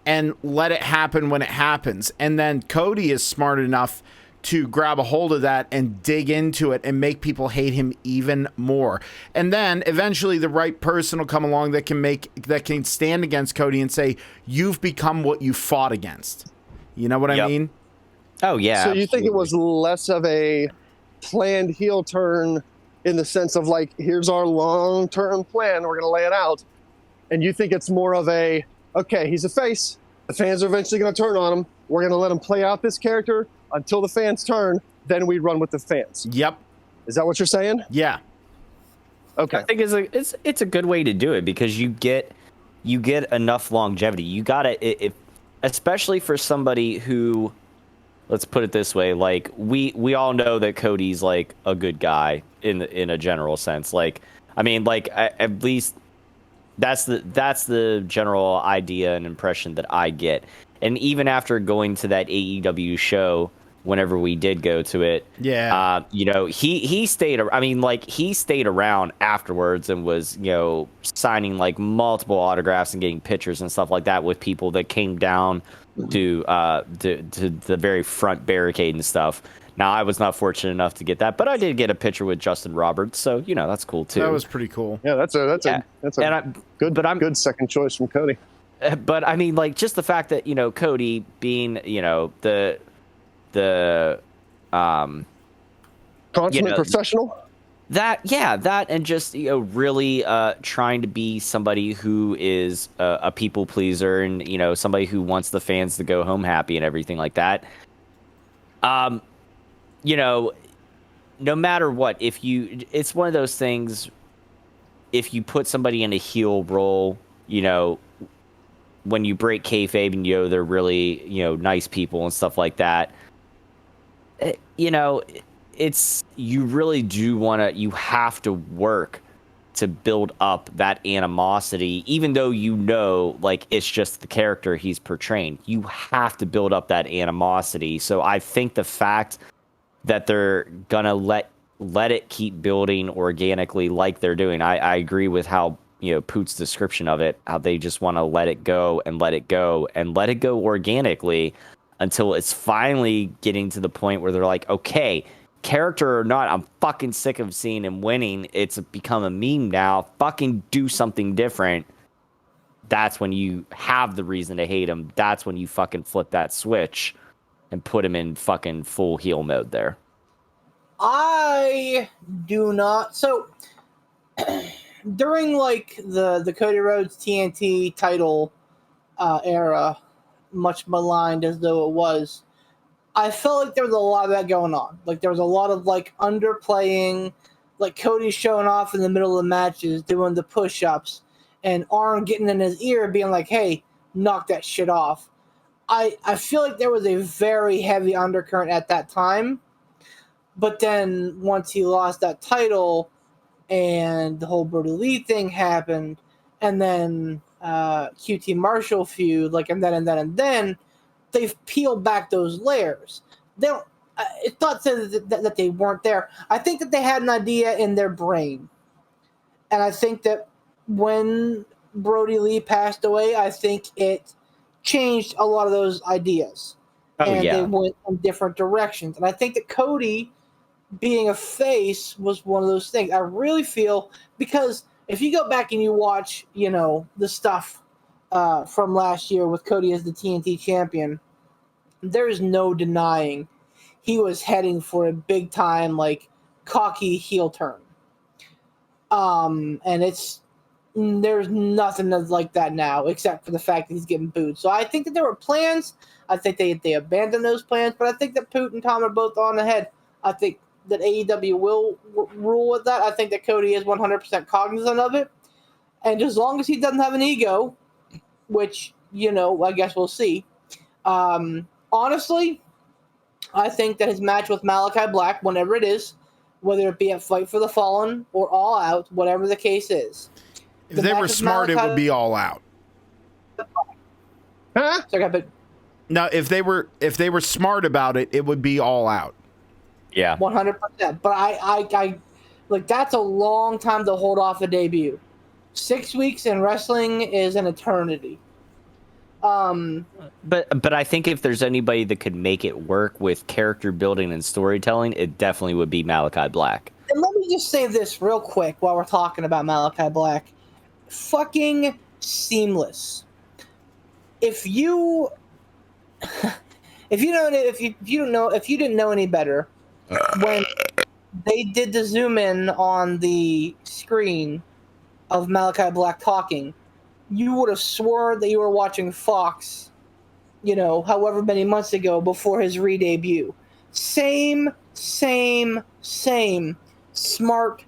and let it happen when it happens, and then Cody is smart enough to grab a hold of that and dig into it and make people hate him even more. And then eventually the right person will come along that can stand against Cody and say, you've become what you fought against. You know what I mean? Oh, yeah. So you think it was less of a planned heel turn in the sense of like, here's our long-term plan, we're going to lay it out. And you think it's more of a, okay, he's a face. The fans are eventually going to turn on him. We're going to let him play out this character until the fans turn, then we run with the fans. Yep. Is that what you're saying? Yeah. Okay. I think it's a good way to do it, because you get enough longevity. You gotta, especially for somebody who, let's put it this way, like we all know that Cody's like a good guy in a general sense. Like, I mean, like at least that's the general idea and impression that I get. And even after going to that AEW show, whenever we did go to it, he stayed. I mean, like, he stayed around afterwards and was, signing like multiple autographs and getting pictures and stuff like that with people that came down to the very front barricade and stuff. Now, I was not fortunate enough to get that, but I did get a picture with Justin Roberts, so that's cool too. That was pretty cool. Yeah, that's a good second choice from Cody. But I mean, like, just the fact that Cody being the consummate professional, that and just really trying to be somebody who is a people pleaser and somebody who wants the fans to go home happy and everything like that. No matter what, it's one of those things. If you put somebody in a heel role, when you break kayfabe and they're really nice people and stuff like that, it's, you really do you have to work to build up that animosity, even though like, it's just the character he's portraying. You have to build up that animosity. So I think the fact that they're gonna let it keep building organically like they're doing, I agree with how Poot's description of it, how they just want to let it go and let it go and let it go organically until it's finally getting to the point where they're like, okay, character or not, I'm fucking sick of seeing him winning. It's become a meme now. Fucking do something different. That's when you have the reason to hate him. That's when you fucking flip that switch and put him in fucking full heel mode there. I do not. So during like the Cody Rhodes TNT title era, much maligned as though it was, I felt like there was a lot of that going on. Like there was a lot of like underplaying, like Cody showing off in the middle of the matches, doing the push-ups, and Arn getting in his ear being like, hey, knock that shit off. I feel like there was a very heavy undercurrent at that time. But then once he lost that title and the whole Brody Lee thing happened, and then QT Marshall feud, like, and then they've peeled back those layers. They don't. It's not that they weren't there. I think that they had an idea in their brain, and I think that when Brody Lee passed away, I think it changed a lot of those ideas, they went in different directions. And I think that Cody being a face was one of those things. I really feel, because if you go back and you watch, the stuff from last year with Cody as the TNT champion, there is no denying he was heading for a big time, like, cocky heel turn. And there's nothing that's like that now, except for the fact that he's getting booed. So I think that there were plans. I think they abandoned those plans, but I think that Poot and Tom are both on the head. I think that AEW will rule with that. I think that Cody is 100% cognizant of it. And as long as he doesn't have an ego, which, I guess we'll see. Honestly, I think that his match with Malachi Black, whenever it is, whether it be at Fight for the Fallen or All Out, whatever the case is. If they were smart, it would be All Out. Huh? No, if they were smart about it, it would be All Out. Yeah, 100%. But I like, that's a long time to hold off a debut. 6 weeks in wrestling is an eternity. But I think if there's anybody that could make it work with character building and storytelling, it definitely would be Malachi Black. And let me just say this real quick while we're talking about Malachi Black. Fucking seamless. If you didn't know any better, when they did the zoom in on the screen of Malachi Black talking, you would have sworn that you were watching Fox, however many months ago before his re-debut. Same. Smart.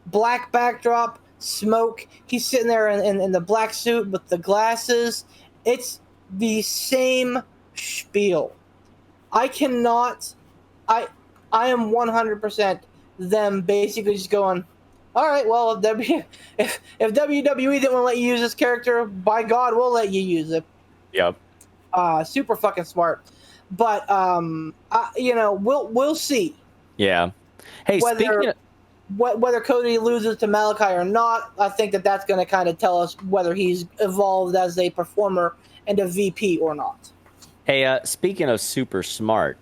Black backdrop, smoke. He's sitting there in the black suit with the glasses. It's the same spiel. I am 100% them basically just going, all right, well, if WWE didn't want to let you use this character, by God, we'll let you use it. Yep. Super fucking smart. But we'll see. Yeah. Hey, whether Cody loses to Malachi or not, I think that's going to kind of tell us whether he's evolved as a performer and a VP or not. Hey, speaking of super smart,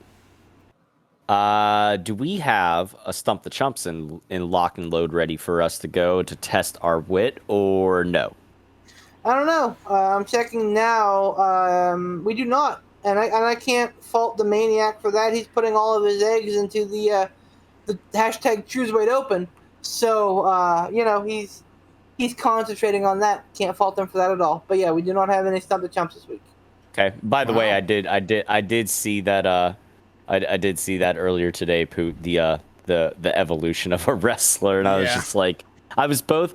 do we have a Stump the Chumps in lock and load ready for us to go to test our wit, or no? I don't know. I'm checking now. We do not, and I can't fault the Maniac for that. He's putting all of his eggs into the hashtag Chooserweight Open. So he's concentrating on that. Can't fault him for that at all. But yeah, we do not have any Stump the Chumps this week. Okay. By the way, I did see that. I did see that earlier today, Poot, the evolution of a wrestler, and I was just like, I was both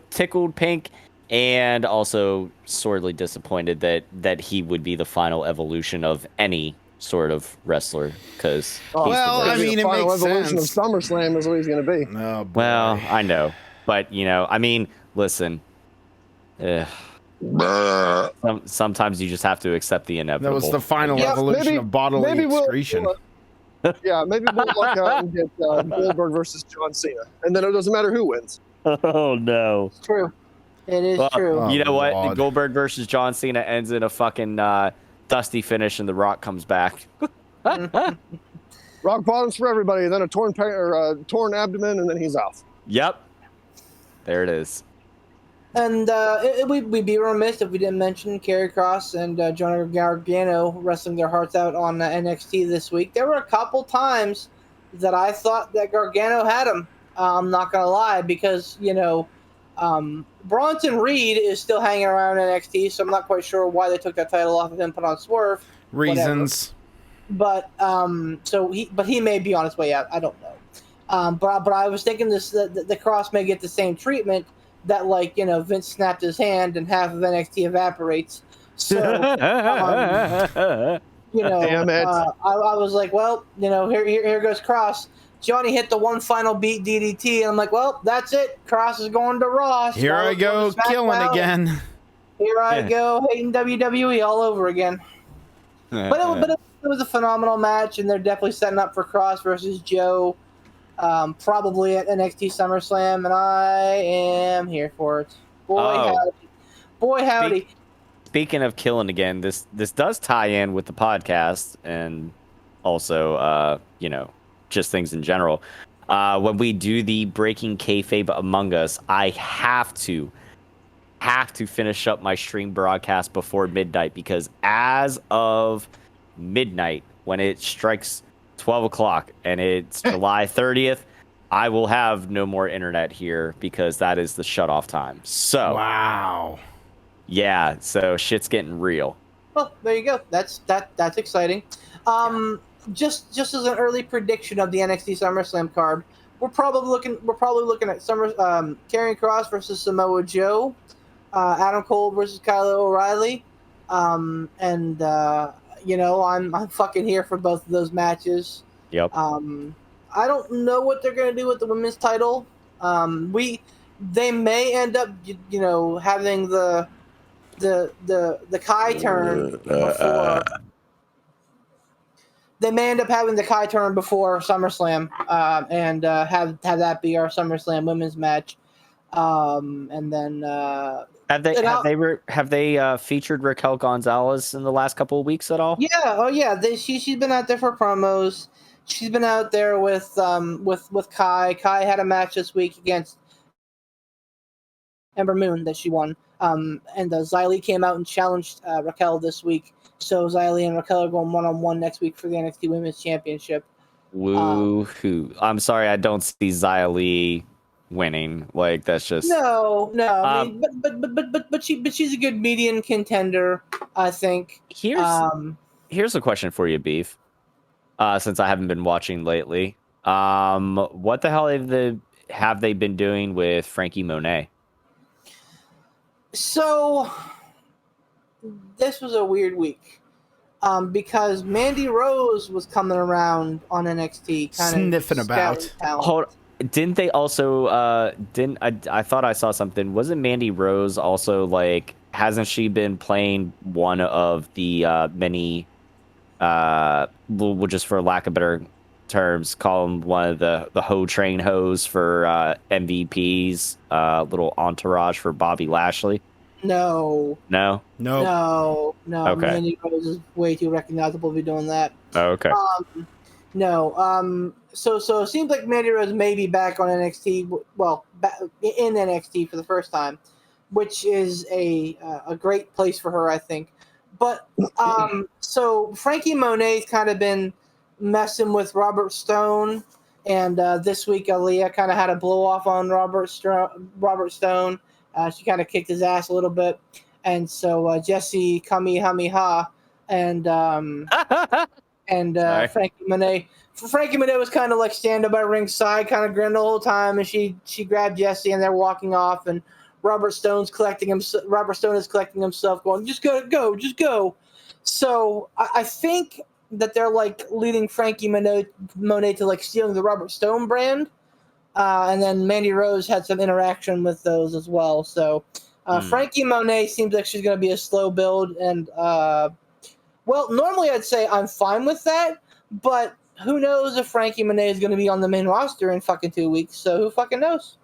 tickled pink and also sorely disappointed that he would be the final evolution of any sort of wrestler, because the final evolution of SummerSlam is what he's going to be. Oh, boy. Well, I know, but listen. Sometimes you just have to accept the inevitable. That was the final evolution of bodily excretion. Maybe we'll look out and get Goldberg versus John Cena, and then it doesn't matter who wins. Oh no. It's true. It is true. You know what? God. Goldberg versus John Cena ends in a fucking dusty finish, and The Rock comes back. Rock bottoms for everybody, then a torn abdomen, and then he's off. Yep. There it is. And we'd be remiss if we didn't mention Karrion Kross and Johnny Gargano wrestling their hearts out on NXT this week. There were a couple times that I thought that Gargano had him. I'm not going to lie, because, Bronson Reed is still hanging around NXT, so I'm not quite sure why they took that title off of him, put on Swerve. Reasons. Whatever. But he may be on his way out. I don't know. But I was thinking the Cross may get the same treatment that, Vince snapped his hand and half of NXT evaporates. So, Damn it. I was like, well, here goes Cross. Johnny hit the one final beat DDT, and I'm like, well, that's it. Cross is going to Raw. Here I go, killing again. Here I go, hating WWE all over again. But it was a phenomenal match, and they're definitely setting up for Cross versus Joe, probably at NXT SummerSlam, and I am here for it. Boy, howdy. Speaking of killing again, this does tie in with the podcast, and also, just things in general. When we do the Breaking Kayfabe Among Us, I have to finish up my stream broadcast before midnight, because as of midnight, when it strikes 12 o'clock and it's July 30th, I will have no more internet here, because that is the shutoff time. So wow. Yeah, so shit's getting real. Well, there you go. That's exciting. Just as an early prediction of the NXT SummerSlam card, we're probably looking at Karrion Kross versus Samoa Joe, Adam Cole versus Kyle O'Reilly, I'm fucking here for both of those matches. Yep. I don't know what they're gonna do with the women's title. They may end up having the Kai turn before. They may end up having the Kai turn before SummerSlam, and have that be our SummerSlam women's match, and then have they featured Raquel Gonzalez in the last couple of weeks at all? Yeah, oh yeah, she's been out there for promos. She's been out there with Kai. Kai had a match this week against Ember Moon that she won. And Xylee came out and challenged Raquel this week. So Xylee and Raquel are going one-on-one next week for the NXT Women's Championship. Woo-hoo. I'm sorry, I don't see Xylee winning. Like, that's just no. I mean, but she's a good median contender, I think. Here's a question for you, Beef. Since I haven't been watching lately, what the hell have they been doing with Frankie Monet? So this was a weird week, because Mandy Rose was coming around on NXT, kind of sniffing about. Hold on. Didn't they also? I thought I saw something. Wasn't Mandy Rose also hasn't she been playing one of the many? We'll just, for lack of better terms, call them one of the hoe train hoes for MVP's little entourage for Bobby Lashley. No. Okay. Mandy Rose is way too recognizable to be doing that. Okay. No. So it seems like Mandy Rose may be back on NXT. Well, in NXT for the first time, which is a great place for her, I think. But so Frankie Monet's kind of been messing with Robert Stone, and this week Aaliyah kind of had a blow off on Robert Stone. She kind of kicked his ass a little bit, and so Jesse Kamehameha and Frankie Monet. Frankie Monet was kind of standing by ringside, kind of grinning the whole time, and she grabbed Jesse, and they're walking off, and Robert Stone is collecting himself, going, just go. So I think that they're leading Frankie Monet to stealing the Robert Stone brand, and then Mandy Rose had some interaction with those as well. So Frankie Monet seems like she's going to be a slow build, and normally I'd say I'm fine with that, but who knows if Frankie Monet is going to be on the main roster in fucking 2 weeks? So who fucking knows?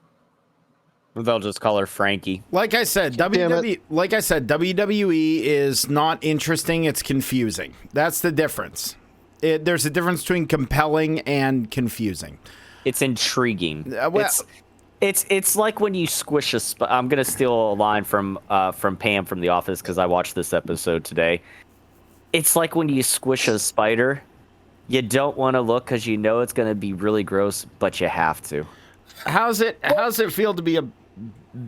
They'll just call her Frankie. Like I said, WWE is not interesting. It's confusing. That's the difference. There's a difference between compelling and confusing. It's intriguing. It's like when you squish a. I'm gonna steal a line from Pam from The Office because I watched this episode today. It's like when you squish a spider. You don't want to look because you know it's going to be really gross, but you have to. How's it feel to be a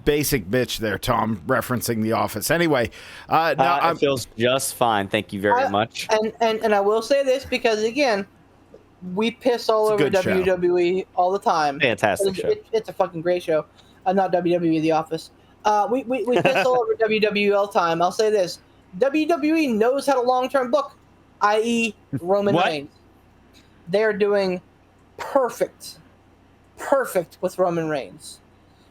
basic bitch there, Tom, referencing The Office? Anyway, it feels just fine. Thank you very much. And I will say this because, again, we piss all over WWE all the time. Fantastic show. It's a fucking great show. Not WWE, The Office. We piss all over WWE all the time. I'll say this. WWE knows how to long-term book, i.e. Roman Reigns. They're doing perfect with Roman Reigns.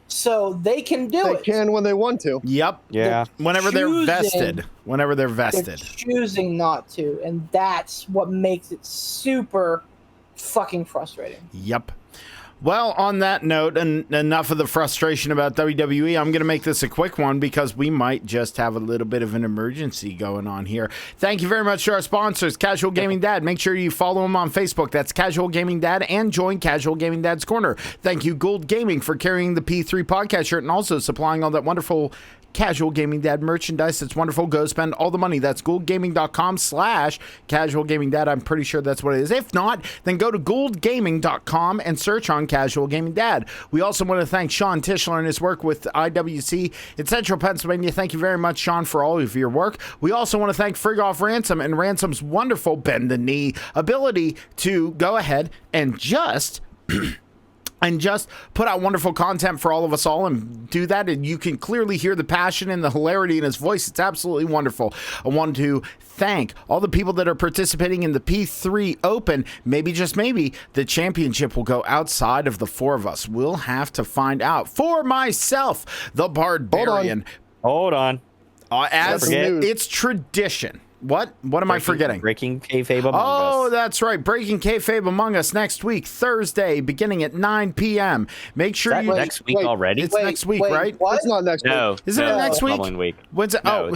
So they can do it. They can when they want to. Yep. Yeah. Whenever they're vested. They're choosing not to. And that's what makes it super fucking frustrating. Yep. Well, on that note, and enough of the frustration about WWE, I'm going to make this a quick one because we might just have a little bit of an emergency going on here. Thank you very much to our sponsors, Casual Gaming Dad. Make sure you follow them on Facebook. That's Casual Gaming Dad, and join Casual Gaming Dad's Corner. Thank you, Gold Gaming, for carrying the P3 podcast shirt and also supplying all that wonderful Casual Gaming Dad merchandise. It's wonderful. Go spend all the money. That's goldgaming.com/Casual Gaming Dad. I'm pretty sure that's what it is. If not, then go to goldgaming.com and search on Casual Gaming Dad. We also want to thank Sean Tischler and his work with IWC in Central Pennsylvania. Thank you very much, Sean, for all of your work. We also want to thank Frig Off Ransom and Ransom's wonderful bend the knee ability to go ahead and just put out wonderful content for all of us all and do that. And you can clearly hear the passion and the hilarity in his voice. It's absolutely wonderful. I want to thank all the people that are participating in the P3 Open. Maybe, just maybe, the championship will go outside of the four of us. We'll have to find out. For myself, the Barbarian. Hold on. As it's tradition. What am I forgetting? Breaking Kayfabe Among Us. Oh, that's right. Breaking Kayfabe Among Us next week, Thursday, beginning at 9 p.m. Make sure you... next week already? It's next week, right? What? It's not next week. No. Isn't it next week? Following week. When's it? No,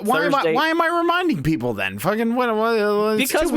why am I reminding people then? Fucking what? Because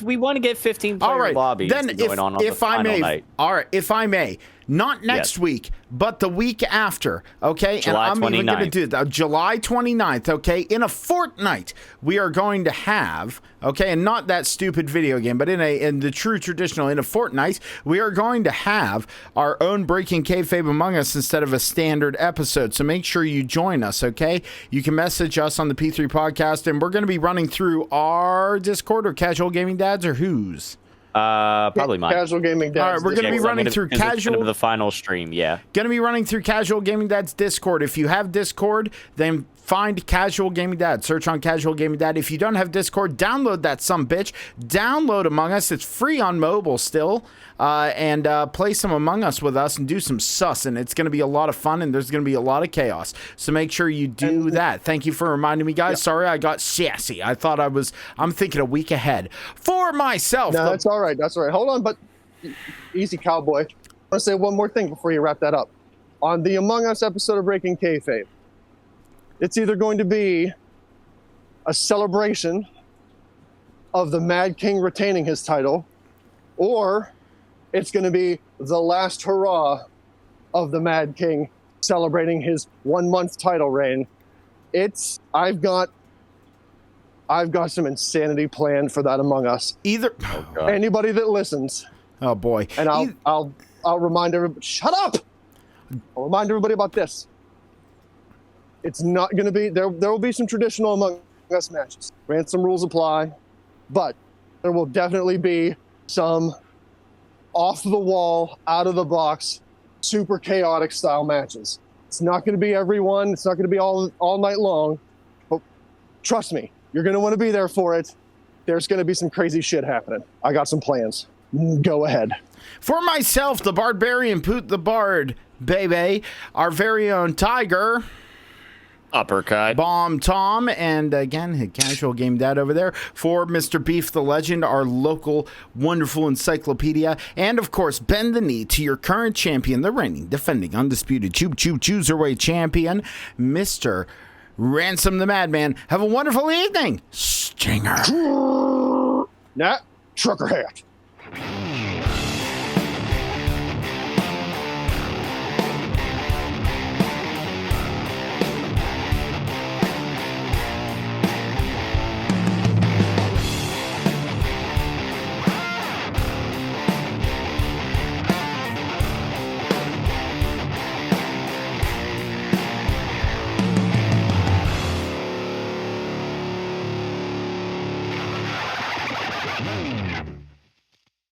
we want to get 15 player lobbies going on the final night. All right, if I may, not next week, but the week after, okay? July and I'm 29th. even going to do that. July 29th, okay? In a fortnight, we are going to have, okay, and not that stupid video game, but in the true traditional, in a fortnight, we are going to have our own Breaking Kayfabe Among Us instead of a standard episode. So make sure you join us, okay? You can message us on the P3 podcast, and we're going to be running through our Discord or Casual Gaming Dads or whose? Probably mine. Casual Gaming Dads. All right, we're going to be running through Casual... the final stream, yeah. Going to be running through Casual Gaming Dad's Discord. If you have Discord, then find Casual Gaming Dad. Search on Casual Gaming Dad. If you don't have Discord, download that sumbitch. Download Among Us. It's free on mobile still. And play some Among Us with us and do some sus. And it's going to be a lot of fun, and there's going to be a lot of chaos. So make sure you do that. Thank you for reminding me, guys. Yeah. Sorry I got sassy. I'm thinking a week ahead. For myself. No, that's all right. That's all right. Hold on, but easy, cowboy. I want to say one more thing before you wrap that up. On the Among Us episode of Breaking Kayfabe, it's either going to be a celebration of the Mad King retaining his title, or it's going to be the last hurrah of the Mad King celebrating his 1 month title reign. I've got some insanity planned for that Among Us. Anybody that listens. Oh boy. And I'll remind everybody. Shut up! I'll remind everybody about this. It's not going to be there will be some traditional Among Us matches. Ransom rules apply, but there will definitely be some off the wall, out of the box, super chaotic style matches. It's not going to be everyone. It's not going to be all night long. But trust me, you're going to want to be there for it. There's going to be some crazy shit happening. I got some plans. Go ahead. For myself, the Barbarian Poot the Bard, baby, our very own Tiger. Uppercut. Bomb Tom, and again, Casual Game Dad over there for Mr. Beef the Legend, our local wonderful encyclopedia. And, of course, bend the knee to your current champion, the reigning, defending, undisputed Chooserweight champion, Mr. Ransom the Madman. Have a wonderful evening, Stinger. Nat, trucker hat.